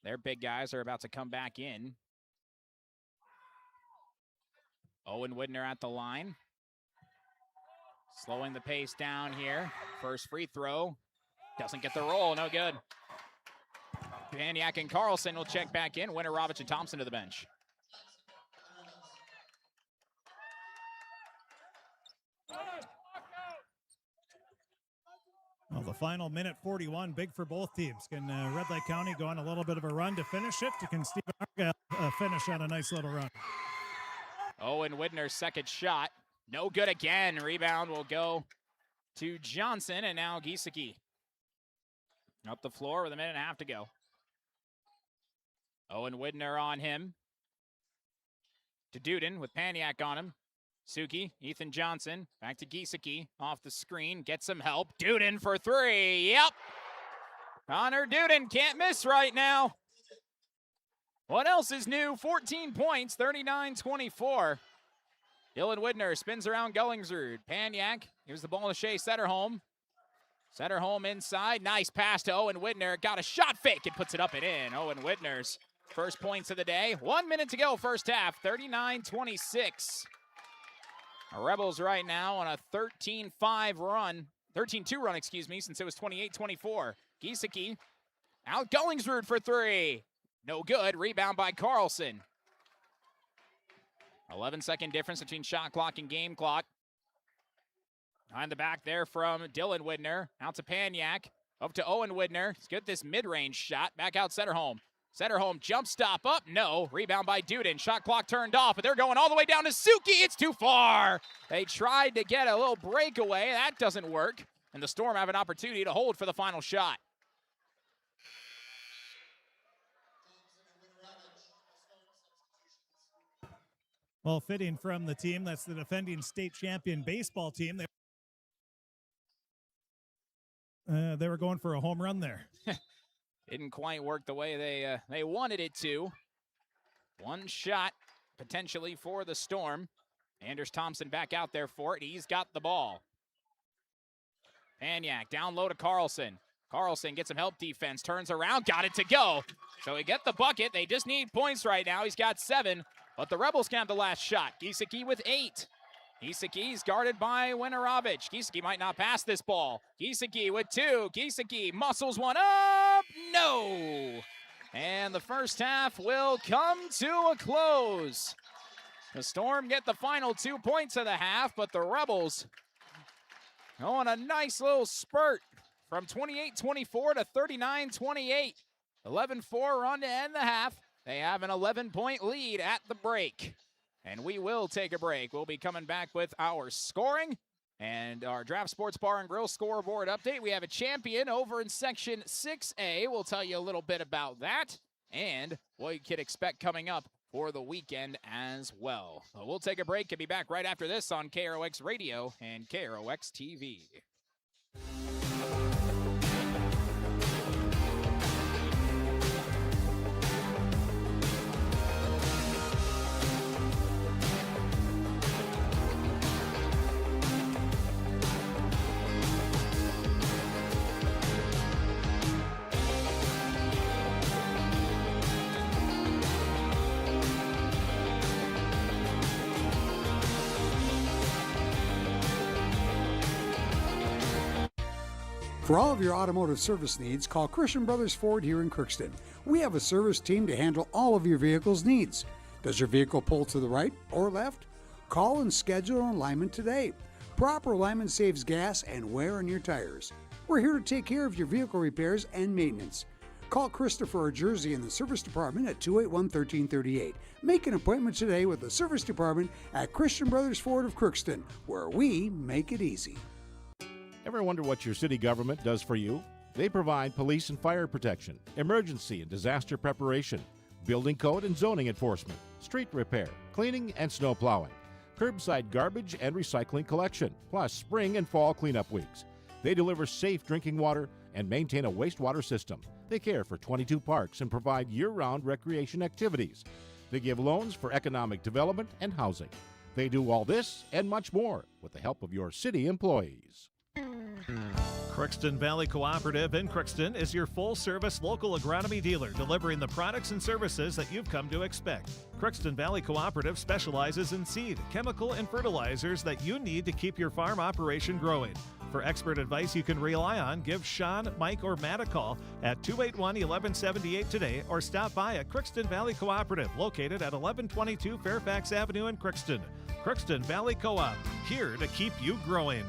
their big guys are about to come back in. Owen Widner at the line. Slowing the pace down here. First free throw. Doesn't get the roll. No good. Paniak and Carlson will check back in. Winterovich and Thompson to the bench. Well, The final minute 41, big for both teams. Can Red Lake County go on a little bit of a run to finish it? Can Stephen-Argyle finish on a nice little run? Owen Widner's second shot. No good again. Rebound will go to Johnson, and now Giesecke up the floor with a minute and a half to go. Owen Widner on him. To Duden with Paniak on him. Suki, Ethan Johnson, back to Giesecke, off the screen, gets some help. Duden for three, yep. Connor Duden can't miss right now. What else is new? 14 points, 39-24. Dylan Widner spins around Gullingsrud. Paniak gives the ball to Shea Setterholm. Setterholm inside, nice pass to Owen Widner. Got a shot fake and puts it up and in. Owen Widner's first points of the day. 1 minute to go, first half, 39-26. Rebels right now on a 13-2 run, since it was 28-24. Giesecke out Gullingsrud for three. No good. Rebound by Carlson. 11-second difference between shot clock and game clock. Behind the back there from Dylan Widner. Out to Paniak. Up to Owen Widner. He's got this mid-range shot. Back out Setterholm. Setterholm jump stop up. No. Rebound by Duden. Shot clock turned off, but they're going all the way down to Suki. It's too far. They tried to get a little breakaway. That doesn't work. And the Storm have an opportunity to hold for the final shot. Well, fitting from the team, that's the defending state champion baseball team. They were going for a home run there. Didn't quite work the way they wanted it to. One shot potentially for the Storm. Anders Thompson back out there for it. He's got the ball. Paniak down low to Carlson. Carlson gets some help defense, turns around, got it to go. So he get the bucket. They just need points right now. He's got 7, but the Rebels can have the last shot. Giesecke with 8. Giesecke's guarded by Winarovich. Giesecke might not pass this ball. Giesecke with 2. Giesecke muscles one up. No. And the first half will come to a close. The Storm get the final 2 points of the half, but the Rebels go on a nice little spurt from 28-24 to 39-28. 11-4 run to end the half. They have an 11-point lead at the break. And we will take a break. We'll be coming back with our scoring and our Draft Sports Bar and Grill scoreboard update. We have a champion over in Section 6A. We'll tell you a little bit about that and what you can expect coming up for the weekend as well. So we'll take a break and be back right after this on KROX Radio and KROX TV. For all of your automotive service needs, call Christian Brothers Ford here in Crookston. We have a service team to handle all of your vehicle's needs. Does your vehicle pull to the right or left? Call and schedule an alignment today. Proper alignment saves gas and wear on your tires. We're here to take care of your vehicle repairs and maintenance. Call Christopher or Jersey in the service department at 281-1338. Make an appointment today with the service department at Christian Brothers Ford of Crookston, where we make it easy. Ever wonder what your city government does for you? They provide police and fire protection, emergency and disaster preparation, building code and zoning enforcement, street repair, cleaning and snow plowing, curbside garbage and recycling collection, plus spring and fall cleanup weeks. They deliver safe drinking water and maintain a wastewater system. They care for 22 parks and provide year-round recreation activities. They give loans for economic development and housing. They do all this and much more with the help of your city employees. Crookston Valley Cooperative in Crookston is your full-service local agronomy dealer, delivering the products and services that you've come to expect. Crookston Valley Cooperative specializes in seed, chemical, and fertilizers that you need to keep your farm operation growing. For expert advice you can rely on, give Sean, Mike, or Matt a call at 281-1178 today or stop by at Crookston Valley Cooperative, located at 1122 Fairfax Avenue in Crookston. Crookston Valley Co-op, here to keep you growing.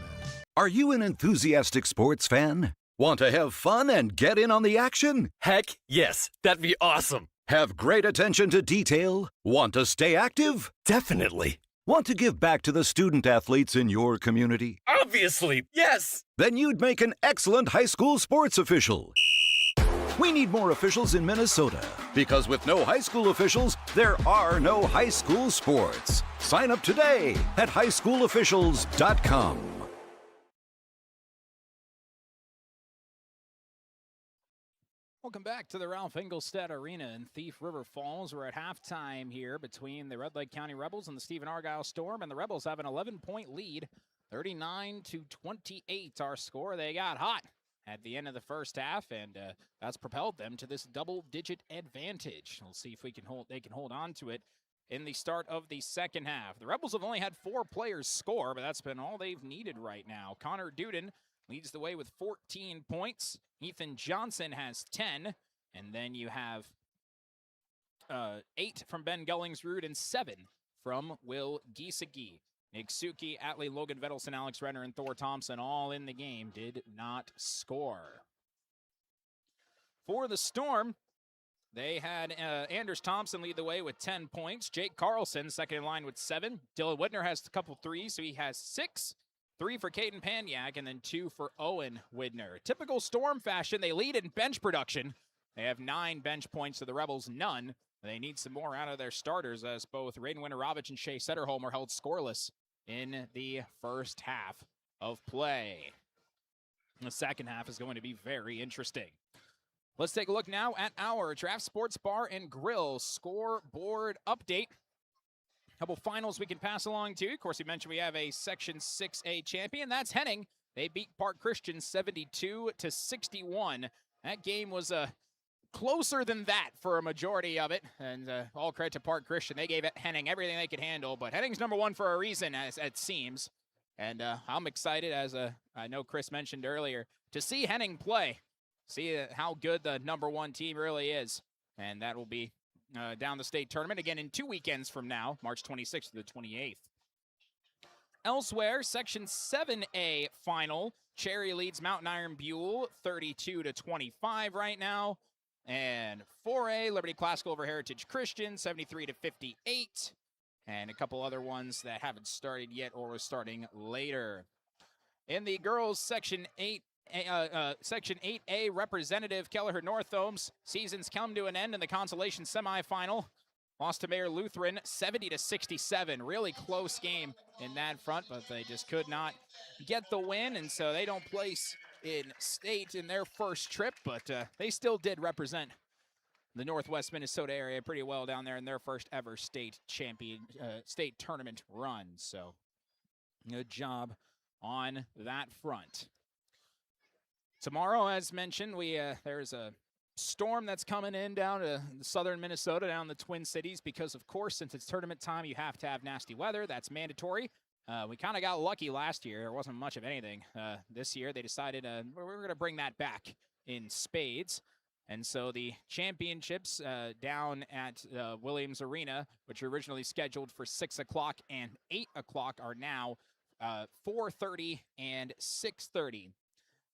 Are you an enthusiastic sports fan? Want to have fun and get in on the action? Heck, yes. That'd be awesome. Have great attention to detail? Want to stay active? Definitely. Want to give back to the student athletes in your community? Obviously, yes. Then you'd make an excellent high school sports official. We need more officials in Minnesota because with no high school officials, there are no high school sports. Sign up today at highschoolofficials.com. Welcome back to the Ralph Englestad Arena in Thief River Falls. We're at halftime here between the Red Lake County Rebels and the Stephen-Argyle Storm, and the Rebels have an 11-point lead, 39-28 our score. They got hot at the end of the first half, and that's propelled them to this double-digit advantage. We'll see if they can hold on to it in the start of the second half. The Rebels have only had 4 players score, but that's been all they've needed right now. Connor Duden leads the way with 14 points. Ethan Johnson has 10, and then you have 8 from Ben Gullingsrud and 7 from Will Giesecke. Nick Suki, Atlee, Logan Vedelson, Alex Renner, and Thor Thompson all in the game did not score. For the Storm, they had Anders Thompson lead the way with 10 points. Jake Carlson second in line with 7. Dylan Whitner has a couple threes, so he has 6. 3 for Caden Panyak, and then 2 for Owen Widner. Typical Storm fashion, they lead in bench production. They have 9 bench points to the Rebels, none. They need some more out of their starters as both Raiden Winterovich and Shea Setterholm are held scoreless in the first half of play. The second half is going to be very interesting. Let's take a look now at our Draft Sports Bar and Grill scoreboard update. Couple finals we can pass along to. Of course, we mentioned we have a Section 6A champion. That's Henning. They beat Park Christian 72-61. That game was closer than that for a majority of it. And all credit to Park Christian. They gave Henning everything they could handle. But Henning's number 1 for a reason, as it seems. And I'm excited, as I know Chris mentioned earlier, to see Henning play. See how good the number 1 team really is. And that will be down the state tournament again in 2 weekends from now, March 26th to the 28th. Elsewhere, Section 7A final. Cherry leads Mountain Iron Buell 32-25 right now. And 4A, Liberty Classical over Heritage Christian 73-58. And a couple other ones that haven't started yet or are starting later. In the girls' Section 8, Section 8A representative Kelleher North Ohms season's come to an end in the consolation semifinal. Lost to Mayor Lutheran 70-67. Really close game in that front, but they just could not get the win, and so they don't place in state in their first trip, but they still did represent the Northwest Minnesota area pretty well down there in their first ever state tournament run. So good job on that front. Tomorrow, as mentioned, there's a storm that's coming in down to southern Minnesota, down the Twin Cities, because, of course, since it's tournament time, you have to have nasty weather. That's mandatory. We kind of got lucky last year. There wasn't much of anything. This year, they decided we're going to bring that back in spades. And so the championships down at Williams Arena, which were originally scheduled for 6 o'clock and 8 o'clock, are now 4:30 and 6:30.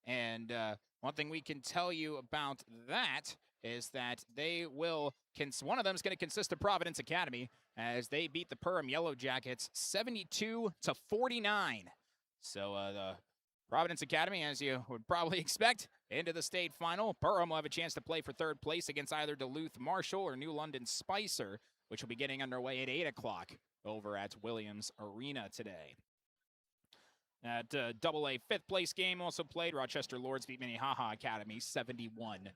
And one thing we can tell you about that is that they will, one of them is going to consist of Providence Academy as they beat the Perham Yellow Jackets 72-49. So the Providence Academy, as you would probably expect, into the state final. Perham will have a chance to play for 3rd place against either Duluth Marshall or New London Spicer, which will be getting underway at 8 o'clock over at Williams Arena today. At AA 5th place game also played. Rochester Lords beat Minnehaha Academy 71-40.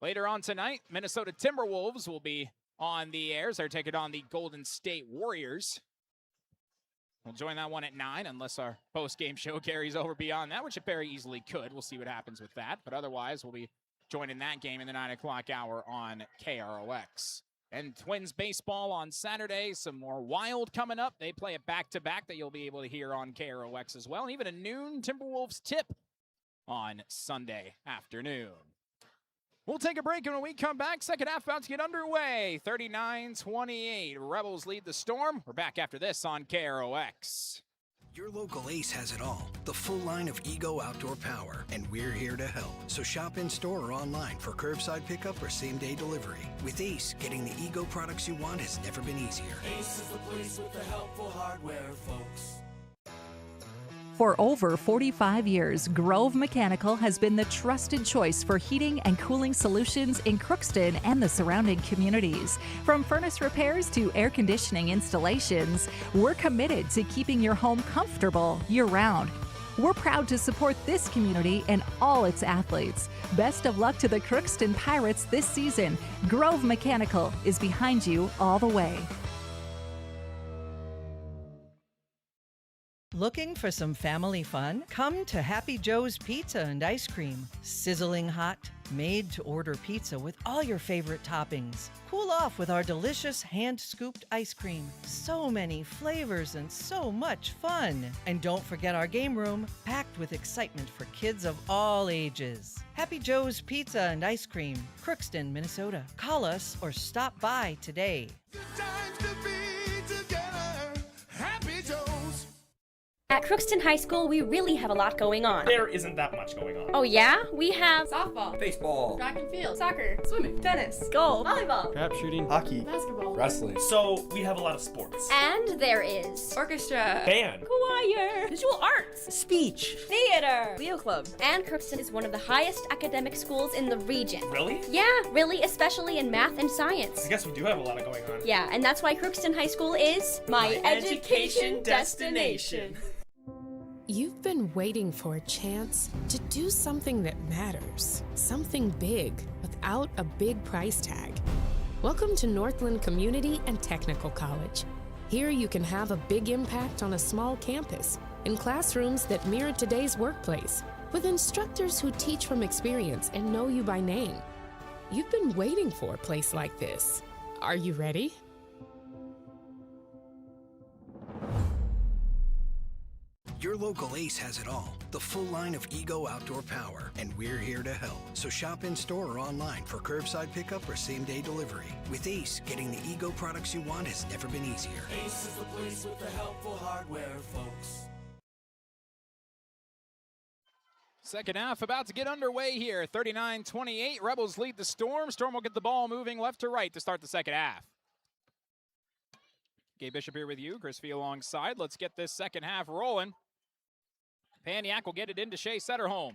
Later on tonight, Minnesota Timberwolves will be on the air. They're taking on the Golden State Warriors. We'll join that one at 9 unless our post-game show carries over beyond that, which it very easily could. We'll see what happens with that. But otherwise, we'll be joining that game in the 9 o'clock hour on KROX. And Twins baseball on Saturday. Some more Wild coming up. They play a back-to-back that you'll be able to hear on KROX as well. And even a noon Timberwolves tip on Sunday afternoon. We'll take a break, and when we come back, second half about to get underway. 39-28. Rebels lead the Storm. We're back after this on KROX. Your local Ace has it all, the full line of Ego outdoor power, and we're here to help. So shop in-store or online for curbside pickup or same-day delivery. With Ace, getting the Ego products you want has never been easier. Ace is the place with the helpful hardware, folks. For over 45 years, Grove Mechanical has been the trusted choice for heating and cooling solutions in Crookston and the surrounding communities. From furnace repairs to air conditioning installations, we're committed to keeping your home comfortable year-round. We're proud to support this community and all its athletes. Best of luck to the Crookston Pirates this season. Grove Mechanical is behind you all the way. Looking for some family fun? Come to Happy Joe's Pizza and Ice Cream. Sizzling hot, made-to-order pizza with all your favorite toppings. Cool off with our delicious hand-scooped ice cream. So many flavors and so much fun. And don't forget our game room, packed with excitement for kids of all ages. Happy Joe's Pizza and Ice Cream, Crookston, Minnesota. Call us or stop by today. At Crookston High School, we really have a lot going on. There isn't that much going on. Oh yeah? We have softball, Baseball, track and field, soccer, swimming, tennis, golf, volleyball, crap shooting, hockey, basketball, wrestling. So we have a lot of sports. and there is orchestra, Band, choir, visual arts, speech, theater, Leo Club. and Crookston is one of the highest academic schools in the region. Really? Yeah, really, especially in math and science. I guess we do have a lot of going on. Yeah, and that's why Crookston High School is my education destination. You've been waiting for a chance to do something that matters, something big without a big price tag. Welcome to Northland Community and Technical College. Here you can have a big impact on a small campus, in classrooms that mirror today's workplace, with instructors who teach from experience and know you by name. You've been waiting for a place like this. Are you ready? Your local Ace has it all, the full line of Ego outdoor power, and we're here to help. So shop in-store or online for curbside pickup or same-day delivery. With Ace, getting the Ego products you want has never been easier. Ace is the place with the helpful hardware, folks. Second half about to get underway here. 39-28, Rebels lead the Storm. Storm will get the ball moving left to right to start the second half. Gabe Bishop here with you, Chris Fee alongside. Let's get this second half rolling. Paniak will get it into Shea Setterholm.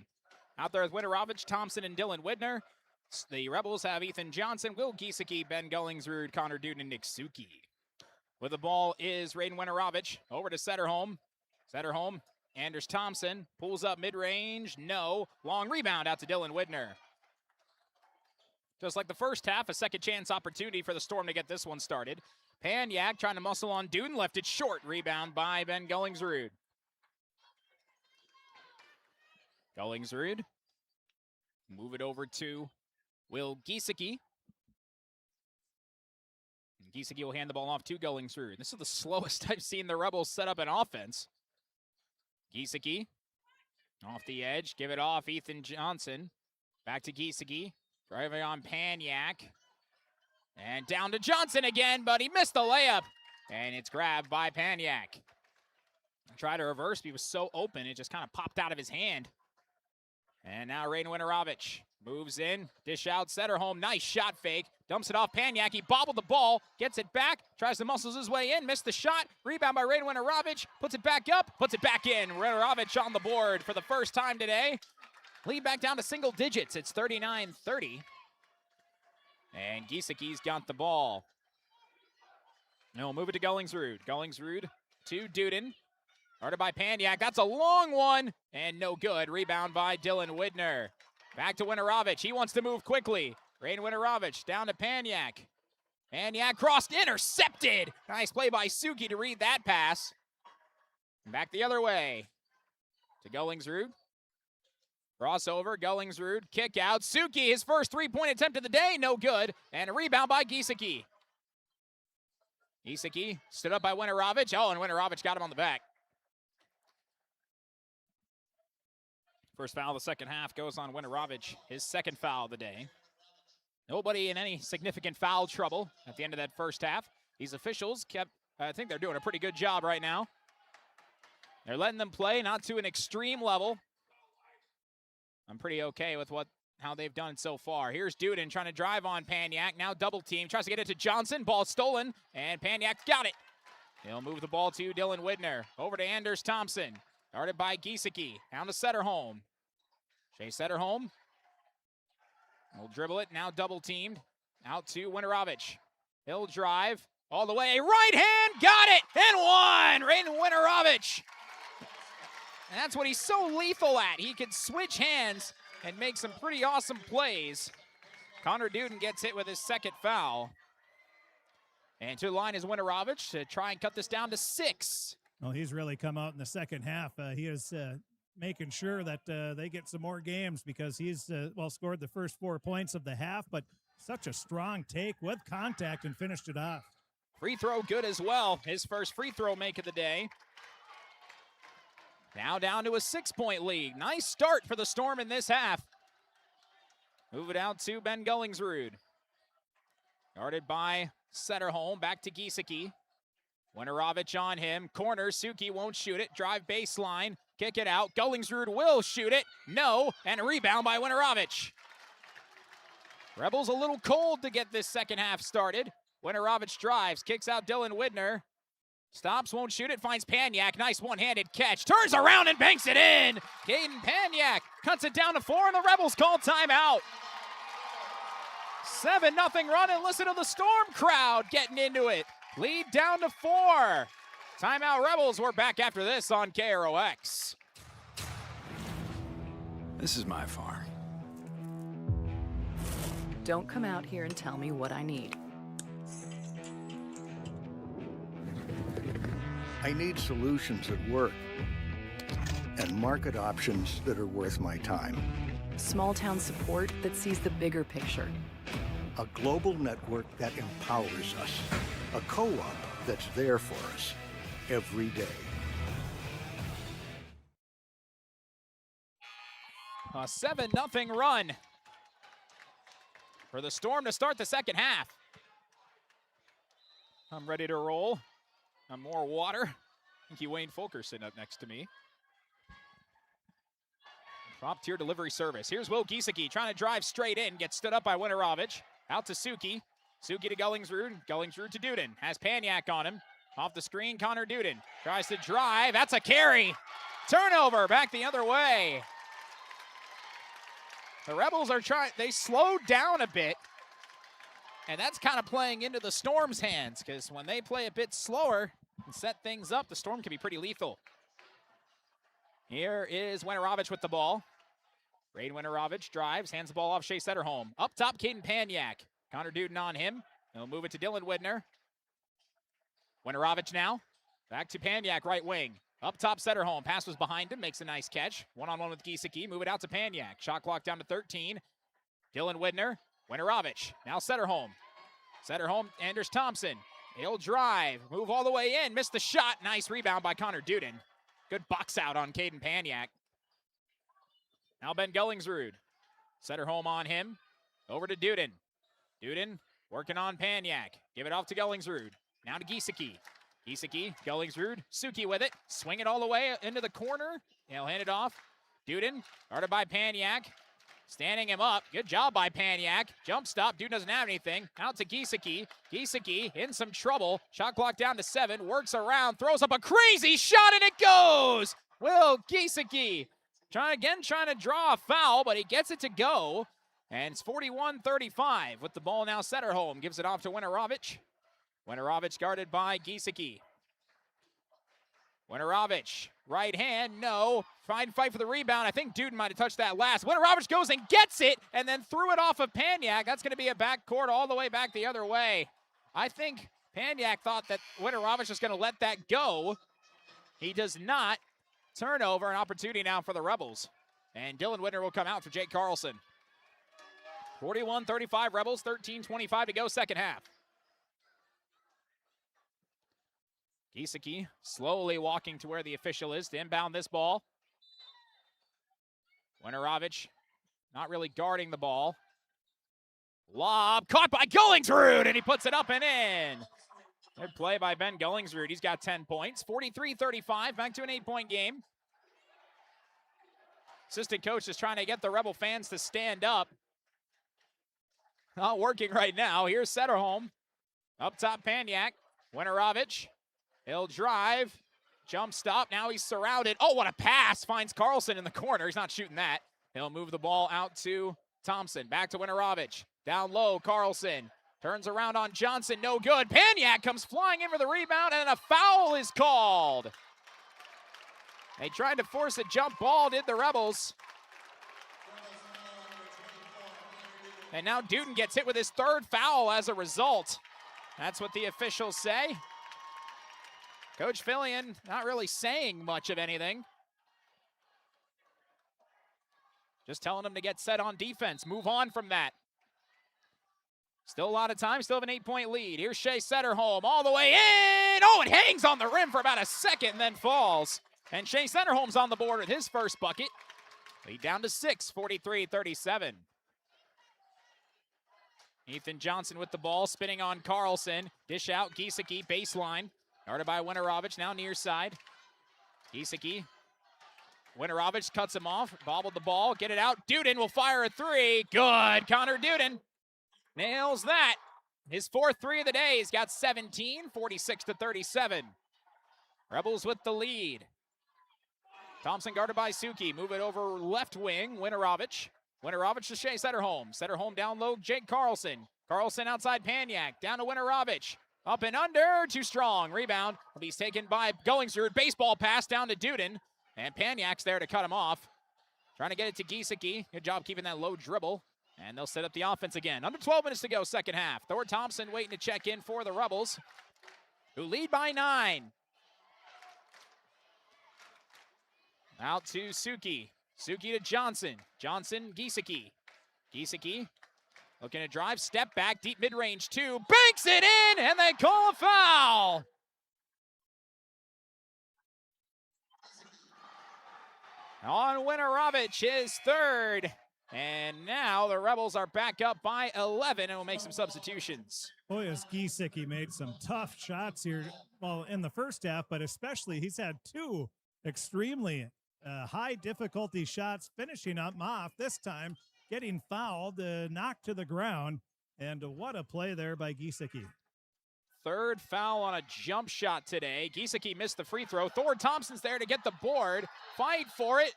Out there with Winterovich, Thompson, and Dylan Widner. The Rebels have Ethan Johnson, Will Giesecke, Ben Gullingsrud, Connor Duden, and Nick Suki. With the ball is Raiden Winterovich. Over to Setterholm. Setterholm, Anders Thompson, pulls up mid-range, no. Long rebound out to Dylan Widner. Just like the first half, a second chance opportunity for the Storm to get this one started. Paniak trying to muscle on Duden, left it short. Rebound by Ben Gullingsrud. Gullingsrud. Move it over to Will Giesecke. Giesecke will hand the ball off to Gullingsrud. This is the slowest I've seen the Rebels set up an offense. Giesecke off the edge, give it off Ethan Johnson. Back to Giesecke, driving on Paniak. And down to Johnson again, but he missed the layup. And it's grabbed by Paniak. Tried to reverse, but he was so open, it just kind of popped out of his hand. And now Raiden Winterovich moves in, dish out, Setterholm, nice shot fake, dumps it off Paniak, he bobbled the ball, gets it back, tries to muscles his way in, missed the shot, rebound by Raiden Winterovich, puts it back up, puts it back in. Winterovich on the board for the first time today. Lead back down to single digits, it's 39-30. And Giesecke's got the ball. Now we'll move it to Gullingsrud. Gullingsrud to Duden. Guarded by Paniak. That's a long one. And no good. Rebound by Dylan Widner. Back to Winterovich. He wants to move quickly. Raiden Winterovich down to Paniak. Paniak crossed, intercepted. Nice play by Suki to read that pass. Back the other way to Gullingsrud. Crossover, Gullingsrud, kick out. Suki, his first three-point attempt of the day, no good. And a rebound by Giesecke. Giesecke stood up by Winterovich. Oh, and Winterovich got him on the back. First foul of the second half goes on Winterovich, his second foul of the day. Nobody in any significant foul trouble at the end of that first half. These officials I think they're doing a pretty good job right now. They're letting them play, not to an extreme level. I'm pretty okay with how they've done so far. Here's Duden trying to drive on Paniak. Now double team. Tries to get it to Johnson. Ball stolen, and Paniak got it. He'll move the ball to Dylan Widner. Over to Anders Thompson. Guarded by Giesecke. Down to Setterholm. Shea Setterholm will dribble it. Now double teamed. Out to Winterovich. He'll drive all the way. Right hand. Got it. And one. Raiden Winterovich. And that's what he's so lethal at. He can switch hands and make some pretty awesome plays. Connor Duden gets hit with his second foul. And to the line is Winterovich to try and cut this down to 6. Well, he's really come out in the second half. He is making sure that they get some more games because he's, scored the first 4 points of the half, but such a strong take with contact and finished it off. Free throw good as well. His first free throw make of the day. Now down to a 6-point lead. Nice start for the Storm in this half. Move it out to Ben Gullingsrud. Guarded by Setterholm. Back to Giesecke. Winterovich on him. Corner. Suki won't shoot it. Drive baseline. Kick it out. Gullingsrud will shoot it. No. And a rebound by Winterovich. Rebels a little cold to get this second half started. Winterovich drives. Kicks out Dylan Widner. Stops, won't shoot it, finds Paniak. Nice one-handed catch. Turns around and banks it in. Caden Paniak cuts it down to 4, and the Rebels call timeout. 7-0 run, and listen to the Storm crowd getting into it. Lead down to 4. Timeout Rebels. We're back after this on KROX. This is my farm. Don't come out here and tell me what I need. I need solutions that work and market options that are worth my time. Small town support that sees the bigger picture. A global network that empowers us. A co-op that's there for us every day. A 7-0 run for the Storm to start the second half. I'm ready to roll. More water. Thank you, Wayne Fulkerson, up next to me. Drop tier delivery service. Here's Will Giesecke trying to drive straight in. Gets stood up by Winterovich. Out to Suki. Suki to Gullingsrud. Gullingsrud to Duden. Has Paniak on him. Off the screen, Connor Duden. Tries to drive. That's a carry. Turnover. Back the other way. The Rebels are trying. They slowed down a bit. And that's kind of playing into the Storm's hands, because when they play a bit slower and set things up, the Storm can be pretty lethal. Here is Winterovich with the ball. Raiden Winterovich drives, hands the ball off Shea Setterholm. Up top, Caden Paniak. Connor Duden on him. He'll move it to Dylan Widner. Winterovich now. Back to Paniak, right wing. Up top, Setterholm. Pass was behind him, makes a nice catch. One-on-one with Giesecke. Move it out to Paniak. Shot clock down to 13. Dylan Widner. Winterovich, now Setterholm. Setterholm, Anders Thompson. He'll drive, move all the way in, missed the shot. Nice rebound by Connor Duden. Good box out on Caden Paniak. Now Ben Gullingsrud. Setterholm on him. Over to Duden. Duden working on Paniak. Give it off to Gullingsrud. Now to Giesecke. Giesecke, Gullingsrud, Suki with it. Swing it all the way into the corner. He'll hand it off. Duden, guarded by Paniak. Standing him up. Good job by Paniak. Jump stop. Dude doesn't have anything. Out to Giesecke. Giesecke in some trouble. Shot clock down to 7. Works around. Throws up a crazy shot, and it goes! Will Giesecke trying to draw a foul, but he gets it to go. And it's 41-35 with the ball now. Setterholm gives it off to Winterovich. Winterovich guarded by Giesecke. Winterovich, right hand, no. Trying to fight for the rebound. I think Duden might have touched that last. Winterovich goes and gets it, and then threw it off of Paniak. That's going to be a backcourt all the way back the other way. I think Paniak thought that Winterovich was going to let that go. He does not. Turnover, an opportunity now for the Rebels. And Dylan Widner will come out for Jake Carlson. 41-35 Rebels, 13:25 to go, second half. Giesecke slowly walking to where the official is to inbound this ball. Winterovich not really guarding the ball. Lob caught by Gullingsrud, and he puts it up and in. Good play by Ben Gullingsrud. He's got 10 points. 43-35, back to an 8-point game. Assistant coach is trying to get the Rebel fans to stand up. Not working right now. Here's Setterholm. Up top, Paniak. Winterovich. He'll drive. Jump stop. Now he's surrounded. Oh, what a pass. Finds Carlson in the corner. He's not shooting that. He'll move the ball out to Thompson. Back to Winterovich. Down low, Carlson. Turns around on Johnson. No good. Paniak comes flying in for the rebound, and a foul is called. They tried to force a jump ball, did the Rebels. And now Duden gets hit with his third foul as a result. That's what the officials say. Coach Fillion not really saying much of anything. Just telling him to get set on defense. Move on from that. Still a lot of time. Still have an 8-point lead. Here's Shea Setterholm all the way in. Oh, it hangs on the rim for about a second and then falls. And Shea Setterholm's on the board with his first bucket. Lead down to 6, 43-37. Ethan Johnson with the ball, spinning on Carlson. Dish out, Giesecke, baseline. Guarded by Winterovich, now near side. Giesecke. Winterovich cuts him off, bobbled the ball, get it out. Duden will fire a three. Good, Connor Duden nails that. His fourth three of the day. He's got 17, 46-37. Rebels with the lead. Thompson guarded by Suki. Move it over left wing, Winterovich. Winterovich to Shea Setterholm. Setterholm down low, Jake Carlson. Carlson outside Paniak, down to Winterovich. Up and under, too strong. Rebound will be taken by Gullingsrud. Baseball pass down to Duden. And Paniak's there to cut him off. Trying to get it to Giesecke. Good job keeping that low dribble. And they'll set up the offense again. Under 12 minutes to go, second half. Thor Thompson waiting to check in for the Rebels, who lead by 9. Out to Suki. Suki to Johnson. Johnson, Giesecke. Giesecke looking to drive, step back, deep mid-range two. Banks it in, and they call a foul. On Winterovich, his third. And now the Rebels are back up by 11 and will make some substitutions. Boy, as Giesecke made some tough shots here, well, in the first half, but especially he's had two extremely high difficulty shots, finishing them off this time, getting fouled, knocked to the ground, and what a play there by Giesecke. Third foul on a jump shot today. Giesecke missed the free throw. Thor Thompson's there to get the board. Fight for it.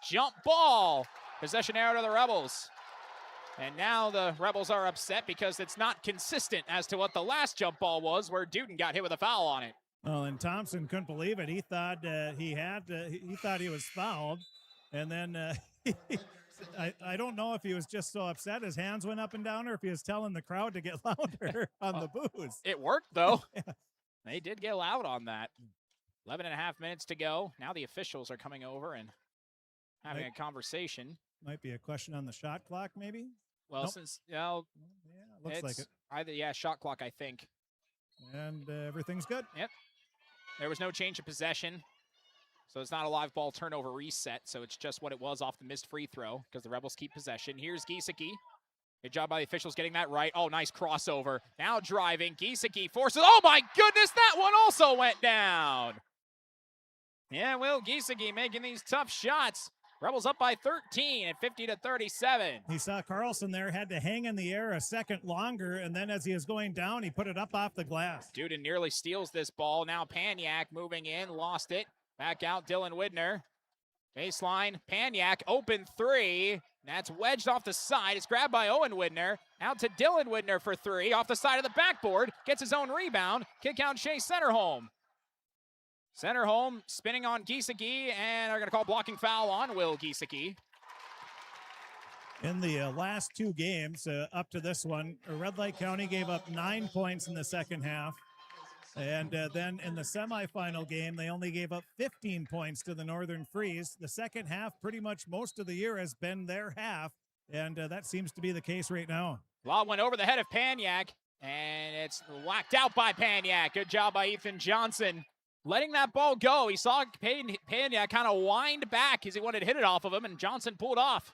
Jump ball. Possession arrow to the Rebels. And now the Rebels are upset because it's not consistent as to what the last jump ball was, where Duden got hit with a foul on it. Well, and Thompson couldn't believe it. He thought he thought he was fouled, and then I don't know if he was just so upset his hands went up and down, or if he was telling the crowd to get louder on the booze. It worked though. Yeah. They did get loud on that. 11 and a half minutes to go. Now the officials are coming over and having a conversation. Might be a question on the shot clock, maybe. Well, nope. since yeah, looks like it. Either shot clock, I think. And everything's good. Yep. There was no change of possession, so it's not a live ball turnover reset, so it's just what it was off the missed free throw because the Rebels keep possession. Here's Giesecke. Good job by the officials getting that right. Oh, nice crossover. Now driving. Giesecke forces. Oh, my goodness, that one also went down. Yeah, Will Giesecke making these tough shots. Rebels up by 13 at 50-37. He saw Carlson there, had to hang in the air a second longer, and then as he was going down, he put it up off the glass. Duden nearly steals this ball. Now Paniak moving in, lost it. Back out, Dylan Widner. Baseline, Paniak, open three. That's wedged off the side. It's grabbed by Owen Widner. Out to Dylan Widner for three. Off the side of the backboard. Gets his own rebound. Kick out Shea Setterholm. Setterholm spinning on Giesecke, and are going to call blocking foul on Will Giesecke. In the last two games up to this one, Red Lake County gave up 9 points in the second half. And then in the semifinal game, they only gave up 15 points to the Northern Freeze. The second half, pretty much most of the year, has been their half, and that seems to be the case right now. Lob went over the head of Paniak, and it's whacked out by Paniak. Good job by Ethan Johnson. Letting that ball go. He saw Paniak kind of wind back as he wanted to hit it off of him, and Johnson pulled off.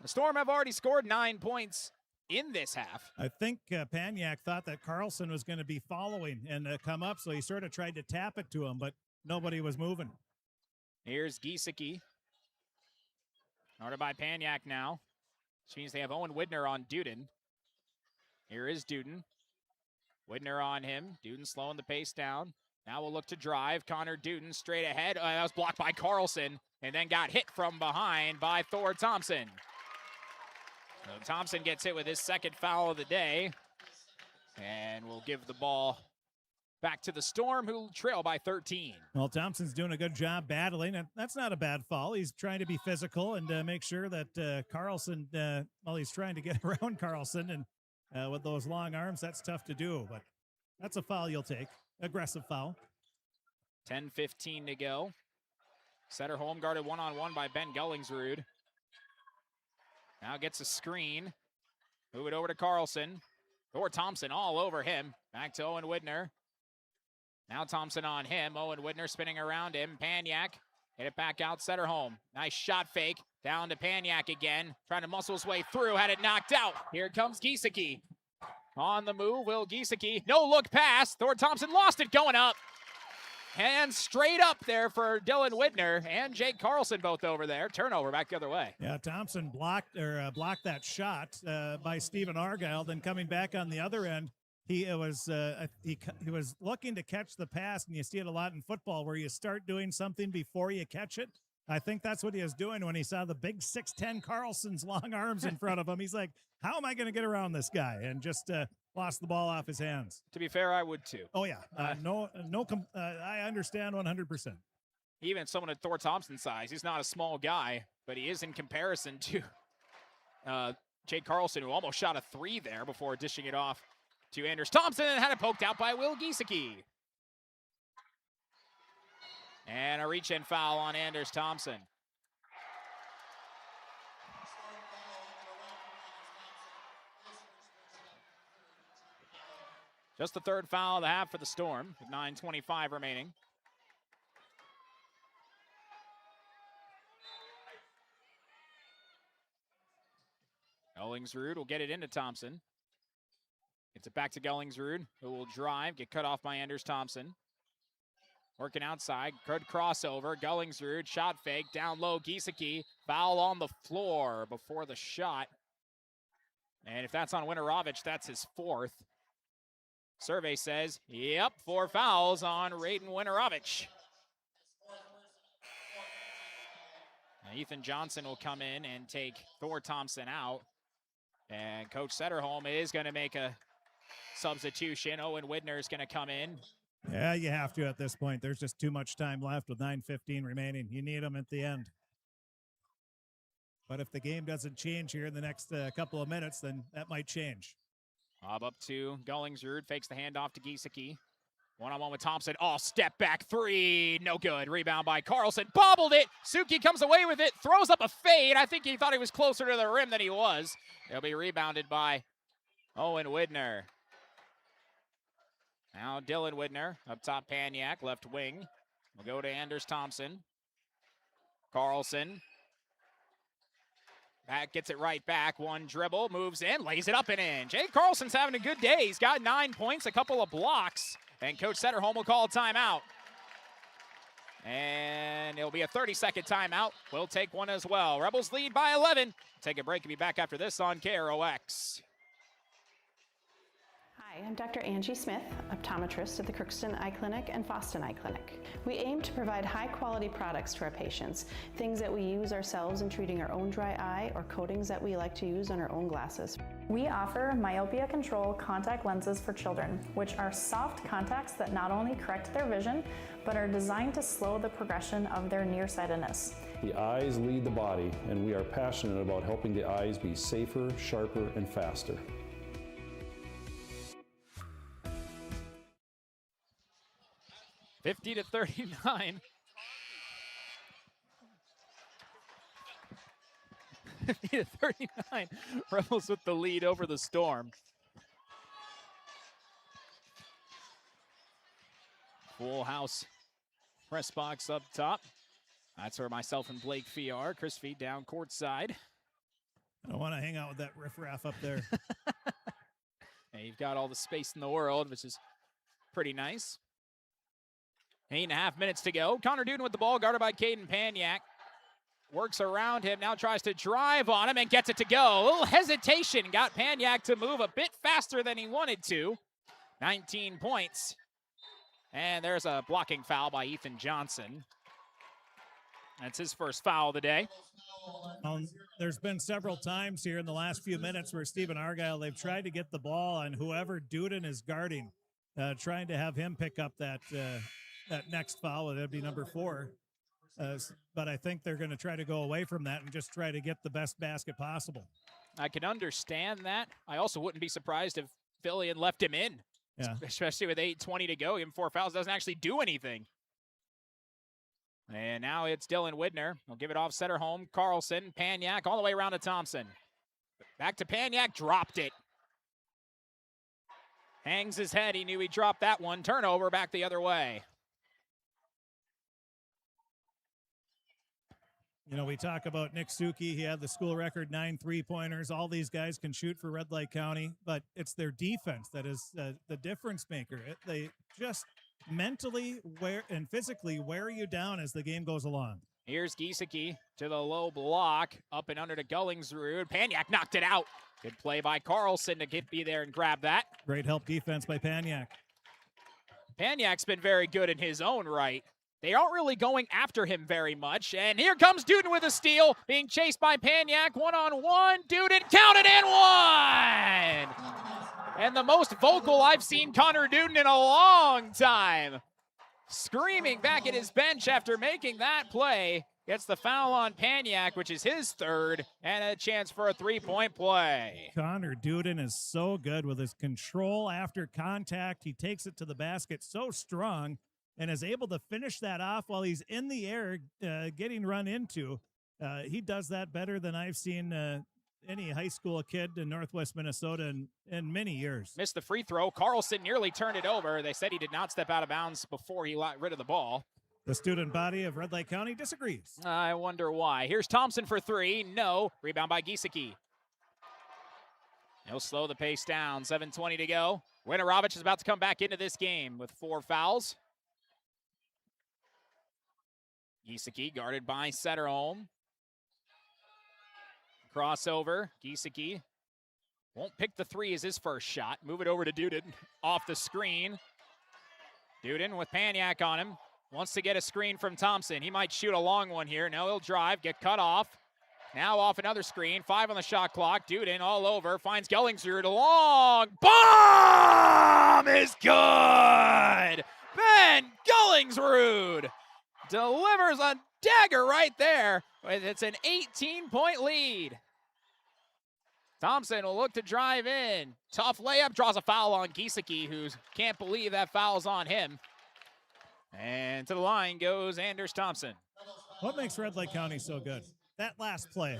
The Storm have already scored 9 points in this half. I think Paniak thought that Carlson was going to be following and come up, so he sort of tried to tap it to him, but nobody was moving. Here's Giesecke. Ordered by Paniak now. Which means they have Owen Widner on Duden. Here is Duden. Widner on him. Duden slowing the pace down. Now we'll look to drive. Connor Duden straight ahead. That was blocked by Carlson and then got hit from behind by Thor Thompson. So Thompson gets hit with his second foul of the day. And we'll give the ball back to the Storm, who trail by 13. Well, Thompson's doing a good job battling, and that's not a bad foul. He's trying to be physical and make sure that Carlson, he's trying to get around Carlson, and with those long arms, that's tough to do, but that's a foul you'll take. Aggressive foul. 10:15 to go. Setterholm guarded one-on-one by Ben Gullingsrud. Now gets a screen. Move it over to Carlson. Thor Thompson all over him. Back to Owen Widner. Now Thompson on him. Owen Widner spinning around him. Paniak. Hit it back out. Setterholm. Nice shot fake. Down to Paniak again. Trying to muscle his way through. Had it knocked out. Here comes Giesecke. On the move, Will Giesecke. No look pass. Thor Thompson lost it going up. And straight up there for Dylan Widner and Jake Carlson both over there. Turnover back the other way. Yeah, Thompson blocked that shot by Stephen-Argyle. Then coming back on the other end, he was looking to catch the pass, and you see it a lot in football where you start doing something before you catch it. I think that's what he was doing when he saw the big 6'10" Carlson's long arms in front of him. He's like, how am I going to get around this guy? And just lost the ball off his hands. To be fair, I would too. Oh, yeah. I understand 100%. Even someone at Thor Thompson's size, he's not a small guy, but he is in comparison to Jake Carlson, who almost shot a 3 there before dishing it off to Anders Thompson and had it poked out by Will Giesecke. And a reach-in foul on Anders Thompson. Just the third foul of the half for the Storm, with 9:25 remaining. Gullingsrud will get it into Thompson. Gets it back to Gullingsrud, who will drive, get cut off by Anders Thompson. Working outside, good crossover. Gullingsrud, shot fake, down low, Giesecke. Foul on the floor before the shot. And if that's on Winorovich, that's his 4th. Survey says, yep, 4 fouls on Raiden Winorovich. Now Ethan Johnson will come in and take Thor Thompson out. And Coach Setterholm is going to make a substitution. Owen Widner is going to come in. Yeah, you have to at this point. There's just too much time left with 9:15 remaining. You need them at the end. But if the game doesn't change here in the next couple of minutes, then that might change. Bob up to Gullingsrud, fakes the handoff to Giesecke. One-on-one with Thompson. Oh, step back 3. No good. Rebound by Carlson. Bobbled it. Suki comes away with it. Throws up a fade. I think he thought he was closer to the rim than he was. It'll be rebounded by Owen Widner. Now Dylan Widner up top. Paniak, left wing. We'll go to Anders Thompson. Carlson. Back, gets it right back. One dribble, moves in, lays it up and in. Jake Carlson's having a good day. He's got 9 points, a couple of blocks. And Coach Setterholm will call a timeout. And it'll be a 30-second timeout. We'll take one as well. Rebels lead by 11. Take a break and be back after this on KROX. Hi, I'm Dr. Angie Smith, optometrist at the Crookston Eye Clinic and Foston Eye Clinic. We aim to provide high-quality products to our patients, things that we use ourselves in treating our own dry eye or coatings that we like to use on our own glasses. We offer myopia control contact lenses for children, which are soft contacts that not only correct their vision, but are designed to slow the progression of their nearsightedness. The eyes lead the body, and we are passionate about helping the eyes be safer, sharper, and faster. (50-39). 50-39. Rebels with the lead over the Storm. Full house press box up top. That's where myself and Blake Fee are. Chris Fee down courtside. I don't want to hang out with that riffraff up there. And you've got all the space in the world, which is pretty nice. 8.5 minutes to go. Connor Duden with the ball, guarded by Caden Paniak. Works around him, now tries to drive on him and gets it to go. A little hesitation got Paniak to move a bit faster than he wanted to. 19 points. And there's a blocking foul by Ethan Johnson. That's his first foul of the day. There's been several times here in the last few minutes where Stephen-Argyle, they've tried to get the ball on whoever Duden is guarding, trying to have him pick up that next foul. That'd be number 4. But I think they're going to try to go away from that and just try to get the best basket possible. I can understand that. I also wouldn't be surprised if Philly had left him in, especially with 8:20 to go. Even 4 fouls doesn't actually do anything. And now it's Dylan Widner. He'll give it off center home. Carlson, Paniak, all the way around to Thompson. Back to Paniak, dropped it. Hangs his head. He knew he dropped that one. Turnover back the other way. You know, we talk about Nick Suki. He had the school record 9 3-pointers. All these guys can shoot for Red Lake County, but it's their defense that is the difference maker. They just mentally and physically wear you down as the game goes along. Here's Giesecke to the low block, up and under to Gullingsrud. Paniak knocked it out. Good play by Carlson to be there and grab that. Great help defense by Paniak. Paniak's been very good in his own right. They aren't really going after him very much. And here comes Duden with a steal, being chased by Paniak. One-on-one. Duden counted and one! And the most vocal I've seen Connor Duden in a long time. Screaming back at his bench after making that play. Gets the foul on Paniak, which is his 3rd, and a chance for a 3-point play. Connor Duden is so good with his control after contact. He takes it to the basket so strong and is able to finish that off while he's in the air getting run into. He does that better than I've seen any high school kid in Northwest Minnesota in many years. Missed the free throw. Carlson nearly turned it over. They said he did not step out of bounds before he got rid of the ball. The student body of Red Lake County disagrees. I wonder why. Here's Thompson for 3. No. Rebound by Giesecke. He'll slow the pace down. 7:20 to go. Winorovich is about to come back into this game with 4 fouls. Giesecke guarded by Setterholm. Crossover. Giesecke won't pick the 3 as his first shot. Move it over to Duden off the screen. Duden with Paniak on him. Wants to get a screen from Thompson. He might shoot a long one here. No, he'll drive, get cut off. Now off another screen. 5 on the shot clock. Duden all over. Finds Gullingsrud. A long bomb is good. Ben Gullingsrud delivers a dagger right there. It's an 18-point lead. Thompson will look to drive in. Tough layup, draws a foul on Giesecke, who can't believe that foul's on him. And to the line goes Anders Thompson. What makes Red Lake County so good? That last play.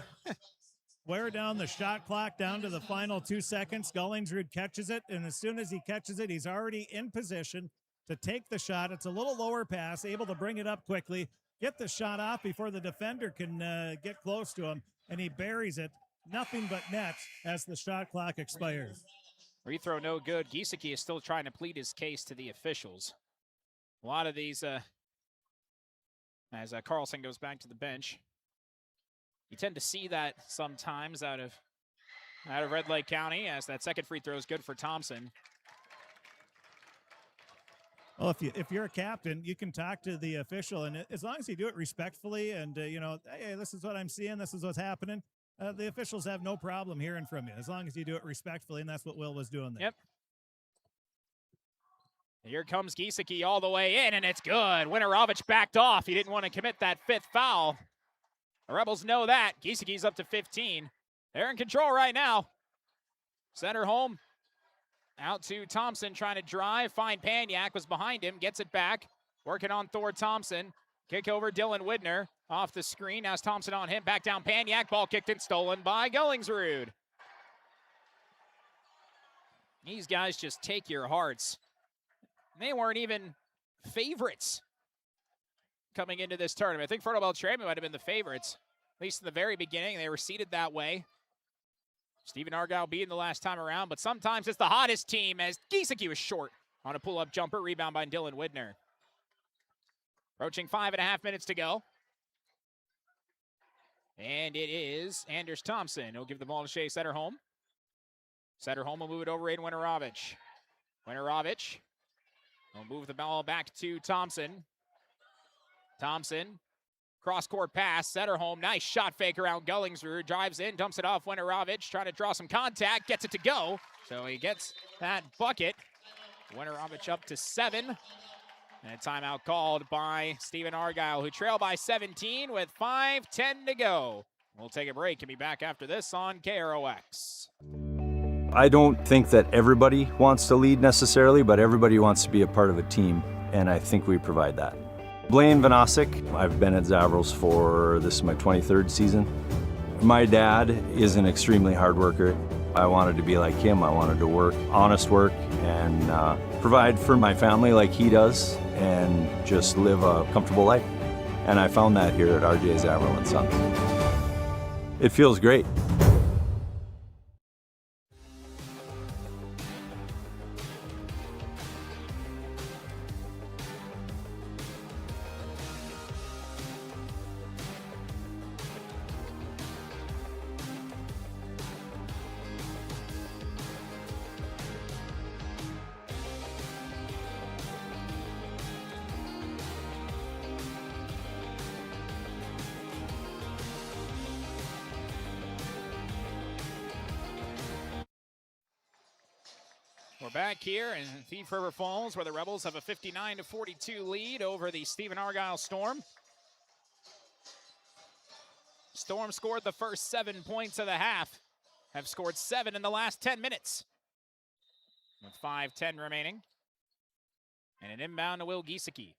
Wear down the shot clock down to the final 2 seconds. Gullingsrud catches it, and as soon as he catches it, he's already in position to take the shot. It's a little lower pass, able to bring it up quickly, get the shot off before the defender can get close to him, and he buries it. Nothing but net as the shot clock expires. Free throw no good. Giesecke is still trying to plead his case to the officials. A lot of these, as Carlson goes back to the bench, you tend to see that sometimes out of Red Lake County, as that second free throw is good for Thompson. Well, if you're a captain, you can talk to the official, and as long as you do it respectfully and, hey, this is what I'm seeing, this is what's happening, the officials have no problem hearing from you, as long as you do it respectfully, and that's what Will was doing there. Yep. Here comes Giesecke all the way in, and it's good. Winorovich backed off. He didn't want to commit that 5th foul. The Rebels know that. Giesecke's up to 15. They're in control right now. Center home. Out to Thompson, trying to drive. Find Paniak, was behind him, gets it back. Working on Thor Thompson. Kick over Dylan Widner. Off the screen. Now it's Thompson on him. Back down Paniak. Ball kicked and stolen by Gullingsrud. These guys just take your hearts. They weren't even favorites coming into this tournament. I think Fertile Beltrami might have been the favorites, at least in the very beginning. They were seated that way. Stephen-Argyle beating the last time around, but sometimes it's the hottest team as Giesecke was short on a pull-up jumper. Rebound by Dylan Widner. Approaching 5.5 minutes to go. And it is Anders Thompson. He'll give the ball to Shea Setterholm. Setterholm will move it over Aiden Winterovich. Winterovich will move the ball back to Thompson. Thompson, cross-court pass, Setterholm, nice shot fake around Gullingsrud, drives in, dumps it off Winterovich, trying to draw some contact, gets it to go. So he gets that bucket. Winterovich up to 7. And a timeout called by Stephen-Argyle, who trail by 17 with 5:10 to go. We'll take a break and be back after this on KROX. I don't think that everybody wants to lead necessarily, but everybody wants to be a part of a team, and I think we provide that. Blaine Vanosic, I've been at Zavrals for, this is my 23rd season. My dad is an extremely hard worker. I wanted to be like him. I wanted to work, honest work, and provide for my family like he does, and just live a comfortable life. And I found that here at RJ Zavril & Sons. It feels great. We're back here in Thief River Falls, where the Rebels have a 59-42 lead over the Stephen-Argyle Storm. Storm scored the first 7 points of the half, have scored 7 in the last 10 minutes. With 5:10 remaining. And an inbound to Will Giesecke.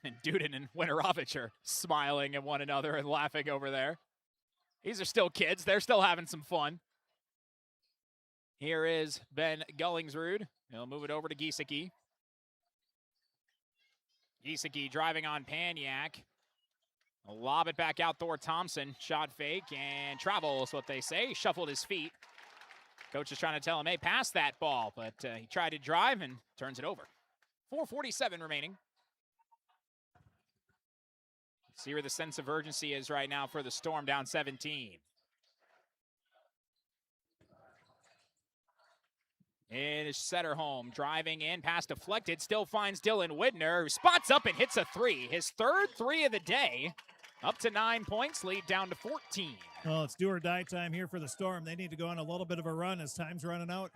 And Duden and Winterovich are smiling at one another and laughing over there. These are still kids. They're still having some fun. Here is Ben Gullingsrud. He'll move it over to Giesecke. Giesecke driving on Paniak. He'll lob it back out toward Thompson. Shot fake and travel is what they say. He shuffled his feet. Coach is trying to tell him, hey, pass that ball. But he tried to drive and turns it over. 4:47 remaining. See where the sense of urgency is right now for the Storm, down 17. It is Setterholm driving in, pass deflected, still finds Dylan Widner, who spots up and hits a 3. His third 3 of the day, up to 9 points, lead down to 14. Well, it's do or die time here for the Storm. They need to go on a little bit of a run as time's running out.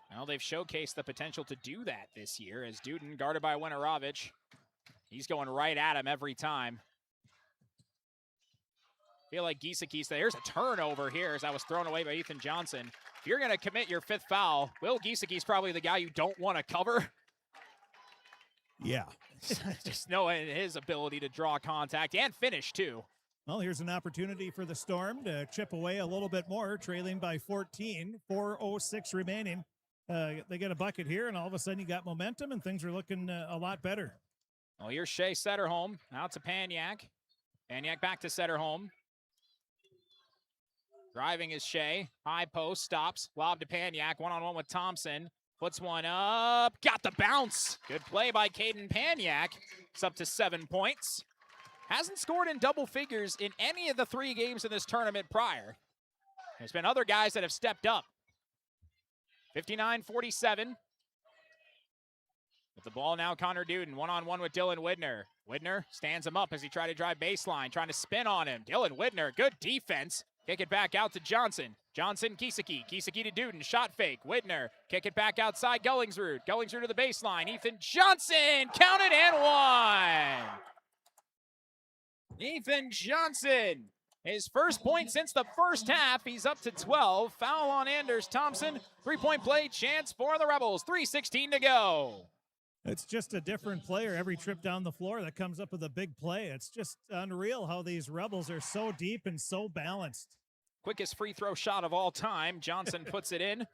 Well, they've showcased the potential to do that this year as Duden, guarded by Winterovich. He's going right at him every time. Feel like Giesecke said, there's a turnover here as that was thrown away by Ethan Johnson. If you're going to commit your 5th foul, Will Giesecke's probably the guy you don't want to cover. Yeah. Just knowing his ability to draw contact and finish, too. Well, here's an opportunity for the Storm to chip away a little bit more, trailing by 14, 4:06 remaining. They get a bucket here, and all of a sudden you got momentum, and things are looking a lot better. Well, here's Shea Setterholm, out to Paniak. Paniak back to Setterholm. Driving is Shea. High post, stops. Lob to Paniak. One-on-one with Thompson. Puts one up. Got the bounce. Good play by Caden Paniak. It's up to 7 points. Hasn't scored in double figures in any of the 3 games in this tournament prior. There's been other guys that have stepped up. 59-47. With the ball now, Connor Duden. One-on-one with Dylan Widner. Widner stands him up as he tried to drive baseline, trying to spin on him. Dylan Widner, good defense. Kick it back out to Johnson. Johnson, Giesecke. Giesecke to Duden. Shot fake. Widner. Kick it back outside. Gullingsrud. Gullingsrud to the baseline. Ethan Johnson. Counted and one. Ethan Johnson. His first point since the first half. He's up to 12. Foul on Anders Thompson. 3-point play chance for the Rebels. 3:16 to go. It's just a different player every trip down the floor that comes up with a big play. It's just unreal how these Rebels are so deep and so balanced. Quickest free throw shot of all time. Johnson puts it in.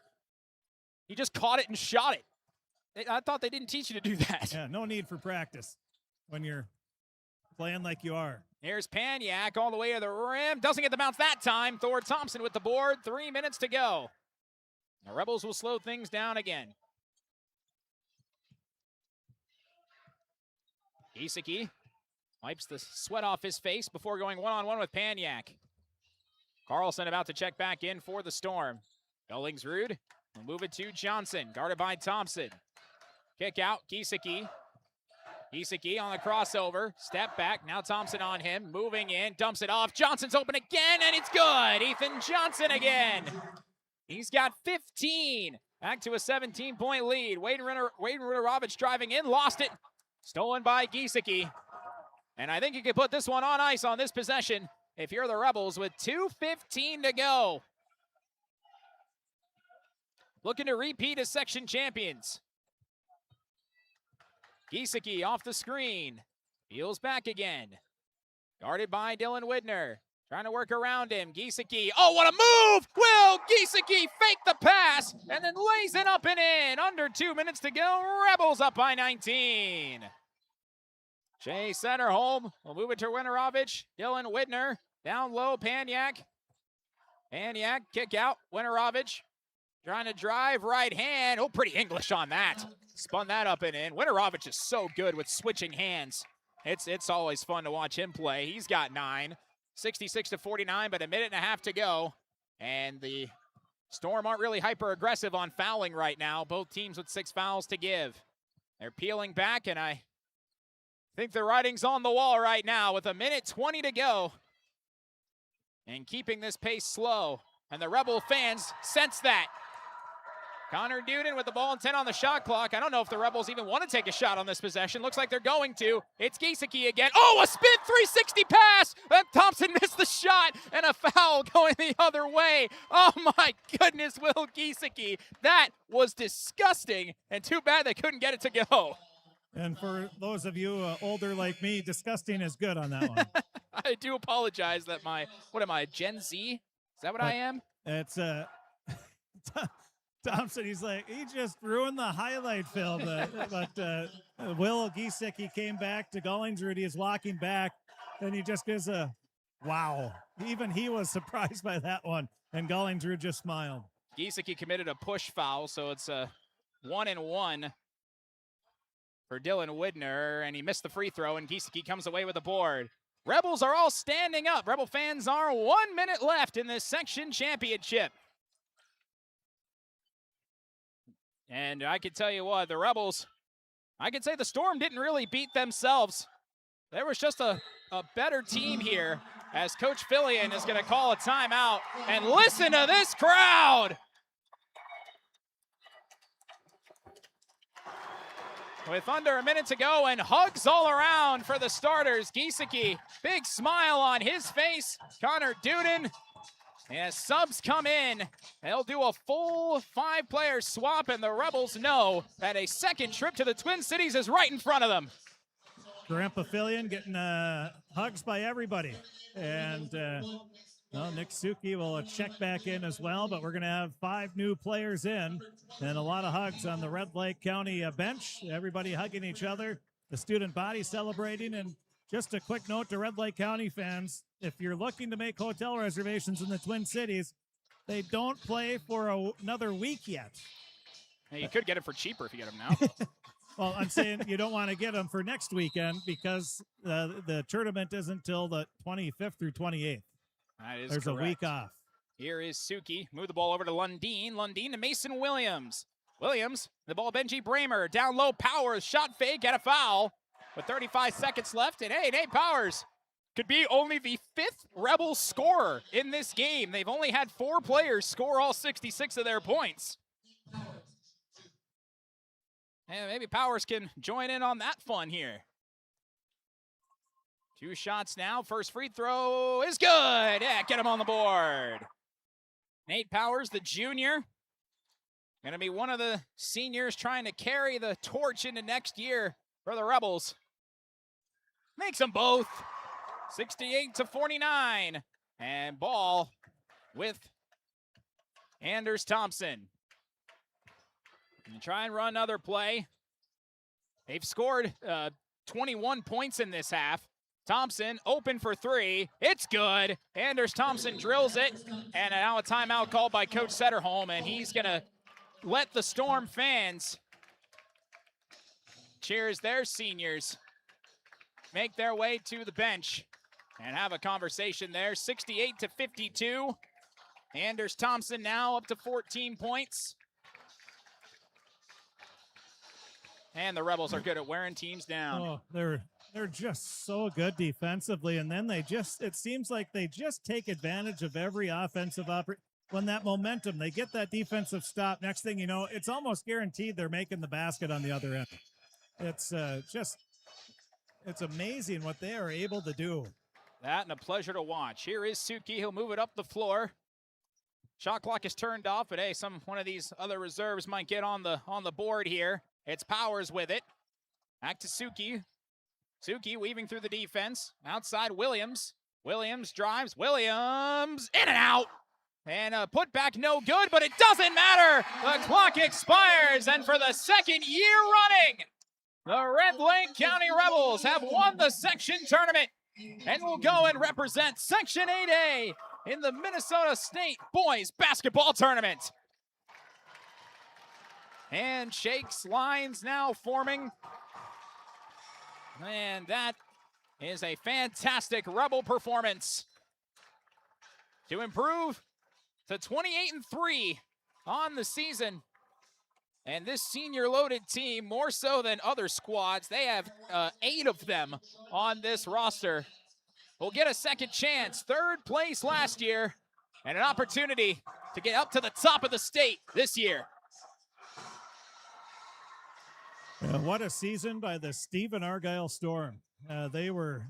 He just caught it and shot it. I thought they didn't teach you to do that. Yeah, no need for practice when you're playing like you are. Here's Paniak all the way to the rim. Doesn't get the bounce that time. Thor Thompson with the board. 3 minutes to go. The Rebels will slow things down again. Giesecke wipes the sweat off his face before going one-on-one with Paniak. Carlson about to check back in for the Storm. Bellingsrud will move it to Johnson, guarded by Thompson. Kick out, Giesecke. Giesecke on the crossover, step back, now Thompson on him, moving in, dumps it off. Johnson's open again, and it's good. Ethan Johnson again. He's got 15. Back to a 17-point lead. Wade Ruderovich driving in, lost it. Stolen by Giesecke. And I think you can put this one on ice on this possession if you're the Rebels with 2:15 to go. Looking to repeat as section champions. Giesecke off the screen. Peels back again. Guarded by Dylan Widner. Trying to work around him. Giesecke. Oh, what a move! Will Giesecke fake the pass and then lays it up and in. Under 2 minutes to go. Rebels up by 19. Jay Centerholm will move it to Winerovich. Dylan Widner. Down low, Paniak. Paniak, kick out. Winerovich trying to drive, right hand. Oh, pretty English on that. Spun that up and in. Winerovich is so good with switching hands. It's always fun to watch him play. He's got 9. 66-49, but a minute and a half to go. And the Storm aren't really hyper-aggressive on fouling right now. Both teams with 6 fouls to give. They're peeling back, and I think the writing's on the wall right now with a minute 20 to go. And keeping this pace slow. And the Rebel fans sense that. Connor Duden with the ball and 10 on the shot clock. I don't know if the Rebels even want to take a shot on this possession. Looks like they're going to. It's Giesecke again. Oh, a spin 360 pass! Thompson missed the shot, and a foul going the other way. Oh my goodness, Will Giesecke. That was disgusting, and too bad they couldn't get it to go. And for those of you older like me, disgusting is good on that one. I do apologize that what am I, Gen Z? Is that what I am? It's Thompson, he just ruined the highlight film. But Will Giesecke came back to Gollingsrud. He is walking back, and he just gives a wow. Even he was surprised by that one, and Gollingsrud just smiled. Giesecke committed a push foul, so it's a 1-and-1 for Dylan Widner, and he missed the free throw, and Giesecke comes away with the board. Rebels are all standing up. Rebel fans are 1 minute left in this section championship. And I can tell you what, the Rebels, I can say the Storm didn't really beat themselves. There was just a better team here as Coach Fillion is going to call a timeout. And listen to this crowd. With under a minute to go and hugs all around for the starters. Giesecke, big smile on his face. Connor Duden. And as subs come in, they'll do a full 5-player swap, and the Rebels know that a second trip to the Twin Cities is right in front of them. Grandpa Fillion getting hugs by everybody. And Nick Suki will check back in as well, but we're going to have 5 new players in and a lot of hugs on the Red Lake County bench. Everybody hugging each other, the student body celebrating. And just a quick note to Red Lake County fans, if you're looking to make hotel reservations in the Twin Cities, they don't play for another week yet. Hey, you could get it for cheaper if you get them now. Well, I'm saying you don't want to get them for next weekend because the tournament isn't until the 25th through 28th. That is There's correct. a week off. Here is Suki. Move the ball over to Lundeen. Lundeen to Mason Williams. Williams, the ball, Benji Bramer. Down low, Powers. Shot fake, get a foul. With 35 seconds left. And hey, Nate Powers could be only the 5th Rebel scorer in this game. They've only had 4 players score all 66 of their points. And maybe Powers can join in on that fun here. 2 shots now. First free throw is good. Yeah, get him on the board. Nate Powers, the junior, going to be one of the seniors trying to carry the torch into next year for the Rebels. Makes them both. 68-49. And ball with Anders Thompson. And try and run another play. They've scored 21 points in this half. Thompson open for three. It's good. Anders Thompson drills it. And now a timeout called by Coach Setterholm, and he's going to let the Storm fans cheers their seniors make their way to the bench and have a conversation there. 68-52. Anders Thompson now up to 14 points. And the Rebels are good at wearing teams down. Oh, they're just so good defensively, and then it seems like they just take advantage of every offensive when that momentum, they get that defensive stop. Next thing you know, it's almost guaranteed they're making the basket on the other end. It's it's amazing what they are able to do. That and a pleasure to watch. Here is Suki. He'll move it up the floor. Shot clock is turned off, but hey, one of these other reserves might get on the board here. It's Powers with it. Back to Suki. Suki weaving through the defense. Outside Williams. Williams drives. Williams in and out. And a putback no good, but it doesn't matter. The clock expires, and for the second year running, the Red Lake County Rebels have won the section tournament and will go and represent Section 8A in the Minnesota State Boys Basketball Tournament. And Shakes lines now forming. And that is a fantastic Rebel performance to improve to 28-3 on the season. And this senior-loaded team, more so than other squads, they have 8 of them on this roster, will get a second chance. Third place last year, and an opportunity to get up to the top of the state this year. What a season by the Stephen-Argyle Storm. They were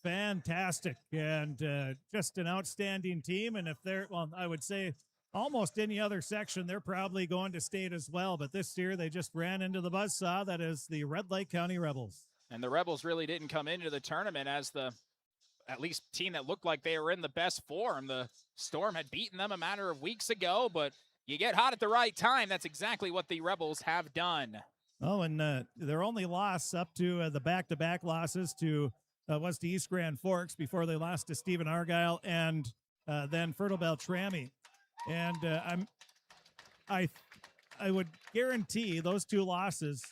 fantastic and just an outstanding team. And if they're, well, I would say almost any other section, they're probably going to state as well. But this year they just ran into the buzzsaw that is the Red Lake County Rebels. And the Rebels really didn't come into the tournament as the at least team that looked like they were in the best form. The Storm had beaten them a matter of weeks ago, but you get hot at the right time. That's exactly what the Rebels have done. Oh, and their only loss up to the back-to-back losses was to East Grand Forks before they lost to Stephen-Argyle and then Fertile Beltrami. And I would guarantee those two losses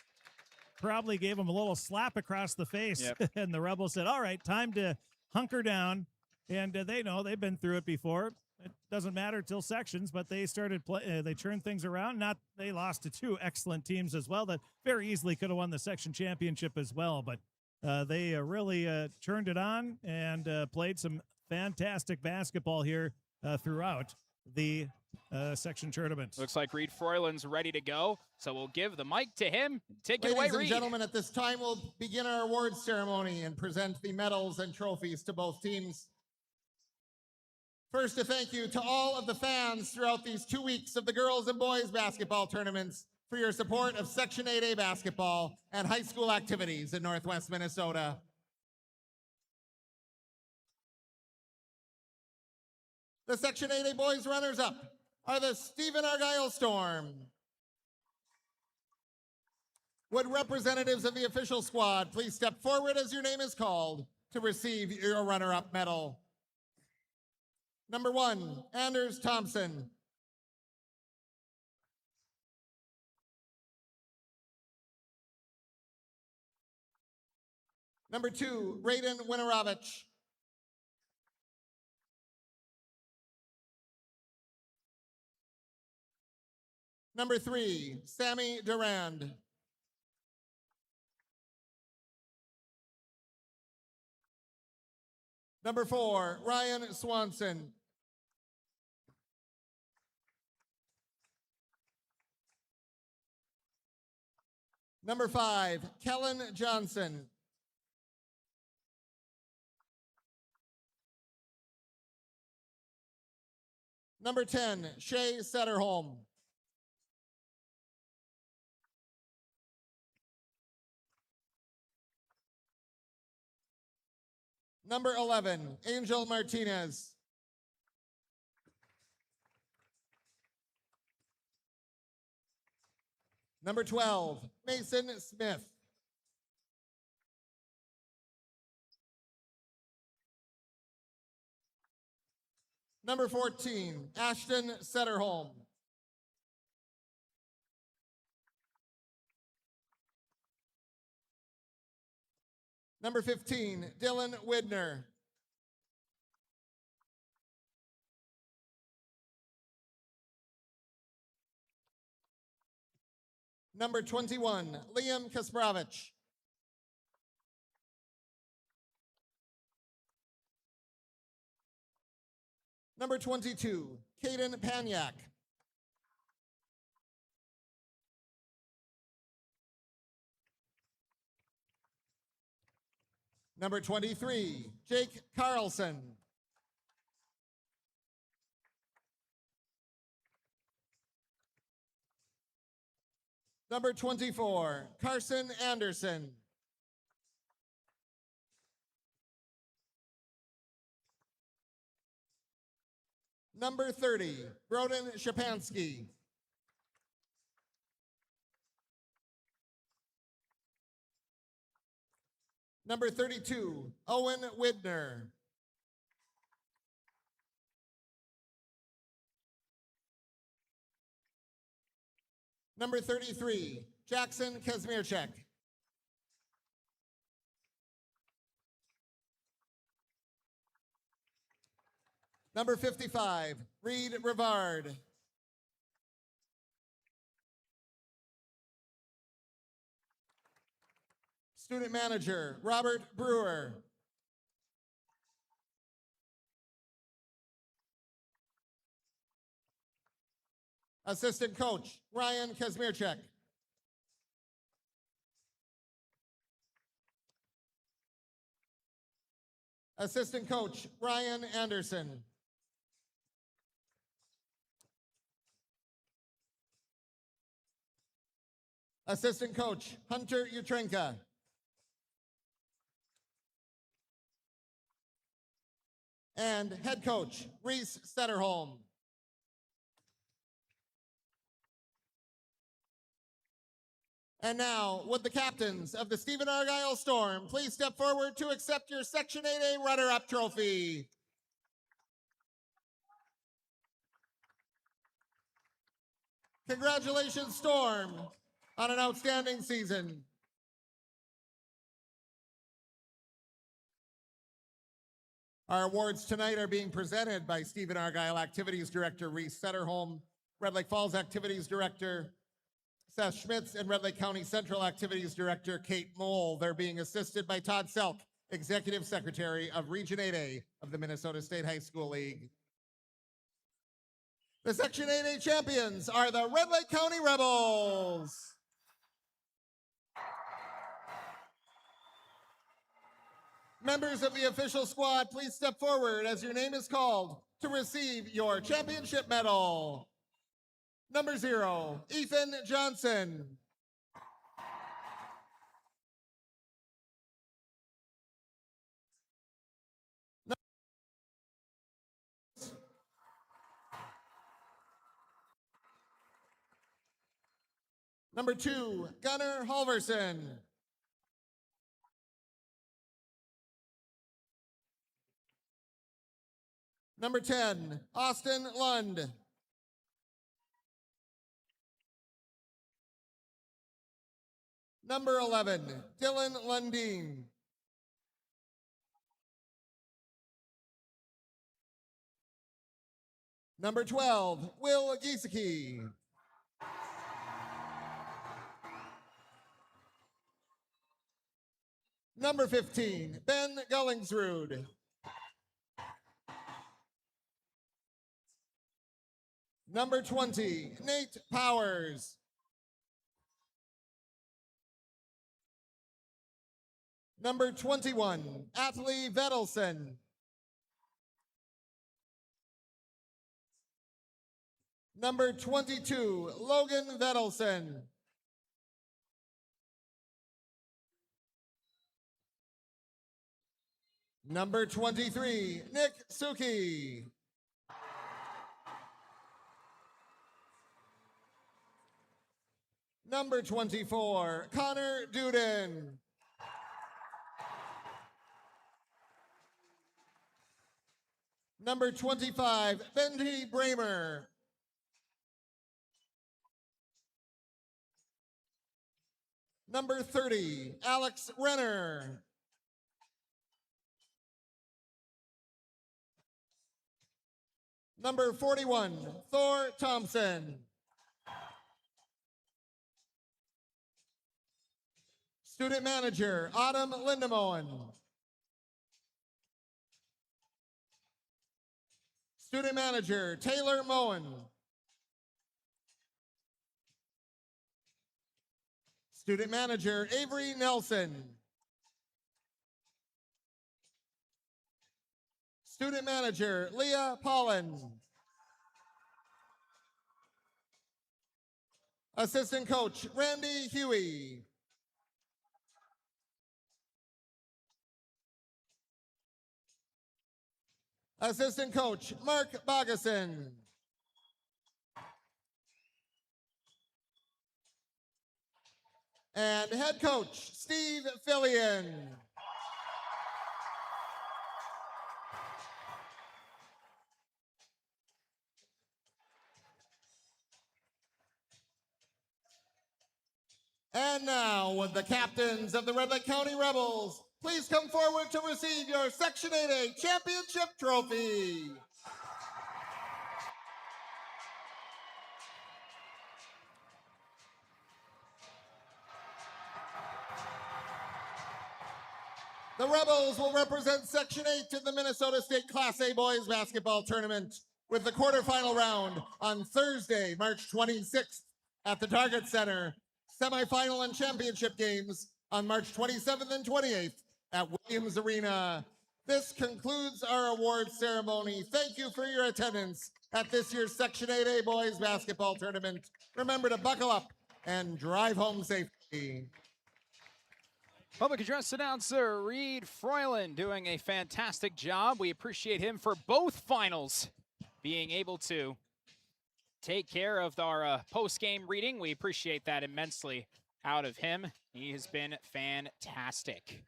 probably gave them a little slap across the face. Yep. And the Rebels said, all right, time to hunker down. And they know they've been through it before. It doesn't matter till sections, but they started they turned things around. They lost to 2 excellent teams as well that very easily could have won the section championship as well. But they really turned it on and played some fantastic basketball here throughout the section tournament. Looks like Reed Froyland's ready to go, so we'll give the mic to him. Take it away, Reed. Ladies and gentlemen, at this time we'll begin our awards ceremony and present the medals and trophies to both teams. First, a thank you to all of the fans throughout these 2 weeks of the girls and boys basketball tournaments for your support of Section 8A basketball and high school activities in Northwest Minnesota. The Section 8A boys runners-up are the Stephen-Argyle Storm. Would representatives of the official squad please step forward as your name is called to receive your runner-up medal. Number 1, Anders Thompson. Number 2, Raiden Winarovich. Number 3, Sammy Durand. Number 4, Ryan Swanson. Number 5, Kellen Johnson. Number 10, Shay Setterholm. Number 11, Angel Martinez. Number 12, Mason Smith. Number 14, Ashton Setterholm. Number 15, Dylan Widner. Number 21, Liam Kasparovich. Number 22, Caden Panyak. Number 23, Jake Carlson. Number 24, Carson Anderson. Number 30, Broden Shapansky. Number 32, Owen Widner. Number 33, Jackson Kazmierczak. Number 55, Reed Rivard. Student manager, Robert Brewer. Assistant coach, Ryan Kazmierczak. Assistant coach, Ryan Anderson. Assistant coach, Hunter Utrenka. And head coach, Reese Setterholm. And now, would the captains of the Stephen-Argyle Storm please step forward to accept your Section 8A runner-up trophy. Congratulations, Storm, on an outstanding season. Our awards tonight are being presented by Stephen-Argyle Activities Director Reese Setterholm, Red Lake Falls Activities Director Seth Schmitz, and Red Lake County Central Activities Director Kate Mole. They're being assisted by Todd Selk, Executive Secretary of Region 8A of the Minnesota State High School League. The Section 8A champions are the Red Lake County Rebels. Members of the official squad, please step forward as your name is called to receive your championship medal. Number 0, Ethan Johnson. Number 2, Gunnar Halverson. Number 10, Austin Lund. Number 11, Dylan Lundeen. Number 12, Will Giesecke. Number 15, Ben Gullingsrud. Number 20, Nate Powers. Number 21, Atlee Vedelson. Number 22, Logan Vedelson. Number 23, Nick Suki. Number 24, Connor Duden. Number 25, Benji Bramer. Number 30, Alex Renner. Number 41, Thor Thompson. Student Manager, Autumn Lindemoen. Student Manager, Taylor Moen. Student Manager, Avery Nelson. Student Manager, Leah Pollen. Assistant Coach, Randy Huey. Assistant Coach, Mark Bogason. And Head Coach, Steve Fillion. And now, with the captains of the Red Lake County Rebels, please come forward to receive your Section 8A Championship Trophy. The Rebels will represent Section 8 in the Minnesota State Class A Boys Basketball Tournament with the quarterfinal round on Thursday, March 26th at the Target Center. Semifinal and championship games on March 27th and 28th at Williams Arena. This concludes our awards ceremony. Thank you for your attendance at this year's Section 8A Boys Basketball Tournament. Remember to buckle up and drive home safely. Public address announcer Reed Froyland doing a fantastic job. We appreciate him for both finals being able to take care of our post-game reading. We appreciate that immensely out of him. He has been fantastic.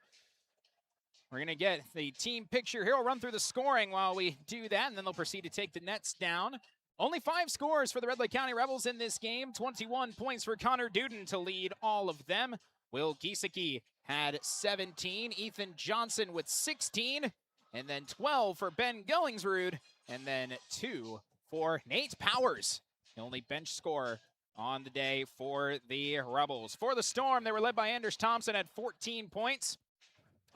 We're going to get the team picture here. We'll run through the scoring while we do that, and then they'll proceed to take the nets down. Only 5 scores for the Red Lake County Rebels in this game. 21 points for Connor Duden to lead all of them. Will Giesecke had 17. Ethan Johnson with 16. And then 12 for Ben Gellingsrud. And then 2 for Nate Powers. The only bench scorer on the day for the Rebels. For the Storm, they were led by Anders Thompson at 14 points.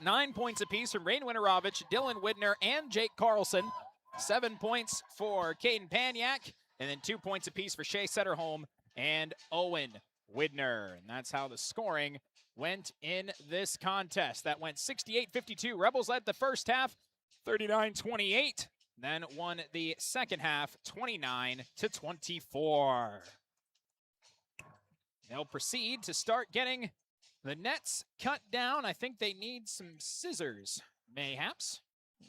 9 points apiece from Rain Winterovich, Dylan Widner, and Jake Carlson. 7 points for Caden Paniak. And then 2 points apiece for Shea Setterholm and Owen Widner. And that's how the scoring went in this contest. That went 68-52. Rebels led the first half, 39-28. Then won the second half, 29-24. They'll proceed to start getting the nets cut down. I think they need some scissors, mayhaps.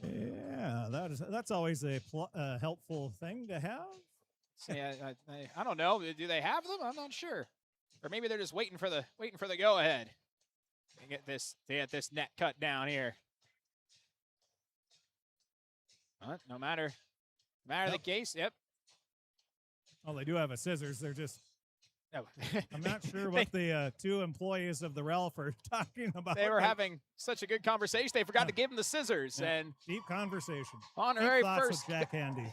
Yeah, that's always a helpful thing to have. Yeah, I don't know. Do they have them? I'm not sure. Or maybe they're just waiting for the go ahead. They get this net cut down here. But no matter the case, yep. Oh, they do have a scissors. They're just. No. I'm not sure what the 2 employees of the RELF are talking about. They were having such a good conversation. They forgot to give them the scissors. Yeah. And deep conversation. Honorary deep thoughts first with Jack Handy.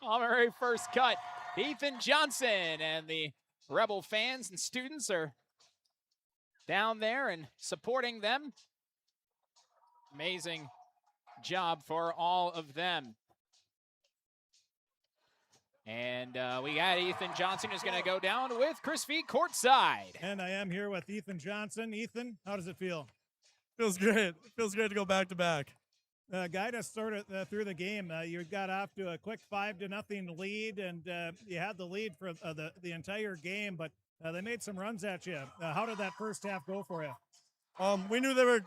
Honorary first cut. Ethan Johnson and the Rebel fans and students are down there and supporting them. Amazing job for all of them. And we got Ethan Johnson who's going to go down with Chris V courtside. And I am here with Ethan Johnson. Ethan, how does it feel? Feels great. It feels great to go back to back. Guide us sort of through the game. You got off to a quick 5-0 lead, and you had the lead for the entire game, but they made some runs at you. How did that first half go for you? We knew they were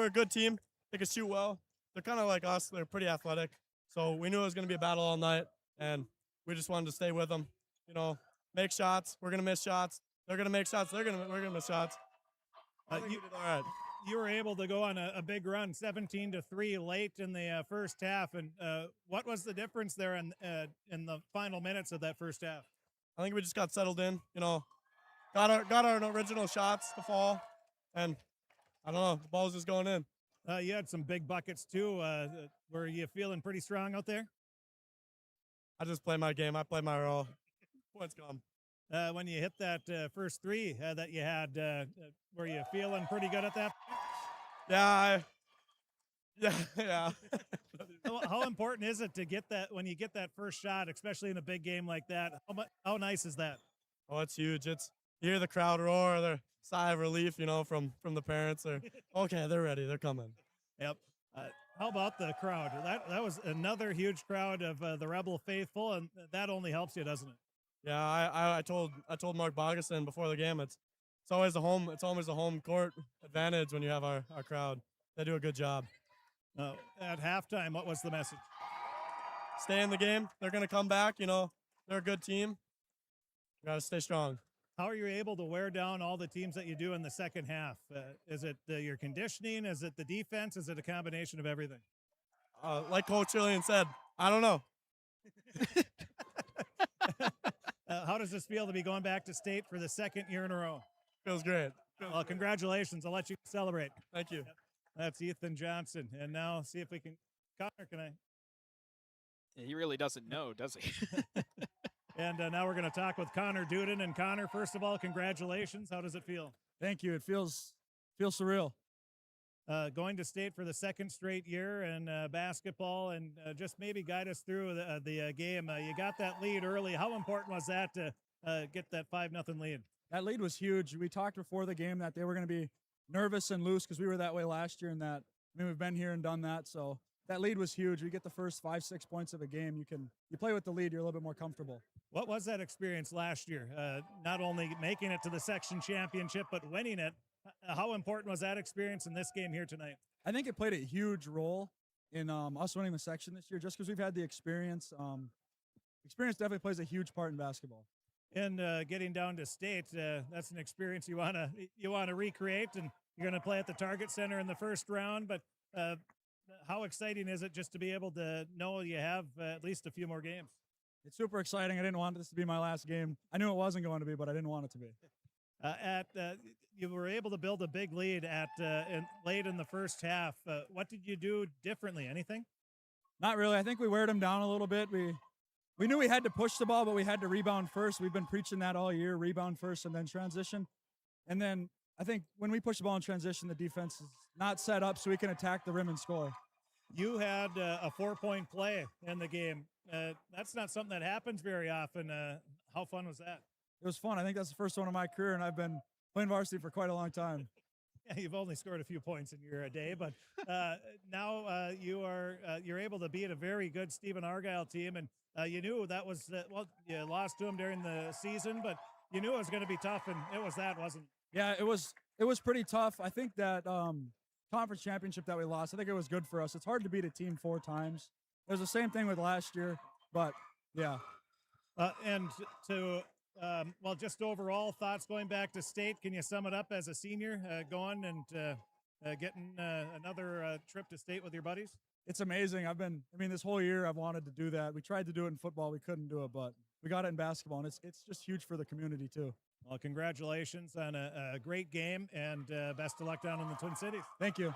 a good team. They could shoot well. They're kind of like us. They're pretty athletic. So we knew it was going to be a battle all night, and we just wanted to stay with them. You know, make shots. We're going to miss shots. They're going to make shots. We're going to miss shots. I think we did all right. you were able to go on a big run, 17-3 late in the first half. And what was the difference there in the final minutes of that first half? I think we just got settled in, got our original shots to fall, and I don't know, the ball's just going in. You had some big buckets too. Were you feeling pretty strong out there? I just play my game. I play my role. Points come. When you hit that first three that you had, were you feeling pretty good at that? Yeah. How important is it to get that when you get that first shot, especially in a big game like that? How nice is that? Oh, it's huge. You hear the crowd roar, their sigh of relief, from the parents. Or okay, they're ready. They're coming. Yep. How about the crowd? That was another huge crowd of the Rebel faithful, and that only helps you, doesn't it? Yeah, I told Mark Bogason before the game it's always a home court advantage when you have our crowd. They do a good job. At halftime, what was the message? Stay in the game. They're gonna come back. They're a good team. You gotta stay strong. How are you able to wear down all the teams that you do in the second half? Is it your conditioning? Is it the defense? Is it a combination of everything? Like Coach Julian said, I don't know. How does this feel to be going back to state for the second year in a row? Feels great. Well, congratulations. I'll let you celebrate. Thank you. That's Ethan Johnson. And now see if we can. Connor, can I? He really doesn't know, does he? And now we're going to talk with Connor Duden. And Connor, first of all, congratulations. How does it feel? Thank you. It feels surreal. Going to state for the second straight year in basketball, and just maybe guide us through the game. You got that lead early. How important was that to get that 5-0 lead? That lead was huge. We talked before the game that they were going to be nervous and loose because we were that way last year, and we've been here and done that. So that lead was huge. We get the first 5-6 points of a game. You play with the lead, you're a little bit more comfortable. What was that experience last year? Not only making it to the section championship, but winning it. How important was that experience in this game here tonight? I think it played a huge role in us winning the section this year, just because we've had the experience. Experience definitely plays a huge part in basketball. And getting down to state, that's an experience you wanna recreate, and you're gonna play at the Target Center in the first round. But how exciting is it just to be able to know you have at least a few more games? It's super exciting. I didn't want this to be my last game. I knew it wasn't going to be, but I didn't want it to be. You were able to build a big lead late in the first half. What did you do differently? Anything? Not really. I think we weared them down a little bit. We knew we had to push the ball, but we had to rebound first. We've been preaching that all year: rebound first and then transition. And then I think when we push the ball in transition, the defense is not set up so we can attack the rim and score. You had a 4-point play in the game. That's not something that happens very often. How fun was that? It was fun. I think that's the first one of my career, and I've been playing varsity for quite a long time. Yeah, you've only scored a few points in your day, but now you're able to beat a very good Stephen-Argyle team, and you knew that was you lost to them during the season, but you knew it was going to be tough, and it was that, wasn't it? Yeah, it was pretty tough. I think that conference championship that we lost, I think it was good for us. It's hard to beat a team 4 times. It was the same thing with last year, but yeah. And to just overall thoughts going back to state, can you sum it up as a senior going and getting another trip to state with your buddies? It's amazing. This whole year I've wanted to do that. We tried to do it in football. We couldn't do it, but we got it in basketball, and it's just huge for the community too. Well, congratulations on a great game, and best of luck down in the Twin Cities. Thank you.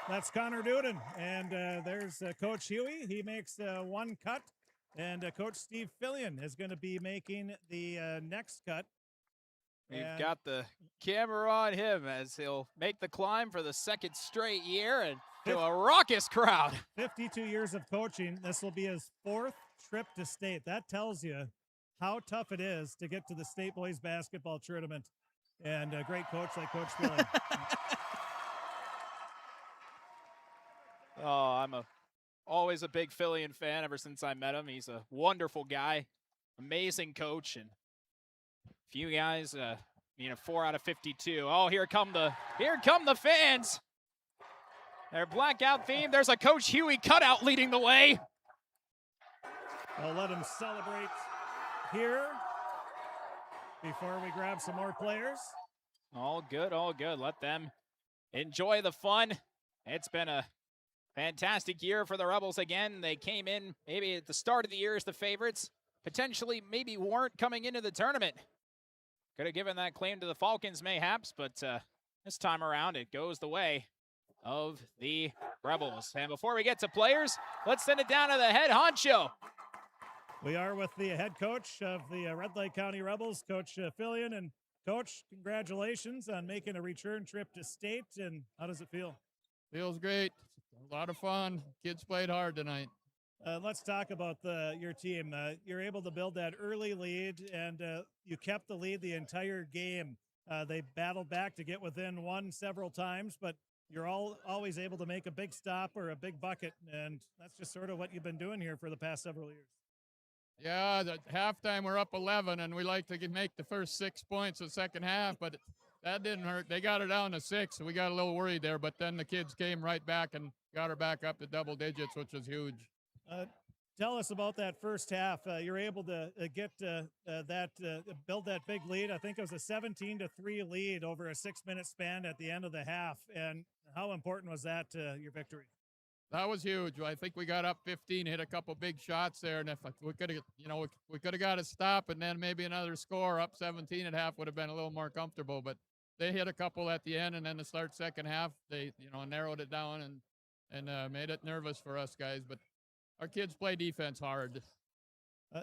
That's Connor Duden, and there's Coach Huey. He makes one cut, and Coach Steve Fillion is going to be making the next cut. We've got the camera on him as he'll make the climb for the second straight year and to a raucous crowd. 52 years of coaching. This will be his 4th trip to state. That tells you how tough it is to get to the state boys basketball tournament. And a great coach like Coach Fillion. Oh, I'm always a big Fillion fan ever since I met him. He's a wonderful guy, amazing coach, and few guys, 4 out of 52. Oh, here come the fans. Their blackout theme. There's a Coach Huey cutout leading the way. I'll let him celebrate here before we grab some more players. All good, all good. Let them enjoy the fun. It's been a fantastic year for the Rebels again. They came in maybe at the start of the year as the favorites, potentially maybe weren't coming into the tournament. Could have given that claim to the Falcons mayhaps, but this time around it goes the way of the Rebels. And before we get to players, let's send it down to the head honcho. We are with the head coach of the Red Lake County Rebels, Coach Fillion. And Coach, congratulations on making a return trip to state. And how does it feel? Feels great. A lot of fun. Kids played hard tonight. Let's talk about your team. You're able to build that early lead, and you kept the lead the entire game. They battled back to get within one several times, but you're always able to make a big stop or a big bucket, and that's just sort of what you've been doing here for the past several years. Yeah, at halftime we're up 11, and we like to make the first 6 points the second half, but that didn't hurt. They got it down to 6, so we got a little worried there, but then the kids came right back and got her back up to double digits, which was huge. Tell us about that first half. You're able to build that big lead. I think it was a 17-3 lead over a 6-minute span at the end of the half. And how important was that to your victory? That was huge. I think we got up 15, hit a couple big shots there, and if we could have, we could have got a stop and then maybe another score up 17 at half would have been a little more comfortable. But they hit a couple at the end, and then to start second half, they narrowed it down and made it nervous for us guys. But our kids play defense hard.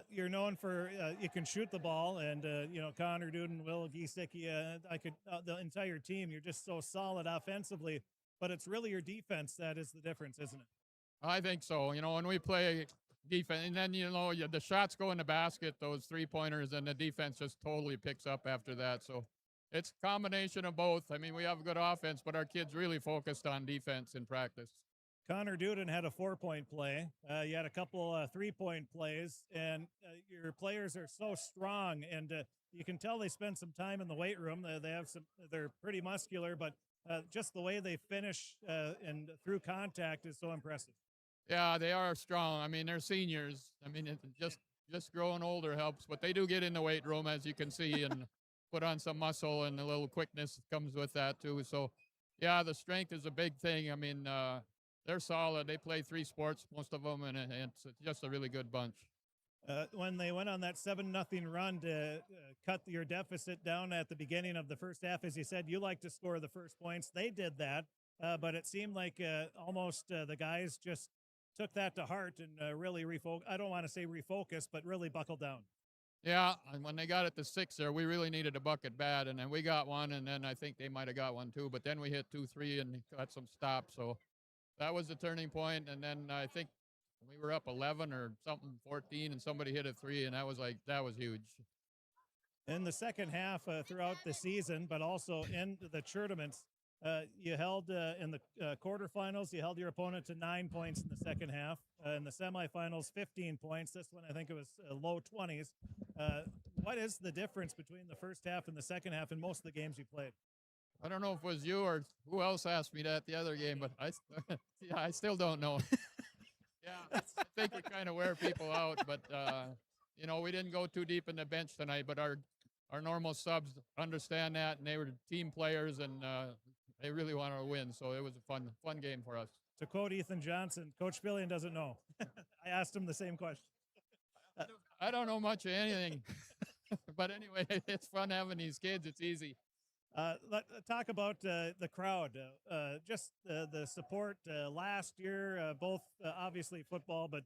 You're known for you can shoot the ball, and Connor Duden, Will Giesecke, the entire team. You're just so solid offensively, but it's really your defense that is the difference, isn't it? I think so. When we play defense, and then the shots go in the basket, those 3-pointers, and the defense just totally picks up after that. So it's a combination of both. I mean, we have a good offense, but our kids really focused on defense in practice. Connor Duden had a 4-point play. You had a couple 3-point plays, and your players are so strong, and you can tell they spend some time in the weight room. They're pretty muscular, but just the way they finish and through contact is so impressive. Yeah, they are strong. I mean, they're seniors. I mean, just growing older helps, but they do get in the weight room, as you can see, and put on some muscle, and a little quickness comes with that too. So, yeah, the strength is a big thing. I mean, they're solid. They play 3 sports, most of them, and it's just a really good bunch. When they went on that 7-0 run to cut your deficit down at the beginning of the first half, as you said, you like to score the first points. They did that, but it seemed like almost the guys just took that to heart and really I don't want to say refocus, but really buckled down. Yeah, and when they got it to 6 there, we really needed a bucket bad, and then we got one, and then I think they might have got one too, but then we hit 2-3 and got some stops, so that was the turning point. And then I think we were up 11 or something, 14, and somebody hit a 3, and that was huge. In the second half throughout the season, but also in the tournaments, you held in the quarterfinals, you held your opponent to 9 points in the second half. In the semifinals, 15 points. This one, I think it was low 20s. What is the difference between the first half and the second half in most of the games you played? I don't know if it was you or who else asked me that the other game, but I still don't know. Yeah, I think we kind of wear people out, but we didn't go too deep in the bench tonight, but our normal subs understand that, and they were team players, and they really wanted to win, so it was a fun game for us. To quote Ethan Johnson, Coach Fillion doesn't know. I asked him the same question. I don't know much of anything, but anyway, it's fun having these kids. It's easy. Let's talk about the crowd, just the support last year, both obviously football, but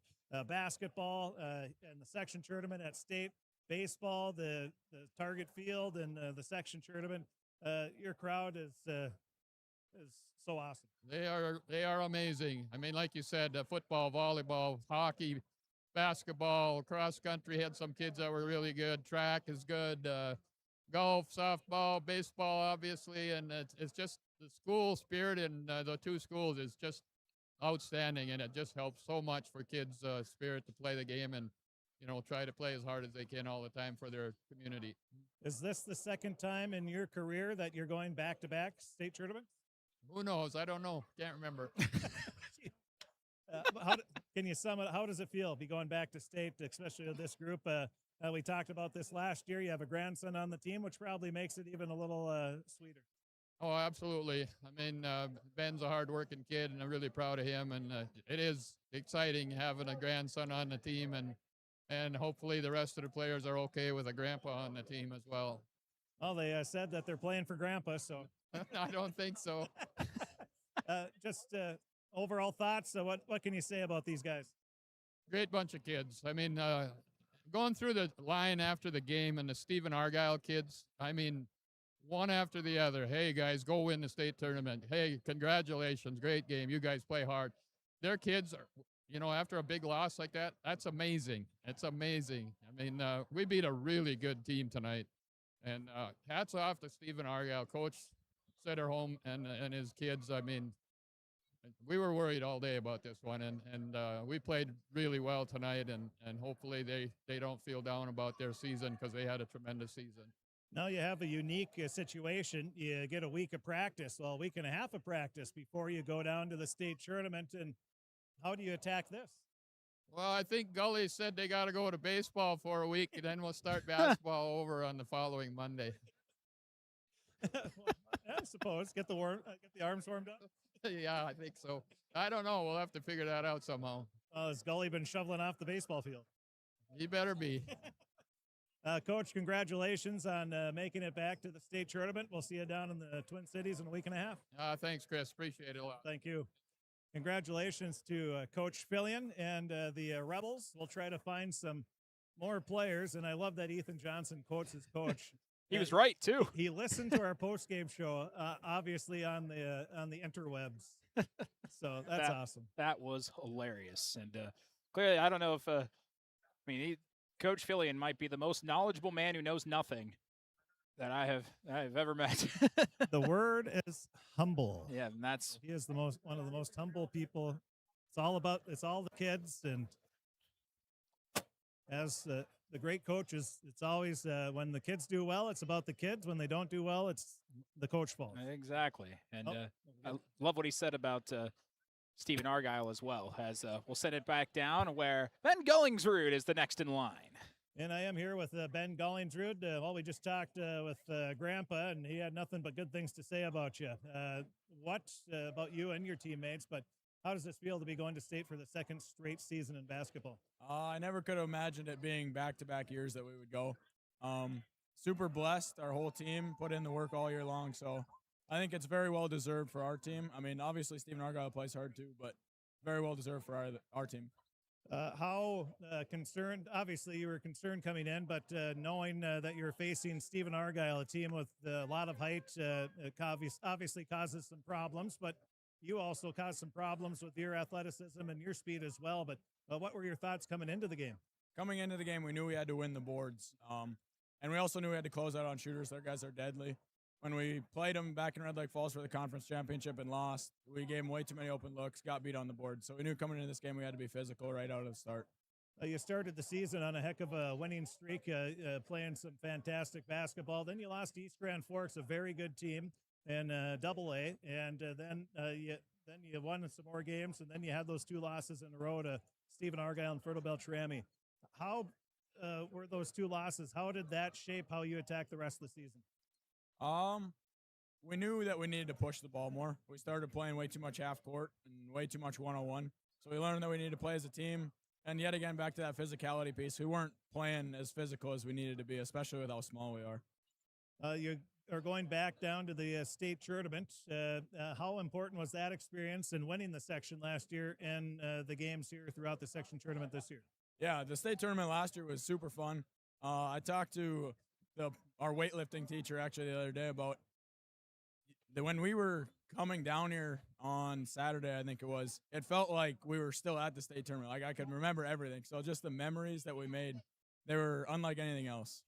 basketball and the section tournament at state, baseball, the target field, and the section tournament. Your crowd is so awesome. They are amazing. I mean, like you said, football, volleyball, hockey, basketball, cross country had some kids that were really good. Track is good. Golf, softball, baseball, obviously, and it's just the school spirit in the 2 schools is just outstanding, and it just helps so much for kids' spirit to play the game and try to play as hard as they can all the time for their community. Is this the second time in your career that you're going back-to-back state tournaments? Who knows? I don't know. Can't remember. Can you sum it? How does it feel be going back to state, especially with this group? We talked about this last year. You have a grandson on the team, which probably makes it even a little sweeter. Oh, absolutely. I mean, Ben's a hard-working kid, and I'm really proud of him. And it is exciting having a grandson on the team, and hopefully the rest of the players are okay with a grandpa on the team as well. Well, they said that they're playing for Grandpa, so. I don't think so. Just overall thoughts. So what can you say about these guys? Great bunch of kids. I mean, going through the line after the game and the Stephen-Argyle kids, I mean, one after the other. Hey, guys, go win the state tournament. Hey, congratulations. Great game. You guys play hard. Their kids are, you know, after a big loss like that, that's amazing. It's amazing. I mean, we beat a really good team tonight. And hats off to Stephen-Argyle, Coach Sitterholm and his kids. I mean, we were worried all day about this one, and we played really well tonight, and hopefully they don't feel down about their season because they had a tremendous season. Now you have a unique situation. You get a week of practice, well, a week and a half of practice before you go down to the state tournament. And how do you attack this? Well, I think Gully said they got to go to baseball for a week, and then we'll start basketball over on the following Monday. I suppose get the arms warmed up. Yeah, I think so. I don't know. We'll have to figure that out somehow. Has Gully been shoveling off the baseball field? He better be. Coach, congratulations on making it back to the state tournament. We'll see you down in the Twin Cities in a week and a half. Thanks, Chris. Appreciate it a lot. Thank you. Congratulations to Coach Fillion and the Rebels. We'll try to find some more players, and I love that Ethan Johnson quotes his coach. He was right too. He listened to our post-game show, obviously on the interwebs. So that's awesome. That was hilarious, and clearly, I don't know if Coach Fillion might be the most knowledgeable man who knows nothing that I have ever met. The word is humble. Yeah, and he is one of the most humble people. It's all the kids, and as the great coaches, it's always when the kids do well, it's about the kids. When they don't do well, it's the coach fault. Exactly, and I love what he said about Stephen-Argyle as well. As we'll send it back down where Ben Gullingsrud is the next in line. And I am here with Ben Gullingsrud. Well, we just talked with Grandpa, and he had nothing but good things to say about you. What about you and your teammates? But how does this feel to be going to state for the second straight season in basketball? I never could have imagined it being back-to-back years that we would go. Super blessed. Our whole team put in the work all year long, so I think it's very well deserved for our team. I mean, obviously Stephen-Argyle plays hard too, but very well deserved for our team. How concerned? Obviously, you were concerned coming in, but knowing that you're facing Stephen-Argyle, a team with a lot of height, obviously causes some problems. But you also caused some problems with your athleticism and your speed as well. But what were your thoughts coming into the game? Coming into the game, we knew we had to win the boards, and we also knew we had to close out on shooters. Their guys are deadly. When we played them back in Red Lake Falls for the conference championship and lost, we gave them way too many open looks, got beat on the board. So we knew coming into this game we had to be physical right out of the start. You started the season on a heck of a winning streak, playing some fantastic basketball. Then you lost to East Grand Forks, a very good team, in AA, and then you won some more games, and then you had those two losses in a row to Stephen-Argyle and Fertile Beltrami. How were those two losses? How did that shape how you attacked the rest of the season? We knew that we needed to push the ball more. We started playing way too much half court and way too much one-on-one. So we learned that we needed to play as a team. And yet again, back to that physicality piece. We weren't playing as physical as we needed to be, especially with how small we are. You are going back down to the state tournament. How important was that experience in winning the section last year and the games here throughout the section tournament this year? Yeah, the state tournament last year was super fun. I talked to our weightlifting teacher actually the other day about when we were coming down here on Saturday, I think it felt like we were still at the state tournament. Like I could remember everything. So just the memories that we made, they were unlike anything else.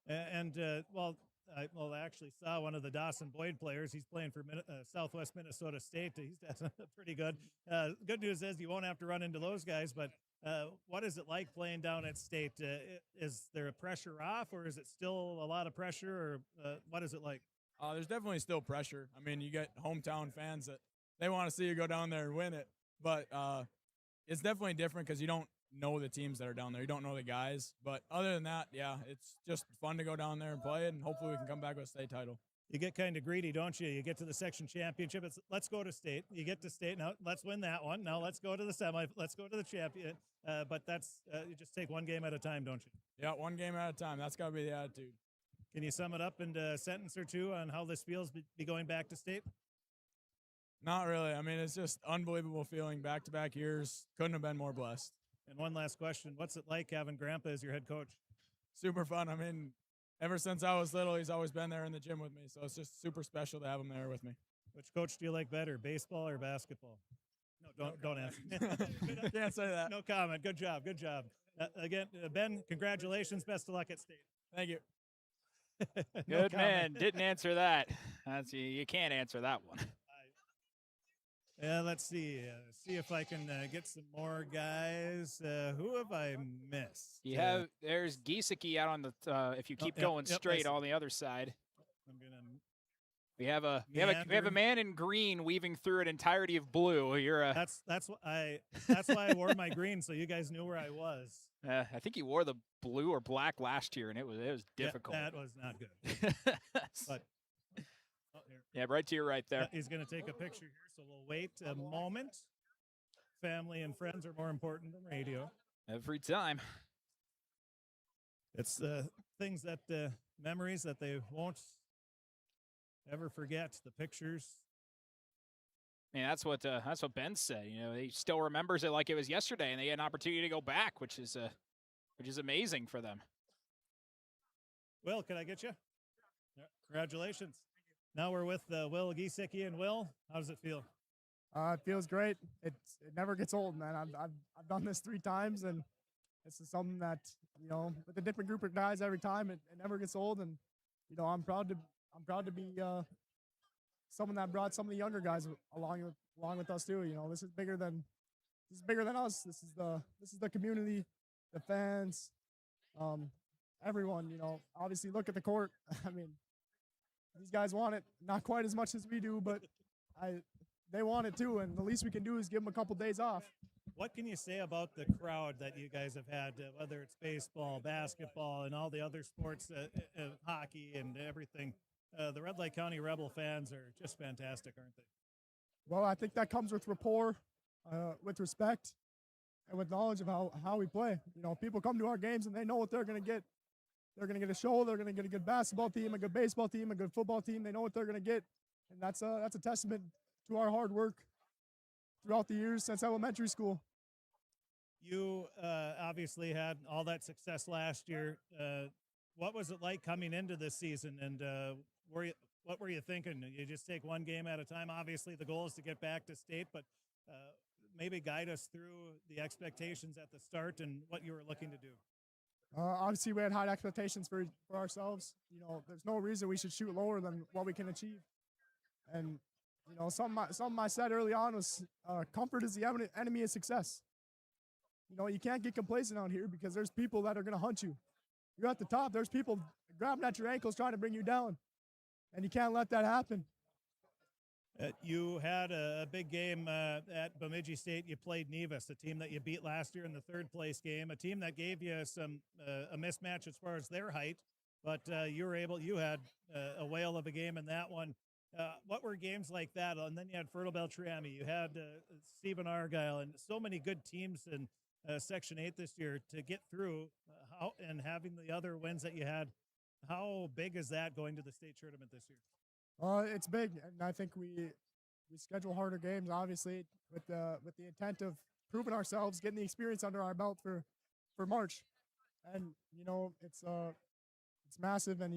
And I actually saw one of the Dawson Boyd players. He's playing for Southwest Minnesota State. He's pretty good. Good news is you won't have to run into those guys, but what is it like playing down at state? Is there a pressure off, or is it still a lot of pressure, or what is it like? There's definitely still pressure. I mean, you get hometown fans that they want to see you go down there and win it, but it's definitely different because you don't know the teams that are down there. You don't know the guys, but other than that, yeah, it's just fun to go down there and play, and hopefully we can come back with a state title. You get kind of greedy, don't you? You get to the section championship. It's let's go to state. You get to state. Now let's win that one. Now let's go to the semi. Let's go to the champion. But that's you just take one game at a time, don't you? Yeah, one game at a time. That's got to be the attitude. Can you sum it up into a sentence or two on how this feels be going back to state? Not really. I mean, it's just unbelievable feeling. Back-to-back years. Couldn't have been more blessed. And one last question. What's it like having Grandpa as your head coach? Super fun. I mean, ever since I was little, he's always been there in the gym with me. So it's just super special to have him there with me. Which coach do you like better, baseball or basketball? No, don't answer. Can't say that. No comment. Good job. Good job. Again, Ben, congratulations. Best of luck at state. Thank you. No Good man. comment. Didn't answer that. You can't answer that one. Let's see. See if I can get some more guys. Who have I missed? There's Giesecke out on the. If you keep yep, going yep, straight I see. on the other side. I'm gonna. We have a man in green weaving through an entirety of blue. That's why I wore my green, so you guys knew where I was. I think he wore the blue or black last year, and it was difficult. Yeah, that was not good. But yeah, right to your right there. He's going to take a picture here, so we'll wait a moment. Family and friends are more important than radio. Every time. It's things that memories that they won't ever forget. The pictures. Yeah, that's what Ben said. He still remembers it like it was yesterday, and they had an opportunity to go back, which is amazing for them. Will, can I get you? Yeah, congratulations. Now we're with Will Giesecke. And Will, how does it feel? It feels great. It never gets old, man. I've done this 3 times, and this is something that with a different group of guys every time, it never gets old. And I'm proud to be someone that brought some of the younger guys along with us too. This is bigger than us. This is the community, the fans, everyone. Obviously look at the court. I mean, these guys want it not quite as much as we do, but they want it too. And the least we can do is give them a couple days off. What can you say about the crowd that you guys have had, whether it's baseball, basketball, and all the other sports, hockey and everything? The Red Lake County Rebel fans are just fantastic, aren't they? Well, I think that comes with rapport, with respect, and with knowledge of how we play. People come to our games and they know what they're going to get. They're going to get a show. They're going to get a good basketball team, a good baseball team, a good football team. They know what they're going to get, and that's a testament to our hard work throughout the years since elementary school. You obviously had all that success last year. What was it like coming into this season, and what were you thinking? You just take one game at a time. Obviously, the goal is to get back to state, but maybe guide us through the expectations at the start and what you were looking to do. Obviously, we had high expectations for ourselves. There's no reason we should shoot lower than what we can achieve. And something I said early on was comfort is the enemy of success. You can't get complacent out here because there's people that are going to hunt you. You're at the top. There's people grabbing at your ankles trying to bring you down, and you can't let that happen. You had a big game at Bemidji State. You played Nevis, a team that you beat last year in the 3rd place game, a team that gave you a mismatch as far as their height, but you had a whale of a game in that one. What were games like that? And then you had Fertile Beltrami, you had Stephen-Argyle, and so many good teams in Section 8 this year to get through, and having the other wins that you had. How big is that going to the state tournament this year? It's big, and I think we schedule harder games, obviously, with the intent of proving ourselves, getting the experience under our belt for March. And it's massive, and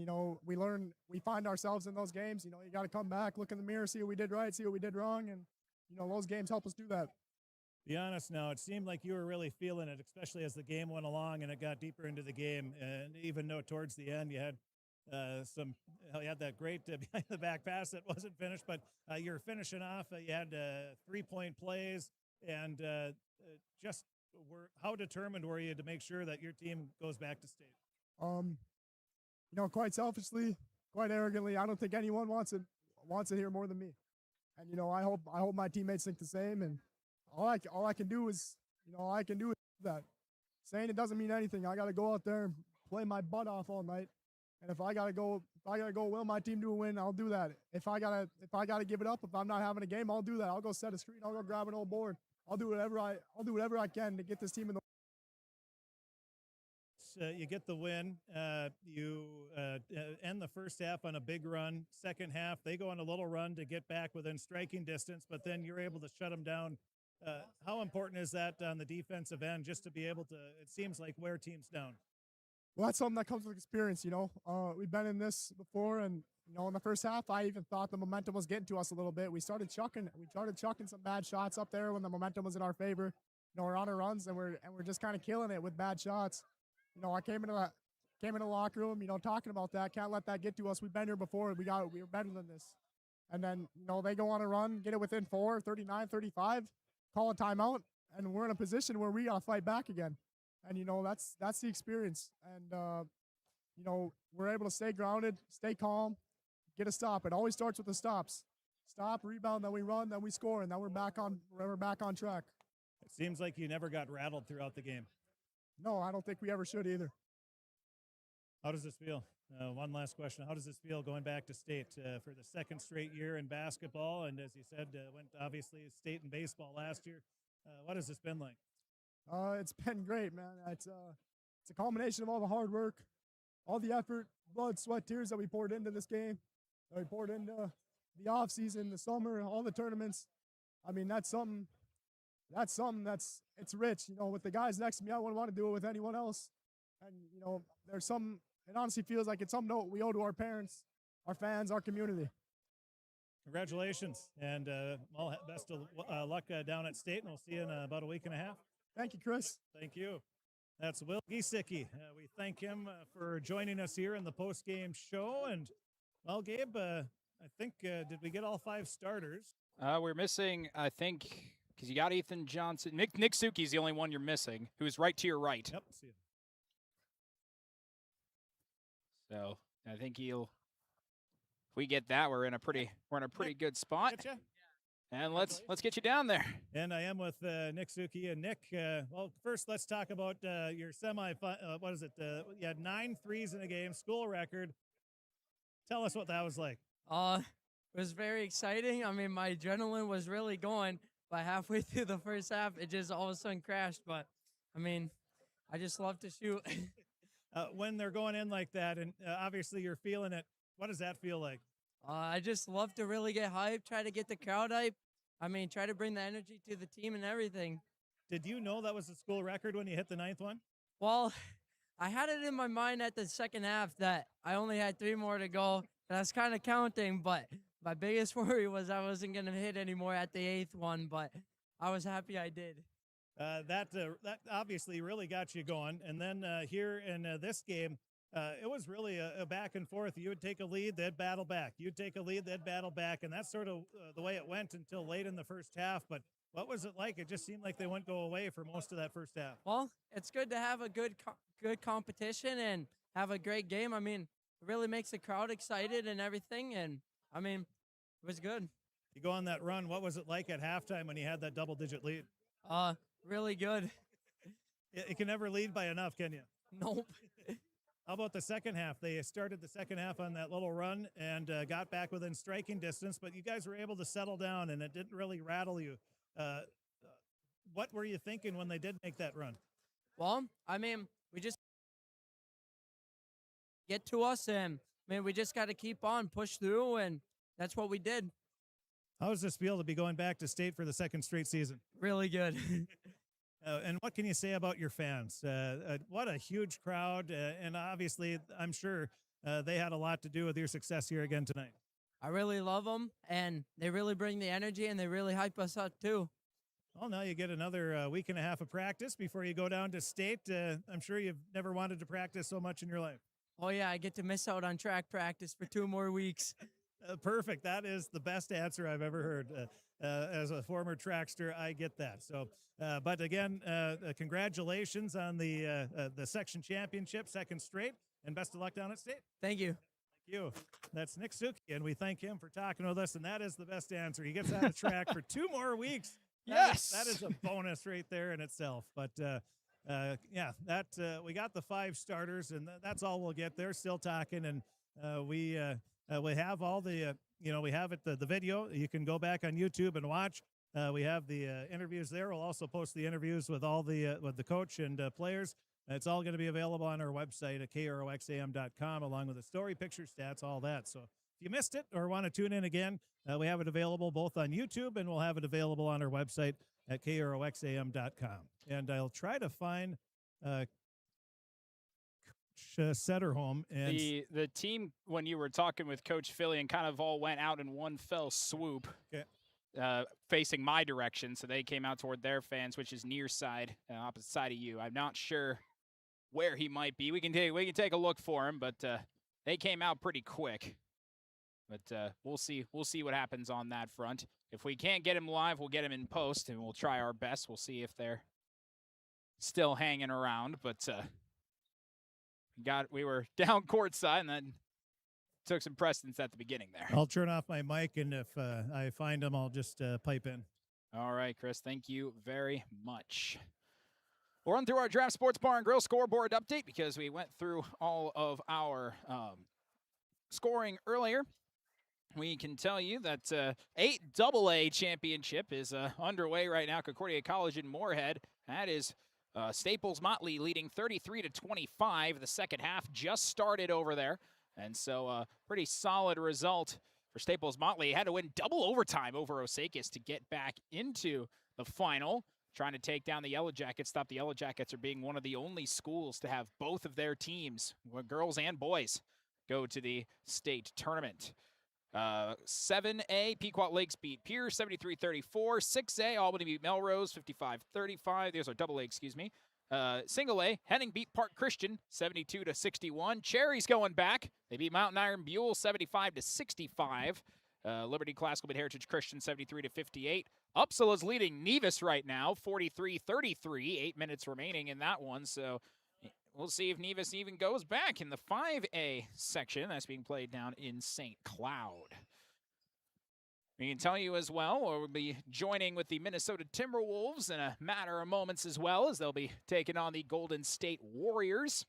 we find ourselves in those games. You got to come back, look in the mirror, see what we did right, see what we did wrong, and those games help us do that. Be honest now, it seemed like you were really feeling it, especially as the game went along and it got deeper into the game. And even though towards the end you had you had that great behind the back pass that wasn't finished, but you were finishing off. You had 3-point plays, and how determined were you to make sure that your team goes back to state? Quite selfishly, quite arrogantly, I don't think anyone wants it here more than me. And I hope my teammates think the same. And all I can do is that. Saying it doesn't mean anything. I got to go out there and play my butt off all night And if I gotta go will my team to a win, I'll do that. If I gotta give it up, if I'm not having a game, I'll do that. I'll go set a screen. I'll go grab an old board. I'll do whatever I can to get this team in the. You get the win. You end the first half on a big run. Second half, they go on a little run to get back within striking distance, but then you're able to shut them down. How important is that on the defensive end, just to be able to, it seems like, wear teams down? Well, that's something that comes with experience, you know. We've been in this before, and, you know, in the first half, I even thought the momentum was getting to us a little bit. We started chucking some bad shots up there when the momentum was in our favor. You know, we're on our runs, and we're just kind of killing it with bad shots. You know, I came into the locker room, you know, talking about that. Can't let that get to us. We've been here before. We were better than this. And then, you know, they go on a run, get it within 4, 39, 35, call a timeout, and we're in a position where we got to fight back again. And, you know, that's the experience. And, you know, we're able to stay grounded, stay calm, get a stop. It always starts with the stops. Stop, rebound, then we run, then we score, and then we're back on track. It seems like you never got rattled throughout the game. No, I don't think we ever should either. How does this feel? One last question. How does this feel going back to state for the second straight year in basketball? And as you said, went obviously state in baseball last year. What has this been like? It's been great, man. It's a culmination of all the hard work, all the effort, blood, sweat, tears that we poured into this game, that we poured into the off season, the summer, all the tournaments. I mean, that's something it's rich. You know, with the guys next to me, I wouldn't want to do it with anyone else. And, you know, it honestly feels like it's something we owe to our parents, our fans, our community. Congratulations, and best of luck down at state, and we'll see you in about a week and a half. Thank you, Chris. Thank you. That's Will Giesecke. We thank him for joining us here in the post-game show. And, well, Gabe, I think, did we get all 5 starters? We're missing, I think, because you got Ethan Johnson. Nick Suki's the only one you're missing, who's right to your right. Yep. See him. So I think if we get that, we're in a pretty good spot. Getcha? And let's get you down there. And I am with Nick Suki. And Nick, well, first let's talk about your what is it? You had 9 threes in a game, school record. Tell us what that was like. It was very exciting. I mean, my adrenaline was really going, but halfway through the first half, it just all of a sudden crashed. But, I mean, I just love to shoot. When they're going in like that, and obviously you're feeling it, what does that feel like? I just love to really get hyped, try to get the crowd hyped. I mean, try to bring the energy to the team and everything. Did you know that was the school record when you hit the 9th one? Well, I had it in my mind at the second half that I only had 3 more to go. And I was kind of counting, but my biggest worry was I wasn't going to hit anymore at the 8th one, but I was happy I did. That obviously really got you going. And then here in this game, it was really a back and forth. You would take a lead, they'd battle back. You'd take a lead, they'd battle back. And that's sort of the way it went until late in the first half. But what was it like? It just seemed like they wouldn't go away for most of that first half. Well, it's good to have a good competition and have a great game. I mean, it really makes the crowd excited and everything. And, I mean, it was good. You go on that run. What was it like at halftime when you had that double-digit lead? Really good. You can never lead by enough, can you? Nope. How about the second half? They started the second half on that little run and got back within striking distance, but you guys were able to settle down, and it didn't really rattle you. What were you thinking when they did make that run? Well, I mean, we just get to us, and I mean, we just got to keep on, push through, and that's what we did. How does this feel to be going back to state for the second straight season? Really good. And what can you say about your fans? What a huge crowd, and obviously, I'm sure they had a lot to do with your success here again tonight. I really love them, and they really bring the energy, and they really hype us up, too. Well, now you get another week and a half of practice before you go down to state. I'm sure you've never wanted to practice so much in your life. Oh, yeah, I get to miss out on track practice for 2 more weeks. Perfect. That is the best answer I've ever heard. As a former trackster, I get that. So, but again, congratulations on the section championship, second straight, and best of luck down at state. Thank you. Thank you. That's Nick Suki, and we thank him for talking with us, and that is the best answer. He gets out of track for 2 more weeks. Yes. That is a bonus right there in itself. But yeah, that we got the 5 starters, and that's all we'll get. They're still talking, and we have all the we have it the video. You can go back on YouTube and watch. We have the interviews there. We'll also post the interviews with all the with the coach and players. It's all going to be available on our website at kroxam.com, along with the story, picture, stats, all that. So if you missed it or want to tune in again, we have it available both on YouTube, and we'll have it available on our website at kroxam.com. And I'll try to find Coach Setterholm. And the team, when you were talking with Coach Fillion, kind of all went out in one fell swoop. Okay. Facing my direction, so they came out toward their fans, which is near side, opposite side of you. I'm not sure where he might be. We can take a look for him, but they came out pretty quick. But we'll see what happens on that front. If we can't get him live, we'll get him in post, and we'll try our best. We'll see if they're still hanging around. But we were down courtside, and then took some precedence at the beginning there. I'll turn off my mic, and if I find him, I'll just pipe in. All right, Chris, thank you very much. We'll run through our Draft Sports Bar and Grill scoreboard update because we went through all of our scoring earlier. We can tell you that 8AA championship is underway right now. Concordia College in Moorhead. That is Staples Motley leading 33-25. The second half just started over there. And so pretty solid result for Staples Motley. Had to win double overtime over Osakis to get back into the final. Trying to take down the Yellow Jackets. Stop the Yellow Jackets are being one of the only schools to have both of their teams, girls and boys, go to the state tournament. 7A, Pequot Lakes beat Pierce 73-34. 6A, Albany beat Melrose 55-35. There's our double A, excuse me. Single A, Henning beat Park Christian 72-61. Cherry's going back. They beat Mountain Iron Buell 75-65. Liberty Classical beat Heritage Christian 73-58. Upsala's leading Nevis right now 43-33. 8 minutes remaining in that one, so we'll see if Nevis even goes back in the 5A section. That's being played down in St. Cloud. We can tell you as well, we'll be joining with the Minnesota Timberwolves in a matter of moments as well, as they'll be taking on the Golden State Warriors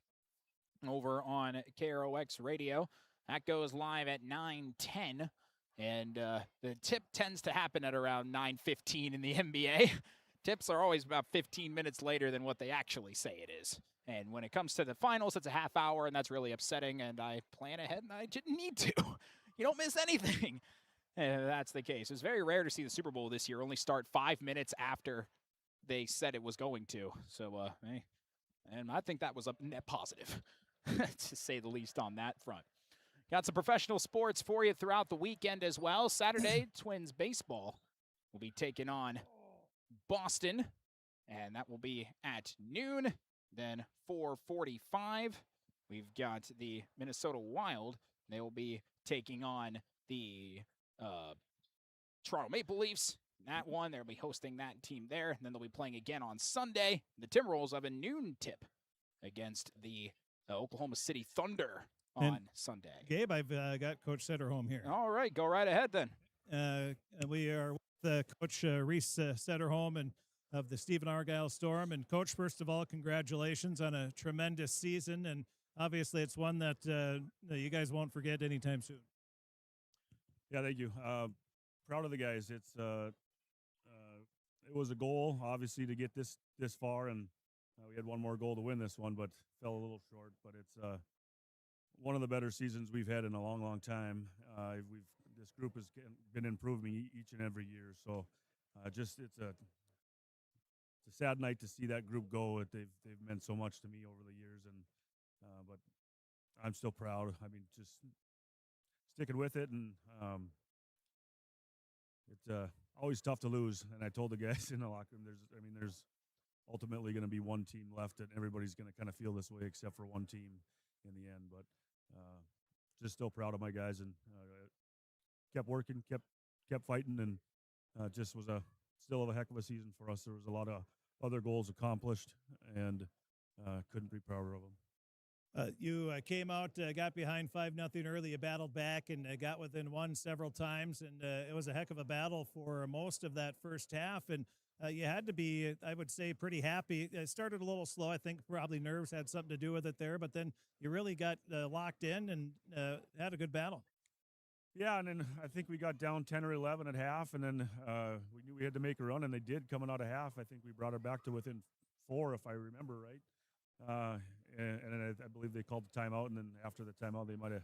over on KROX Radio. That goes live at 9:10, and the tip tends to happen at around 9:15 in the NBA. Tips are always about 15 minutes later than what they actually say it is. And when it comes to the finals, it's a half hour, and that's really upsetting, and I plan ahead, and I didn't need to. You don't miss anything. That's the case. It's very rare to see the Super Bowl this year only start 5 minutes after they said it was going to. So, hey, and I think that was a net positive, to say the least on that front. Got some professional sports for you throughout the weekend as well. Saturday, Twins baseball will be taking on Boston, and that will be at noon. Then 4:45, we've got the Minnesota Wild. They will be taking on the Toronto Maple Leafs. That one, they'll be hosting that team there. And then they'll be playing again on Sunday. The Timberwolves have a noon tip against the Oklahoma City Thunder on Sunday. Gabe, I've got Coach Setterholm here. All right, go right ahead then. We are with Coach Reese Setterholm and of the Stephen-Argyle Storm. And Coach, first of all, congratulations on a tremendous season. And obviously it's one that you guys won't forget anytime soon. Yeah, thank you. Proud of the guys. It was a goal, obviously, to get this far, and we had one more goal to win this one, but fell a little short. But it's one of the better seasons we've had in a long, long time. This group has been improving each and every year. So it's a sad night to see that group go. They've meant so much to me over the years, and but I'm still proud. I mean, just sticking with it, and it's always tough to lose. And I told the guys in the locker room, there's ultimately going to be one team left, and everybody's going to kind of feel this way except for one team in the end. But just still proud of my guys, and kept working, kept fighting, and just was still a heck of a season for us. There was a lot of other goals accomplished, and couldn't be prouder of them. You came out, got behind 5-0 early. You battled back and got within one several times, and it was a heck of a battle for most of that first half. And you had to be, I would say, pretty happy. It started a little slow. I think probably nerves had something to do with it there, but then you really got locked in and had a good battle. Yeah, and then I think we got down 10 or 11 at half, and then we knew we had to make a run, and they did coming out of half. I think we brought it back to within 4, if I remember right. And I believe they called the timeout, and then after the timeout, they might have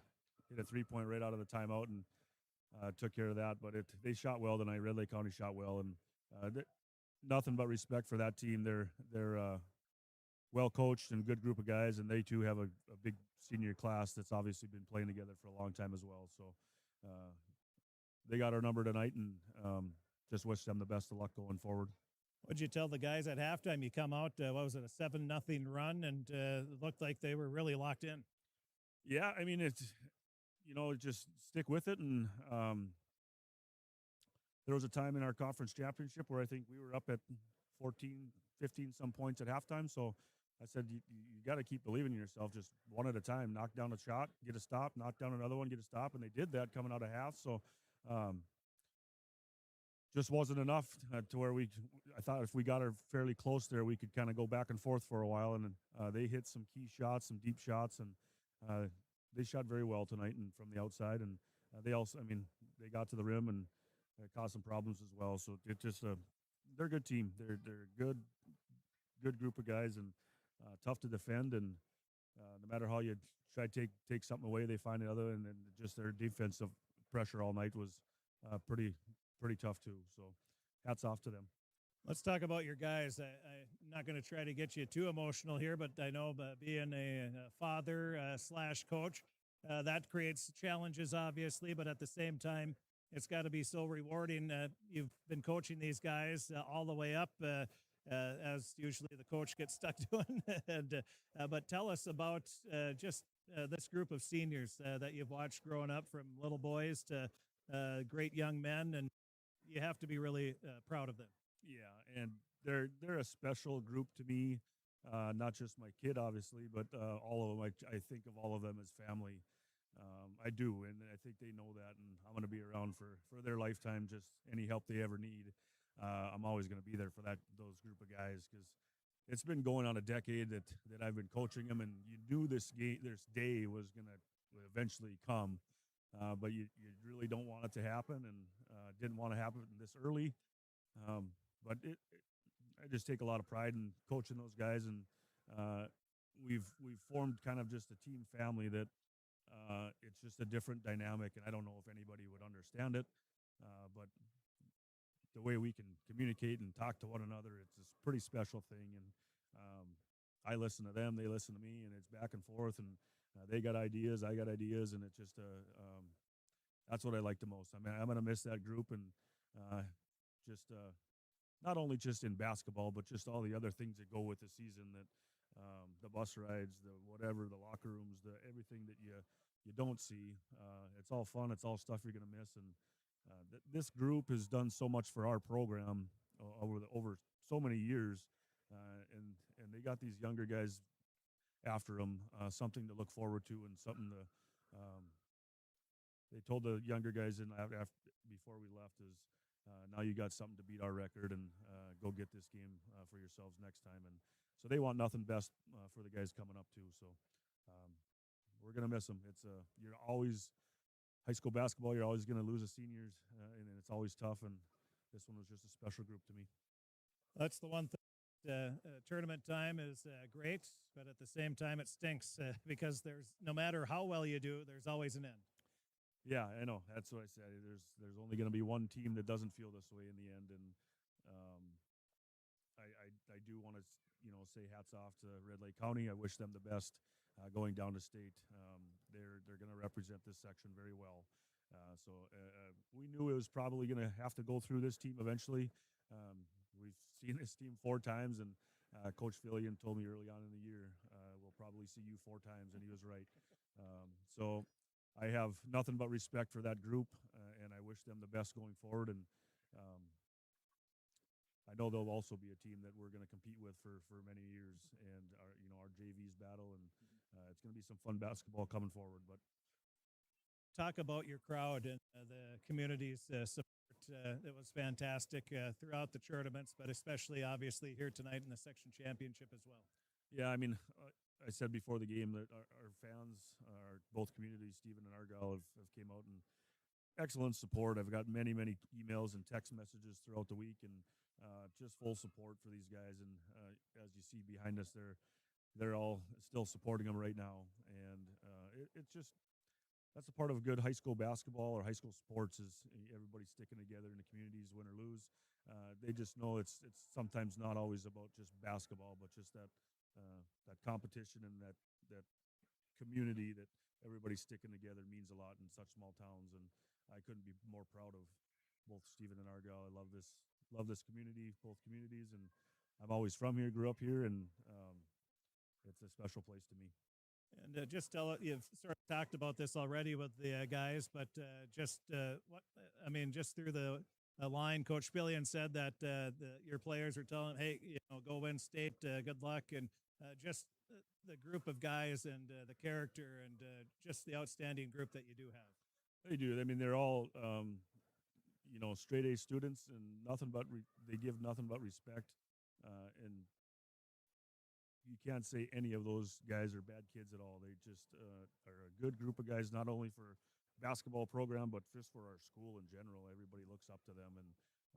hit a 3-point right out of the timeout and took care of that. But they shot well tonight. Red Lake County shot well, and nothing but respect for that team. They're well coached and good group of guys, and they too have a big senior class that's obviously been playing together for a long time as well. So they got our number tonight, and just wish them the best of luck going forward. What'd you tell the guys at halftime? You come out, what was it, a 7-0 run, and it looked like they were really locked in. Yeah, I mean, it's, just stick with it. And there was a time in our conference championship where I think we were up at 14, 15 some points at halftime. So I said, you got to keep believing in yourself, just one at a time. Knock down a shot, get a stop, knock down another one, get a stop. And they did that coming out of half. So just wasn't enough to where I thought if we got her fairly close there, we could kind of go back and forth for a while. And they hit some key shots, some deep shots, and they shot very well tonight and from the outside. And they also, they got to the rim and caused some problems as well. So it just, they're a good team. They're a good group of guys, and tough to defend. And no matter how you try to take something away, they find another. And then just their defensive pressure all night was pretty tough too. So hats off to them. Let's talk about your guys. I'm not going to try to get you too emotional here, but I know being a father / coach, that creates challenges, obviously, but at the same time, it's got to be so rewarding. You've been coaching these guys all the way up, as usually the coach gets stuck doing. But tell us about just this group of seniors that you've watched growing up, from little boys to great young men, and you have to be really proud of them. Yeah, and they're a special group to me. Not just my kid, obviously, but all of them. I think of all of them as family. I do, and I think they know that, and I'm going to be around for their lifetime. Just any help they ever need, I'm always going to be there for those group of guys, because it's been going on a decade that I've been coaching them, and you knew this day was going to eventually come, but you really don't want it to happen, and didn't want to happen this early. But I just take a lot of pride in coaching those guys, and we've formed kind of just a team family that it's just a different dynamic, and I don't know if anybody would understand it, but the way we can communicate and talk to one another, it's a pretty special thing. And I listen to them, they listen to me, and it's back and forth, and they got ideas, I got ideas, and it's just that's what I like the most. I mean, I'm going to miss that group, and just not only just in basketball, but just all the other things that go with the season, that the bus rides, the whatever, the locker rooms, everything that you don't see. It's all fun. It's all stuff you're going to miss. And this group has done so much for our program over so many years, and they got these younger guys after them, something to look forward to, and something to. They told the younger guys before we left is, now you got something to beat our record, and go get this game for yourselves next time. And so they want nothing best for the guys coming up too. So we're gonna miss them. It's you're always high school basketball. You're always gonna lose the seniors, and it's always tough. And this one was just a special group to me. That's the one thing. Tournament time is great, but at the same time it stinks because no matter how well you do, there's always an end. Yeah, I know. That's what I said. There's only going to be one team that doesn't feel this way in the end, and I do want to say hats off to Red Lake County. I wish them the best going down to state. They're going to represent this section very well. So we knew it was probably going to have to go through this team eventually. We've seen this team 4 times, and Coach Fillion told me early on in the year, we'll probably see you 4 times, and he was right. So I have nothing but respect for that group, and I wish them the best going forward. And I know they'll also be a team that we're going to compete with for many years, and our JV's battle, and it's going to be some fun basketball coming forward. But talk about your crowd and the community's support It was fantastic throughout the tournaments, but especially obviously here tonight in the section championship as well. Yeah, I mean, I said before the game that our fans, both communities, Stephen-Argyle, have came out and excellent support. I've got many emails and text messages throughout the week, and just full support for these guys. And as you see behind us, they're all still supporting them right now, and it's just. That's a part of good high school basketball or high school sports is everybody sticking together in the communities, win or lose. They just know it's sometimes not always about just basketball, but just that competition and that community that everybody's sticking together means a lot in such small towns. And I couldn't be more proud of both Stephen-Argyle. I love this community, both communities, and I'm always from here, grew up here, and it's a special place to me. And just tell it, you've sort of talked about this already with the guys, but just through the line, Coach Billion said that your players are telling, hey, go win state, good luck, and just the group of guys and the character and just the outstanding group that you do have. They do. I mean, they're all, straight A students, and they give nothing but respect, and you can't say any of those guys are bad kids at all. They just are a good group of guys, not only for basketball program, but just for our school in general. Everybody looks up to them, and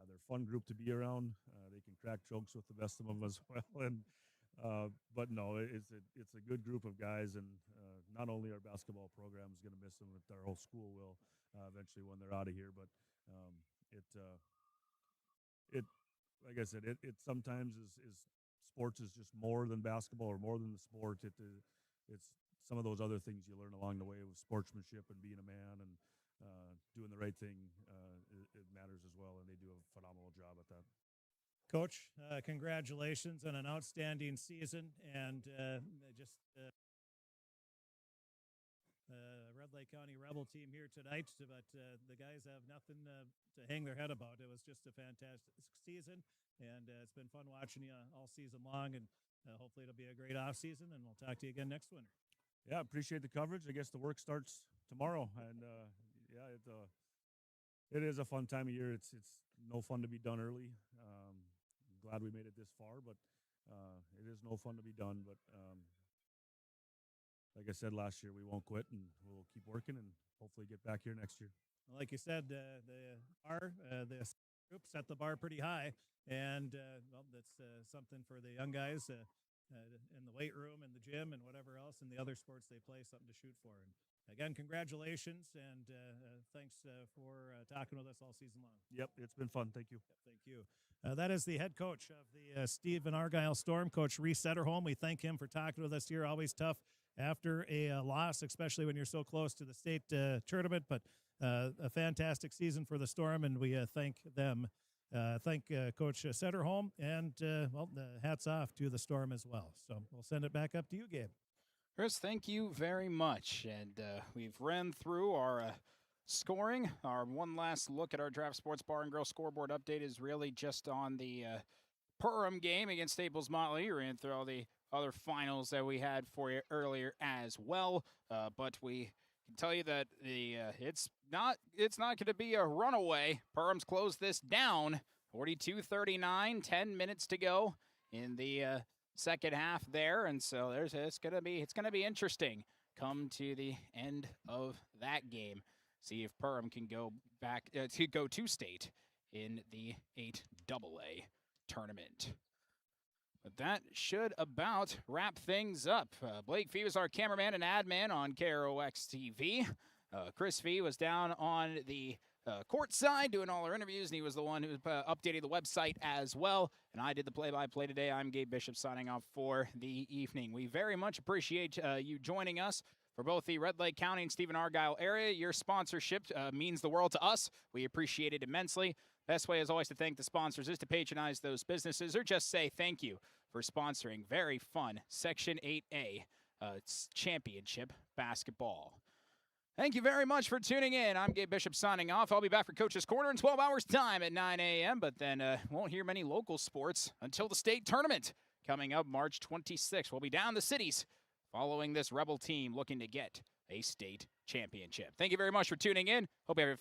they're a fun group to be around. They can crack jokes with the best of them as well. And but no, it's a good group of guys, and not only our basketball program is going to miss them, but our whole school will eventually when they're out of here. But like I said, it sometimes is sports is just more than basketball or more than the sport. It's some of those other things you learn along the way with sportsmanship and being a man and doing the right thing. It matters as well, and they do a phenomenal job at that. Coach, congratulations on an outstanding season, and Red Lake County Rebel team here tonight, but the guys have nothing to hang their head about. It was just a fantastic season, and it's been fun watching you all season long, and hopefully it'll be a great off season, and we'll talk to you again next winter. Yeah, appreciate the coverage. I guess the work starts tomorrow, and it is a fun time of year. It's no fun to be done early. I'm glad we made it this far, but it is no fun to be done. But like I said last year, we won't quit, and we'll keep working and hopefully get back here next year. Like you said, the group set the bar pretty high, and that's something for the young guys in the weight room, in the gym, and whatever else, in the other sports they play, something to shoot for. And again, congratulations, and thanks for talking with us all season long. Yep, it's been fun. Thank you. Yep, thank you. That is the head coach of the Stephen-Argyle Storm, Coach Reese Setterholm. We thank him for talking with us here. Always tough after a loss, especially when you're so close to the state tournament, but a fantastic season for the Storm, and we thank them. Thank Coach Setterholm, and hats off to the Storm as well. So we'll send it back up to you, Gabe. Chris, thank you very much. And we've ran through our scoring. Our one last look at our Draft Sports Bar and Grill scoreboard update is really just on the Pregame game against Staples Motley. We ran through all the other finals that we had for you earlier as well. But we can tell you that it's not going to be a runaway. Perham's closed this down, 42-39, 10 minutes to go in the second half there, and so it's gonna be interesting come to the end of that game. See if Perham can go back to go to state in the 8AA tournament. But that should about wrap things up. Blake Fee was our cameraman and ad man on KROX TV. Chris Fee was down on the court side doing all our interviews, and he was the one who updated the website as well. And I did the play-by-play today. I'm Gabe Bishop signing off for the evening. We very much appreciate you joining us for both the Red Lake County and Stephen-Argyle area. Your sponsorship means the world to us. We appreciate it immensely. Best way, as always, to thank the sponsors is to patronize those businesses or just say thank you for sponsoring very fun Section 8A championship basketball. Thank you very much for tuning in. I'm Gabe Bishop signing off. I'll be back for Coach's Corner in 12 hours' time at 9 a.m., but then won't hear many local sports until the state tournament coming up March 26th. We'll be down the cities following this Rebel team looking to get a state championship. Thank you very much for tuning in. Hope you have a